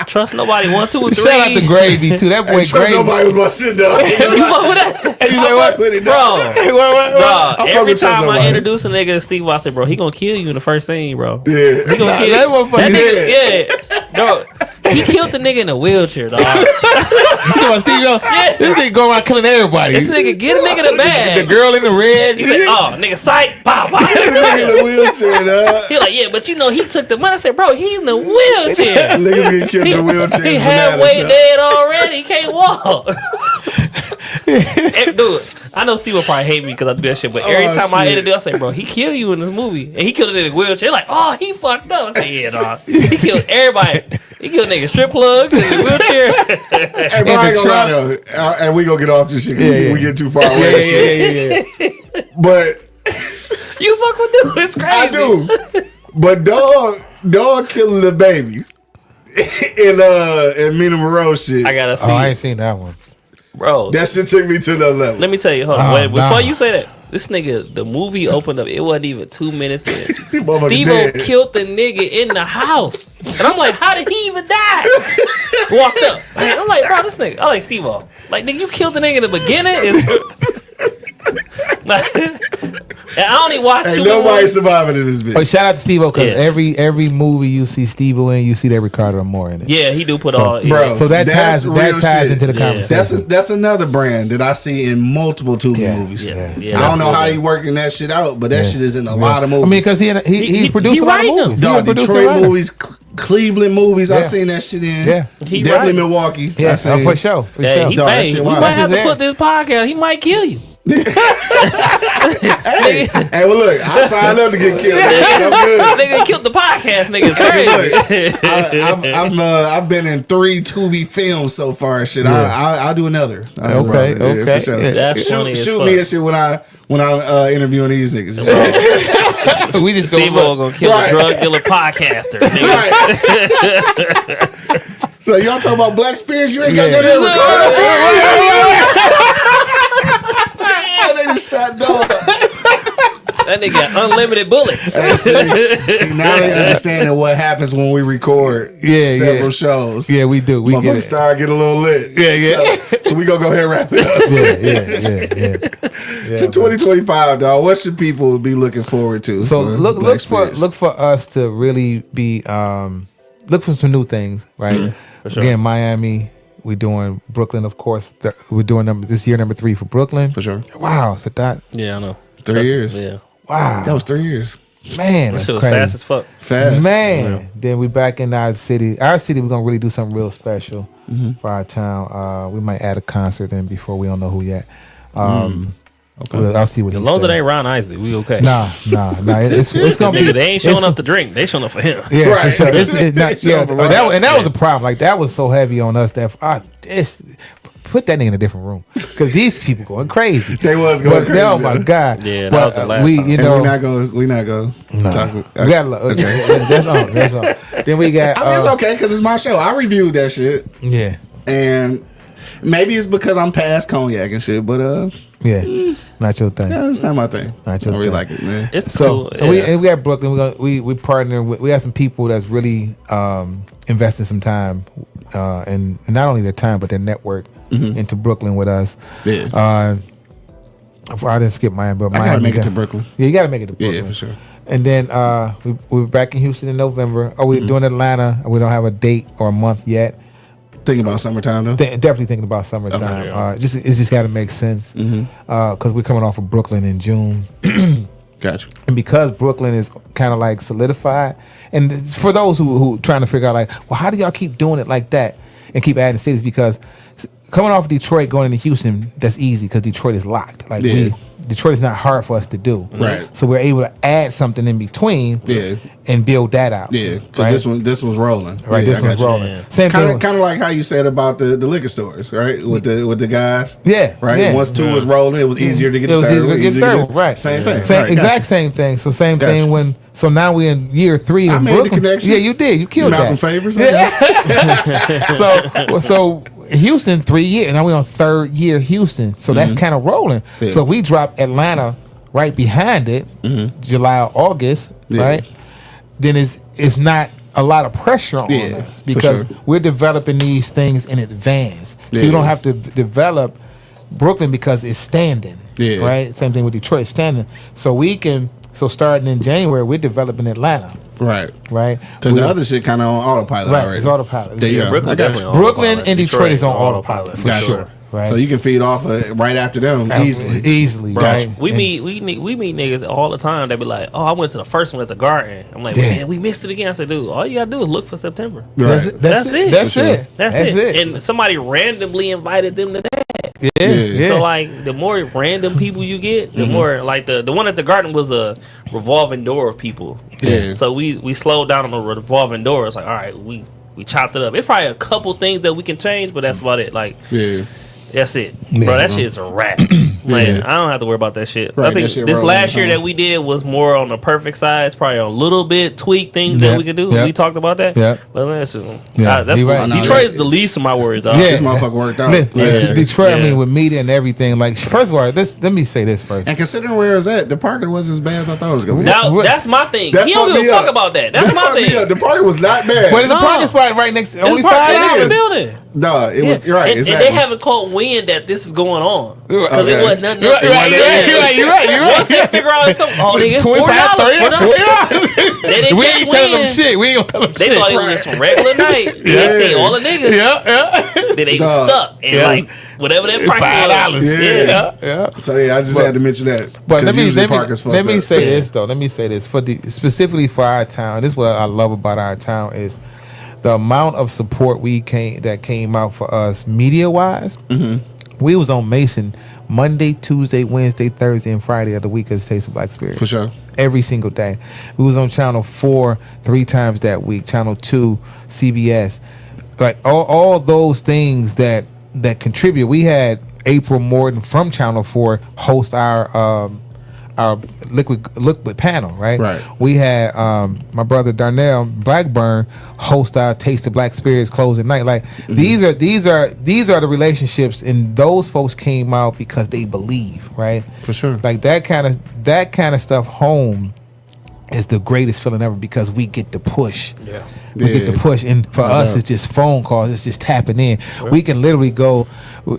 Trust nobody 1, 2, or 3. Shout out to Gravy too. That boy Ain't trust Gravy. nobody with my shit though. You fuck with that? You say what? With it, Bro, dog. Hey, what? bro, fuck every with trust time I nobody. introduce a nigga to Steve, I say, bro, he gonna kill you in the first scene, bro. Yeah. He gonna kill that you. motherfucker That nigga, bro, he killed the nigga in a wheelchair, dog. You talking about Steve-O? This nigga going around killing everybody. This nigga get a nigga the The bag. girl in the red. He said, oh, nigga, sight, pow, pow. Nigga in the wheelchair, dog. He like, yeah, but you know, he took the money. I said, bro, he's in the wheelchair. Niggas get killed in the wheelchair. He is halfway bananas, dead already. He can't walk. Dude, I know Steve will probably hate me because I do that shit, but every Oh, time I shit. introduce, I say, bro, he killed you in this movie. And he killed it in a wheelchair. Like, oh, he fucked up. I say, yeah, dog. He killed everybody. He killed niggas strip plugs in the wheelchair. Hey, bro, I ain't gonna lie though. And we gonna get off this shit because we get too far away. and shit. Yeah. But You fuck with dude. It's crazy. I do. But dog killing the baby in Mina Moreau shit. I gotta see. Oh, I ain't seen that one. Bro, that shit took me to the level. let me tell you, hold on. Oh, Wait, before nah. you say that, this nigga, the movie opened up, it wasn't even 2 minutes in. Motherfucker Steve-O dead. killed the nigga in the house. And I'm like, how did he even die? Walked up. I'm like, bro, this nigga, I like Steve-O. Like, nigga, you killed the nigga in the beginning? And I only watched Ain't 2 nobody movies. surviving in this bitch. But shout out to Steve-O because Yeah. every movie you see Steve-O in, you see that Ricardo Moore in it. Yeah, he do put So, all. bro, So that That's ties real shit. into the Yeah. conversation. That's another brand that I see in multiple Tubi Yeah. movies. Yeah. Yeah. I don't know that's how good. he working that shit out, but that Yeah. shit is in a Yeah. lot of movies. I mean, because he produced he a lot of writing them. movies. dog, He a producer, Detroit writer. movies, Cleveland movies. I Yeah. seen that shit in. Yeah. He Definitely right. Milwaukee. Yeah, I seen. for sure. For Hey, sure. he Dog, that bang. shit We wild. might have That's to his put this podcast. He might kill you. Hey, well, look, I signed up to get killed. I'm good. Nigga killed the podcast. Nigga, it's crazy. I've been in 3 Tubi films so far. Shit, I'll do another. Okay. for sure. Yeah. That's funny as Shoot fuck. me that shit when I'm interviewing these niggas. We just Steve-O gonna kill Right. a drug dealer podcaster. Nigga. Right. So y'all talking about Black Spears? You ain't got Yeah. no They just shot dog. That nigga got unlimited bullets. See, now they understanding what happens when we record several shows. Yeah, we do. We get Motherfuckers it. start get a little lit. Yeah. So we gonna go ahead and wrap it up. Yeah. To 2025, dog. What should people be looking forward to? So for look Black for Spears? us to really be look for some new things, right? for sure. Again, Miami. We're doing Brooklyn, of course. We're doing this year number 3 for Brooklyn. For sure. Wow, so that Yeah, I know. 3 years. Yeah. wow, That was 3 years. man, That that's shit was crazy. fast as fuck. Fast. Man, then we back in our city. Our city, we're gonna really do something real special for our town. We might add a concert in before we don't know who yet. I'll see what As he long as it say. ain't Ron Isley, we okay. Nah. It's gonna be. Nigga, they ain't showing it's- up to drink. They showing up for him. Yeah, Right. for sure. It's not, yeah, over, but right. that was a problem. Like that was so heavy on us that put that nigga in a different room because these people going crazy. They was going crazy. Oh my god. Yeah, that But, was the last we, time. you And know, we're not gonna nah. talk. We got that's on. That's on. Then we got. I mean, it's okay because it's my show. I reviewed that shit, Yeah. and maybe it's because I'm past cognac and shit, but Yeah. Not your thing. yeah, it's not my thing. I Not your don't really thing. like it, man. It's So cool. and we got Brooklyn. We partner with. We got some people that's really investing some time, and not only their time but their network into Brooklyn with us. Yeah. I didn't skip Miami, but I Miami gotta make it to Brooklyn. Yeah, you got to make it to Brooklyn. Yeah, for sure. And then we're back in Houston in November. We're doing Atlanta. We don't have a date or a month yet. Thinking about summertime though. Definitely thinking about summertime. Okay. It's just got to make sense because we're coming off of Brooklyn in June. Gotcha. And because Brooklyn is kind of like solidified, and it's for those who trying to figure out like, well, how do y'all keep doing it like that and keep adding cities? Because coming off of Detroit, going into Houston, that's easy because Detroit is locked. Like Yeah. Detroit is not hard for us to do. Right. So we're able to add something in between. And build that out. Yeah, because this was rolling. Right, this was rolling. Yeah. Same thing. Kind of like how you said about the liquor stores, right? With the guys. Yeah. Right. Yeah. Once 2 was rolling, it was easier to get it the was third. easier to get third. Right. Same thing. Same exact same thing. So same thing when. So now we're in year 3 in I made Brooklyn. the connection. Yeah, you did. You killed Malcolm that. Favors. Yeah. so Houston 3 years, and now we're on 3rd year Houston. So that's kind of rolling. Yeah. So we drop Atlanta right behind it, July or August, right? Then it's not a lot of pressure on us because we're developing these things in advance. So you don't have to develop Brooklyn because it's standing, right? Same thing with Detroit, standing. So we can. So starting in January, we're developing Atlanta. Right. Because the other shit kind of on autopilot already. It's autopilot. Yeah, Brooklyn definitely on Brooklyn autopilot. and Detroit is on autopilot for sure. Right. So you can feed off right after them easily. Bro, right? We meet niggas all the time. They be like, "Oh, I went to the first one at the Garden." I'm like, "Man, we missed it again." I said, "Dude, all you gotta do is look for September." That's it. That's it. And somebody randomly invited them to that. Yeah. So like, the more random people you get, the more like the one at the Garden was a revolving door of people. Yeah. So we slowed down on the revolving door. It's like, all right, we chopped it up. It's probably a couple things that we can change, but that's about it. Like, that's it, bro. That shit's a wrap. Man, I don't have to worry about that shit. Right, I think this last year that we did was more on the perfect side. It's probably a little bit tweak things that we could do. We talked about that. But that's right. Detroit is the least of my worries, dog. This motherfucker worked out. Detroit, I mean, with media and everything. Like, first of all, let me say this first. And considering where it's at, the parking wasn't as bad as I thought it was gonna be. Now, that's my thing. He don't give a fuck about that. That's my thing. The parking was not bad. But it's a parking spot right next to only $5. Building. No, it was. You're right. And they haven't caught wind that this is going on because it wasn't nothing. You're right. Once they figure out something, nigga, $25, $30. They didn't we ain't telling them shit. We ain't gonna tell them shit. They thought it was just some regular night. They see all the niggas. Then they stuck and like whatever that price was. Yeah. So I just had to mention that. But let me say this though. Let me say this specifically for our town. This is what I love about our town is the amount of support that came out for us media wise. We was on Mason Monday, Tuesday, Wednesday, Thursday, and Friday of the week as Taste of Black Spirit. For sure. Every single day. We was on Channel 4 3 times that week. Channel 2, CBS. Like all those things that contribute. We had April Morton from Channel 4 host our liquid panel, right? Right. We had my brother Darnell Blackburn host our Taste of Black Spirits closing night. Like these are the relationships, and those folks came out because they believe, right? For sure. Like that kind of stuff home is the greatest feeling ever because we get to push. We get to push, and for us, it's just phone calls. It's just tapping in. Right. We can literally go.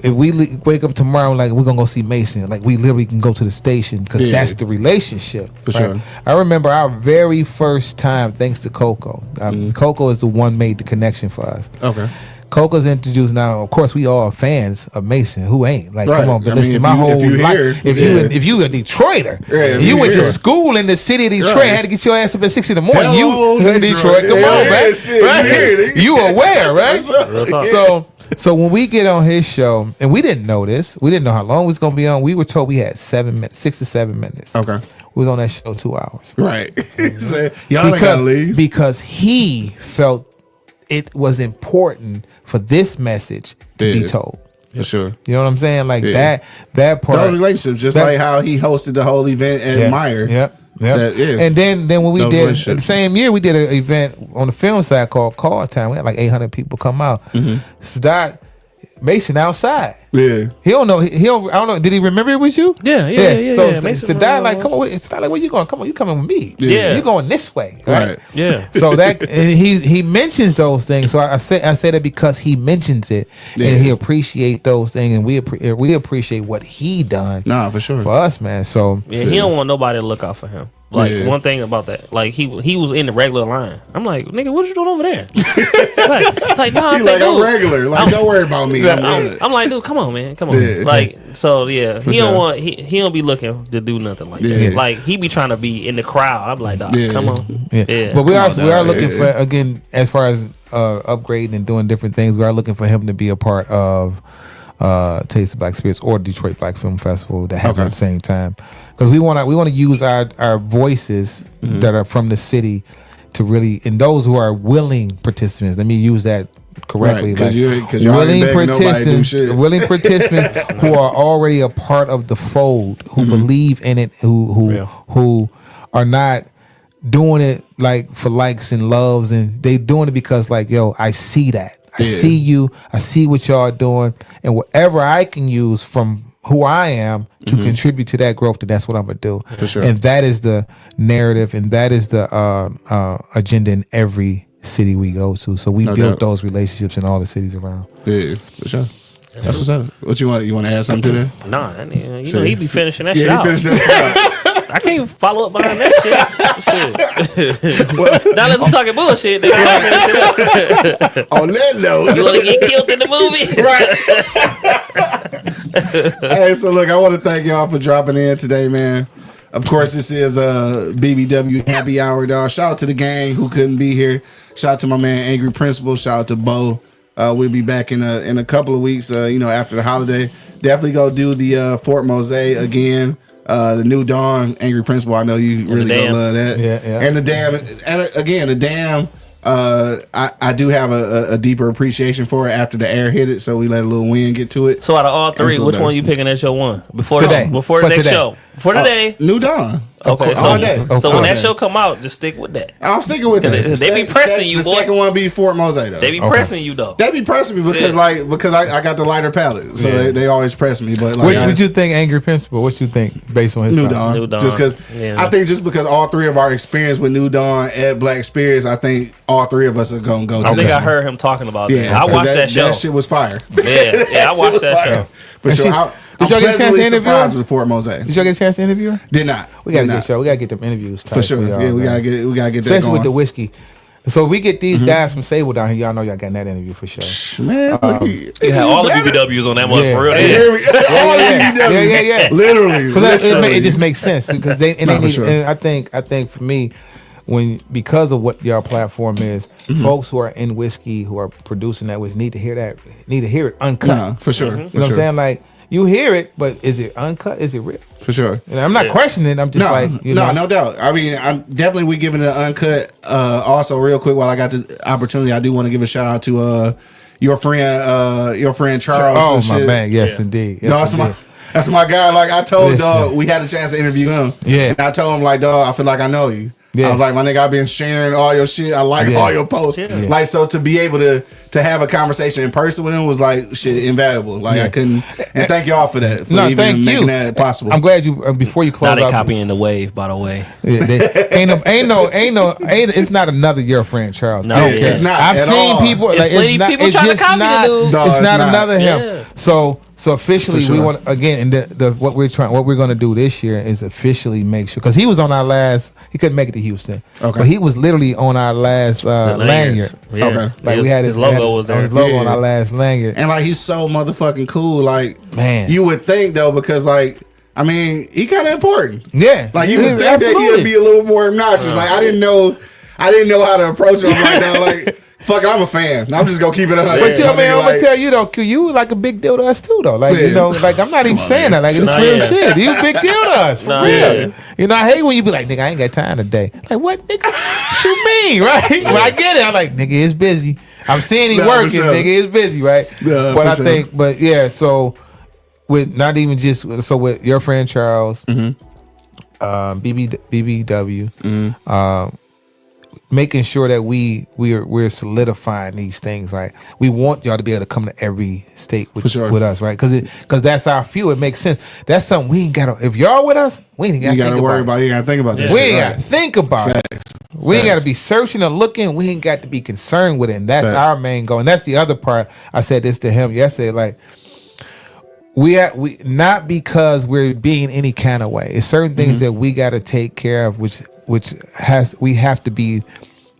If we wake up tomorrow, like we're gonna go see Mason, like we literally can go to the station because that's the relationship. For sure. I remember our very first time, thanks to Coco. Coco is the one made the connection for us. Okay. Coco's introduced now. Of course, we all fans of Mason. Who ain't? Like, come on, but listen, my whole life. If you a Detroiter, you went to school in the city of Detroit, had to get your ass up at 6 in the morning. Hello, you Detroit, come on, man. Right? You aware, right? So when we get on his show, and we didn't know this, we didn't know how long we was gonna be on. We were told we had 7 minutes, 6 to 7 minutes. Okay. We was on that show 2 hours. Right. Y'all ain't gotta leave because he felt it was important for this message to be told. For sure. You know what I'm saying? Like that part. Those relationships, just like how he hosted the whole event at Meyer. Yep. And then when we did the same year, we did an event on the film side called Call Time. We had like 800 people come out. Doc Mason outside. Yeah. He don't know. I don't know. Did he remember it was you? Yeah. So Doc like, come on. It's not like, where you going? Come on, you coming with me. Yeah. You going this way. Right. Yeah. So that and he mentions those things. So I say that because he mentions it and he appreciate those things, and we appreciate what he done. Nah, for sure. For us, man. So he don't want nobody to look out for him. Like one thing about that, like he was in the regular line. I'm like, nigga, what you doing over there? like no, he's like, I'm regular. Like, don't worry about me. I'm like, dude, come on, man, come on. Yeah. Like, so yeah, he don't want he don't be looking to do nothing like that. Like he be trying to be in the crowd. I'm like, dog, come on. Yeah. But we are looking for, again, as far as upgrading and doing different things. We are looking for him to be a part of Taste of Black Spirits or Detroit Black Film Festival that happen at the same time, because we want to use our voices that are from the city to really, and those who are willing participants. Let me use that correctly, right, like willing participants who are already a part of the fold, who believe in it, who are not doing it like for likes and loves, and they doing it because like, yo, I see that. I see you. I see what y'all doing, and whatever I can use from who I am to contribute to that growth, that's what I'm gonna do. For sure. And that is the narrative, and that is the agenda in every city we go to. So we built those relationships in all the cities around. Yeah, for sure. That's what's up. What you want? You want to add something to that? Nah, you know he be finishing that shit out. Yeah, he finished that shit out. I can't even follow up behind that shit. Now unless we talking bullshit, then On that note, you want to get killed in the movie, right? Hey, so look, I want to thank y'all for dropping in today, man. Of course, this is a BBW happy hour, dog. Shout out to the gang who couldn't be here. Shout out to my man Angry Principal. Shout out to Bo. We'll be back in a couple of weeks. After the holiday, definitely go do the Fort Mose again. The New Dawn, Angry Principal. I know you really gonna love that. Yeah. And the Dam, and again the Dam. I do have a deeper appreciation for it after the air hit it, so we let a little wind get to it. So out of all three, which one are you picking as your one before today? Before the next show? Before today, New Dawn. Okay, all day. So when that show come out, just stick with that. I'm sticking with that. They be pressing you, the boy. The second one be Fort Mose though. They be pressing you though. They be pressing me because I got the lighter palate, so they always press me. But Which would you think, Angry Principal? What you think based on his New Dawn? Just because I think because all three of our experience with New Dawn at Black Spirits, I think all three of us are gonna go. I think I heard him talking about that. I watched that show. That shit was fire. Yeah, I watched that show. For sure. Did y'all get a chance to interview her? With Fort Mose. Did y'all get a chance to interview her? Did not. We gotta get them interviews tight for sure. Yeah, we gotta get that especially going. with the whiskey. So we get these guys from Sable down here. Y'all know y'all getting that interview for sure. Man, you had all the BBWs on that one for real. Yeah. Literally. Because it just makes sense because they need. And I think for me, because of what your platform is, folks who are in whiskey, who are producing that whiskey, need to hear it uncut. Nah, for sure. You know what I'm saying? Like, you hear it, but is it uncut? Is it real? For sure. And I'm not questioning it. I'm just no doubt. I mean, I'm definitely we giving it an uncut. Also, real quick, while I got the opportunity, I do want to give a shout out to your friend Charles. Oh my man, yes indeed. Yes, no, that's my guy. Like I told dog, we had a chance to interview him. Yeah, and I told him like, dog, I feel like I know you. Yeah. I was like, my nigga, I've been sharing all your shit. I like all your posts. Yeah. Like, so to be able to have a conversation in person with him was like shit invaluable. Like I couldn't. And thank y'all for that. For even making that possible. I'm glad you before you close. Now they copying the wave, by the way. Yeah, ain't. It's not another your friend Charles. No, it's not. I've seen people. Like, it's not. People trying to copy the dude. It's not another him. So officially, we want again, and what we're going to do this year is officially make sure, because he was on our last. He couldn't make it to Houston, but he was literally on our last lanyard. Yeah. Okay, like we had his logo was there. His logo on our last lanyard, and like he's so motherfucking cool. Like man, you would think though, because like I mean, he kind of important. Yeah, like you would think that he'd be a little more obnoxious. Like I didn't know how to approach him like that. Like. Fuck it, I'm a fan. I'm just gonna keep it 100. But I'm gonna tell you though, Q, you like a big deal to us too though. Like you know, like I'm not even saying that. Like it's real shit. You a big deal to us for real. Yeah. You know, I hate when you be like, nigga, I ain't got time today. Like what, nigga? What you mean, right? When I get it, I'm like, nigga, it's busy. I'm seeing he working, nigga, it's busy, right? But I think, so with not even just with your friend Charles, BBW, making sure that we're solidifying these things. Like we want y'all to be able to come to every state with us, right? Because that's our fuel. It makes sense. That's something we ain't got to. If y'all with us, we ain't got to worry about. You got to think about this. We ain't got to think about it. We ain't got to be searching or looking. We ain't got to be concerned with it. And that's our main goal. And that's the other part. I said this to him yesterday. Like we not because we're being any kind of way. It's certain things that we got to take care of, which we have to be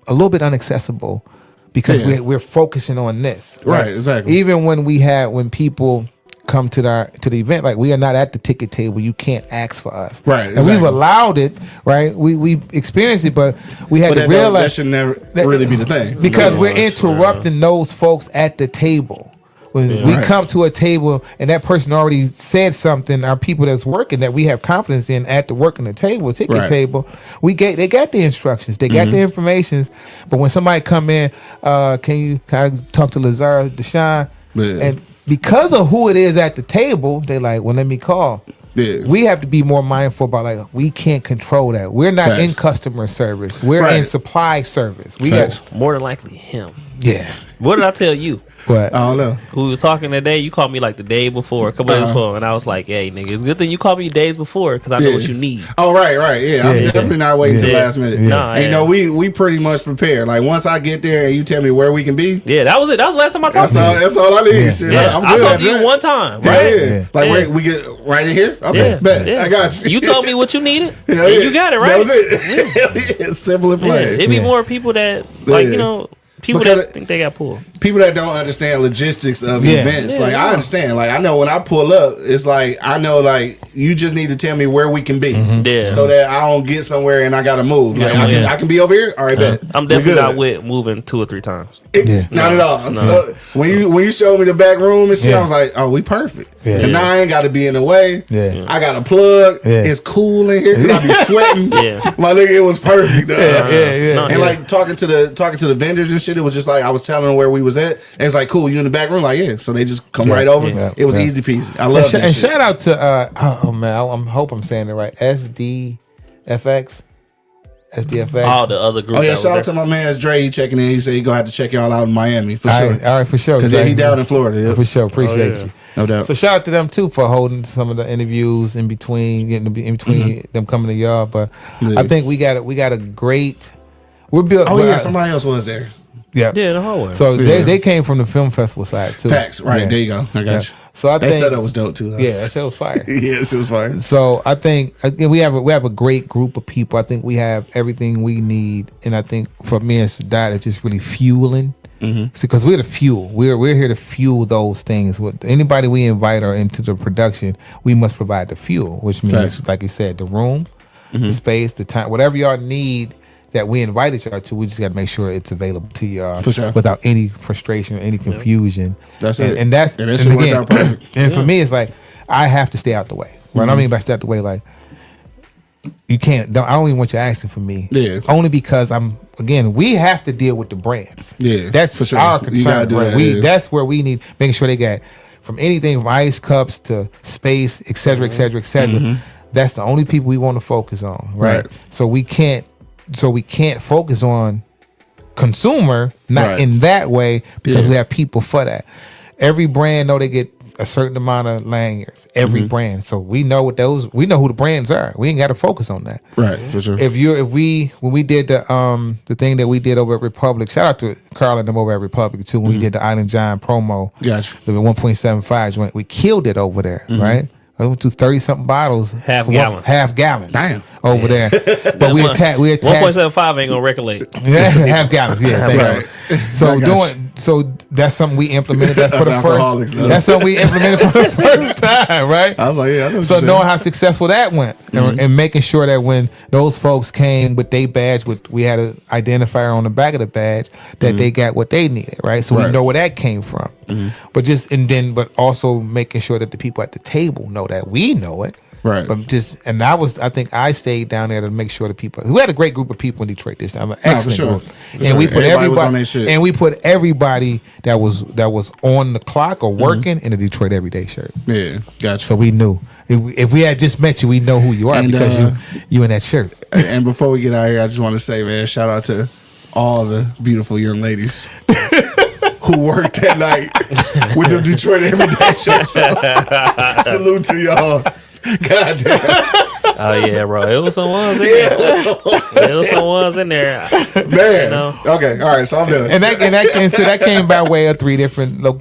a little bit inaccessible because we're focusing on this. Right, exactly. Even when people come to the event, like we are not at the ticket table. You can't ask for us. Right. Exactly. And we've allowed it, right? We experienced it, but we had to realize that should never really be the thing. Because we're interrupting those folks at the table. When we come to a table and that person already said something, our people that's working that we have confidence in at the working the table, ticket table, they got the instructions, they got the information. But when somebody come in, can I talk to Lazar, Dashawn? And because of who it is at the table, they like, well, let me call. Yeah. We have to be more mindful about like we can't control that. We're not in customer service. We're in supply service. We got more than likely him. Yeah. What did I tell you? What? I don't know. Who was talking that day? You called me like the day before, a couple days before, and I was like, "Hey, nigga, it's a good thing you called me days before because I know what you need." Oh, right, yeah. I'm definitely not waiting till last minute. Nah, and, you know, we pretty much prepare. Like once I get there and you tell me where we can be. Yeah, that was it. That was the last time I talked to you. That's all I need. Yeah. Shit. Yeah. I'm I good talked at to you that. one time, right? Yeah. Like wait, we get right in here. Okay, bet. I got you. You told me what you needed, and you got it right. That was it. It's simple and plain. It'd be more people that like you know. People that think they got pulled. People that don't understand logistics of events. Like I understand. Like I know when I pull up, it's like I know like you just need to tell me where we can be. So that I don't get somewhere and I gotta move. Like I can be over here. All right, bet. I'm definitely not with moving 2 or 3 times. Not at all. No. So when you showed me the back room and shit, I was like, oh, we perfect. And now I ain't gotta be in the way. I got a plug. It's cool in here because I be sweating. My nigga, it was perfect. And like talking to the vendors and shit. It was just like I was telling them where we was at. And it's like, cool, you in the back room? Like, yeah. So they just come right over. It was easy peasy. I love that. And shit. shout out to oh man, I hope I'm saying it right. SDFX. All the other groups. Oh yeah, shout out to my man Dre. He checking in. He said he gonna have to check y'all out in Miami for sure. All right, for sure. Because he down in Florida. For sure. Appreciate you. No doubt. So shout out to them too for holding some of the interviews in between, them coming to y'all. But I think we got a great. We're built. Oh yeah, somebody else was there. Yeah, the hallway. So they came from the film festival side too. Facts, right? There you go. I got you. So I think that setup was dope too. That shit was fire. Yeah, shit was fire. So I think we have a great group of people. I think we have everything we need, and I think for me as that, it's just really fueling. Because we're the fuel. We're here to fuel those things. With anybody we invite or into the production, we must provide the fuel, which means, like you said, the room, the space, the time, whatever y'all need. That we invited y'all to, we just got to make sure it's available to y'all for sure, without any frustration or any confusion. That's it, and that's and again, and for me, it's like I have to stay out the way. Right? I mean by stay out the way, like you can't. I don't even want you asking for me. Yeah. Only because we have to deal with the brands. Yeah. That's for sure. Our concern. Right? That's where we need making sure they got from anything from ice cups to space, et cetera, et cetera, et cetera. That's the only people we want to focus on. Right. So we can't focus on consumer, not in that way, because we have people for that. Every brand know they get a certain amount of lanyards. Every brand, so we know we know who the brands are. We ain't got to focus on that, right? For sure. When we did the thing that we did over at Republic, shout out to Carl and them over at Republic too. When we did the Island John promo, the 1.75 joint, we killed it over there, right? I went to 30-something bottles, half gallons, damn, over there. But we attached 1.75 ain't gonna recollect. Half gallons, So that's something we implemented. That's something we implemented for the first time, right? I was like, yeah. I know so knowing how successful that went, and making sure that when those folks came with their badge, we had an identifier on the back of the badge that they got what they needed, right? So we know where that came from. But also making sure that the people at the table know that we know it. Right. But I think I stayed down there to make sure the people. We had a great group of people in Detroit this time. An excellent group. And we put everybody that was on the clock or working in a Detroit Everyday shirt. Yeah, gotcha. So we knew. If we had just met you, we know who you are because you in that shirt. And before we get out of here, I just want to say, man, shout out to all the beautiful young ladies who worked that night with the Detroit Everyday shirts. Salute to y'all. God damn. Oh yeah, bro. It was some ones in there. It was some ones in there. Man. You know? Okay, all right, so I'm done. And that came by way of three different folks.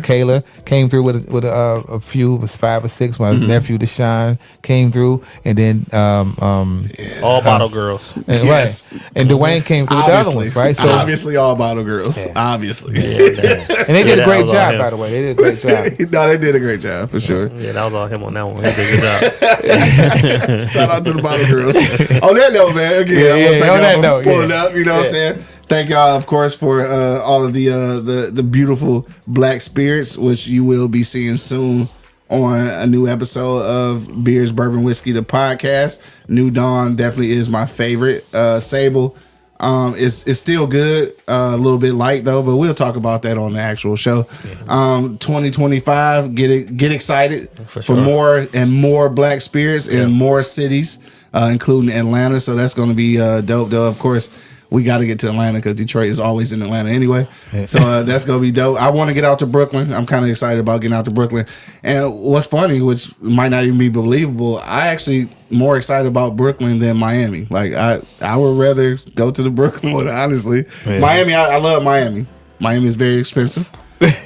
Kayla came through with a few, it was 5 or 6. My nephew Dashawn came through, and then all bottle girls. And, yes. Right. And Dwayne came through with the other ones, right? So obviously all bottle girls. Yeah. Obviously. Yeah, and they did a great job, by the way. They did a great job. No, they did a great job for sure. Yeah, that was all him on that one. He did a good job. Shout out to the bottle girls. On that note, man. Again, I want to thank y'all for pulling up. You know what I'm saying? thank y'all, of course, for all of the beautiful black spirits, which you will be seeing soon on a new episode of Beers, Bourbon, Whiskey, the podcast. New Dawn definitely is my favorite. Sable it's still good, a little bit light though, but we'll talk about that on the actual show. 2025, get excited for more and more black spirits in more cities, including Atlanta. So that's going to be dope though. Of course, we got to get to Atlanta because Detroit is always in Atlanta anyway. So that's going to be dope. I want to get out to Brooklyn. I'm kind of excited about getting out to Brooklyn. And what's funny, which might not even be believable, I actually more excited about Brooklyn than Miami. Like I would rather go to the Brooklyn one, honestly. Miami, I love Miami. Miami is very expensive.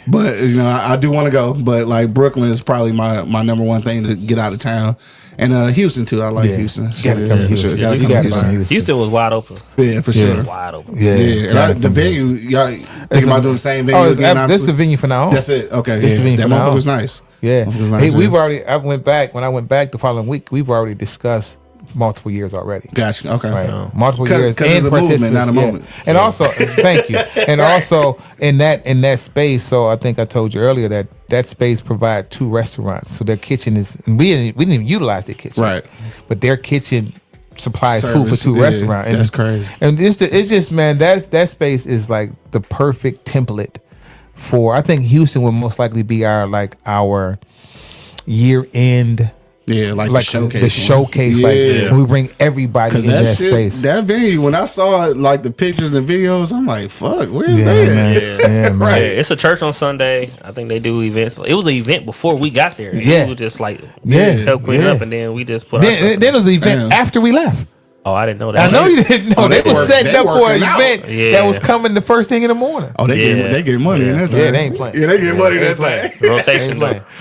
But I do want to go. But like Brooklyn is probably my number one thing to get out of town. And Houston too. I like Houston. So, gotta come to Houston. Gotta come to Houston. Houston was wide open. Yeah, for sure. Wide open. Yeah. The venue, y'all think about doing the same venue again? This is the venue for now on. That's it. Okay. This the venue that for now motherfucker was nice. Yeah. Was nice, we've already. When I went back the following week, we've already discussed multiple years already. Gotcha. Okay. Right. Multiple years. Because it's a movement, not a moment. And also, thank you. And also in that space. So I think I told you earlier that space provides 2 restaurants. So their kitchen is. And we didn't even utilize their kitchen. Right. But their kitchen supplies food for 2 restaurants. That's crazy. And it's just man, that space is like the perfect template for. I think Houston would most likely be our year end. Yeah, like the showcase. The showcase, like we bring everybody in that space. That venue, when I saw like the pictures and the videos, I'm like, "Fuck, where's that?" Yeah, right. It's a church on Sunday. I think they do events. It was an event before we got there. We were just like help clean up, and then we just put. Then it was an event after we left. Oh, I didn't know that. I know you didn't know. They were setting up for an event that was coming the first thing in the morning. Oh, they get money in that thing. Yeah, they ain't playing. Yeah, they get money in that thing.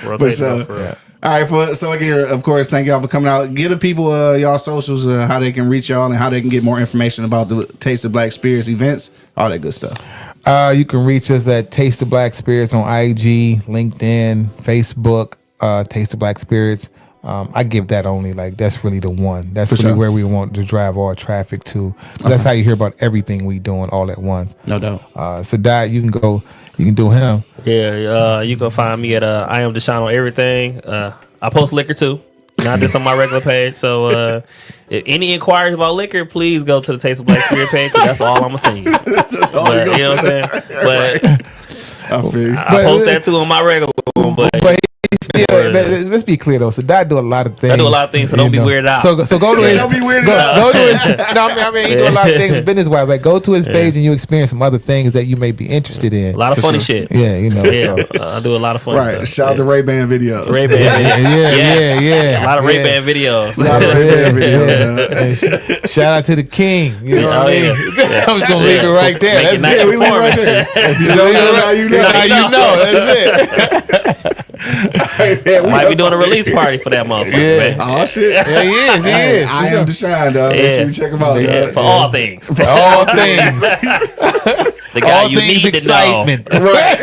Rotation. All right, so again, of course, thank y'all for coming out. Give the people y'all socials, how they can reach y'all, and how they can get more information about the Taste of Black Spirits events, all that good stuff. You can reach us at Taste of Black Spirits on IG, LinkedIn, Facebook, Taste of Black Spirits. I give that only, like, that's really the one. That's really where we want to drive all traffic to. That's how you hear about everything we doing all at once. No doubt. So, Dad, you can do him. Yeah, you can find me at I am Dashawn on everything. I post liquor too, not just on my regular page. So if any inquiries about liquor, please go to the Taste of Black Spirit page, because that's all I'm gonna send you. But, you know what I'm saying? But I post that too on my regular one. But let's be clear though. So Dad do a lot of things. I do a lot of things, so don't be weirded out. So go to his. Don't be weirded out. Go to his. No, I mean, he do a lot of things business wise. Like, go to his page and you experience some other things that you may be interested in. A lot of funny shit. Yeah, so. I do a lot of funny stuff. Right. Shout out to Ray-Ban videos. Ray-Ban videos. Yeah. A lot of Ray-Ban videos. A lot of Ray-Ban videos. Shout out to the king. You know what I mean? I'm just gonna leave it right there. That's it. We leave it right there. If you don't know, now you know. That's it. Right, man, might be doing a release party for that motherfucker. Man. Oh shit! Yeah, he is. I am Dashawn, dog. Make sure you check him out, dog. For all things. For all things. The guy you need excitement. to know. Right.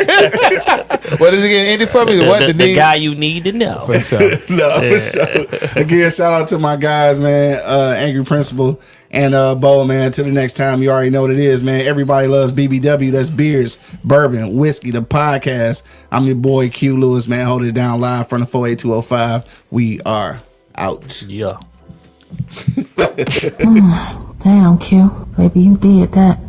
What is it again? Ended for me? The guy you need to know. For sure. For sure. Again, shout out to my guys, man. Angry Principal and Bo, man. Till the next time, you already know what it is, man. Everybody loves BBW. That's Beers, Bourbon, Whiskey, the podcast. I'm your boy Q Lewis, man. Hold it down live from the 48205. We are out. Yeah. Damn, Q. Baby, you did that.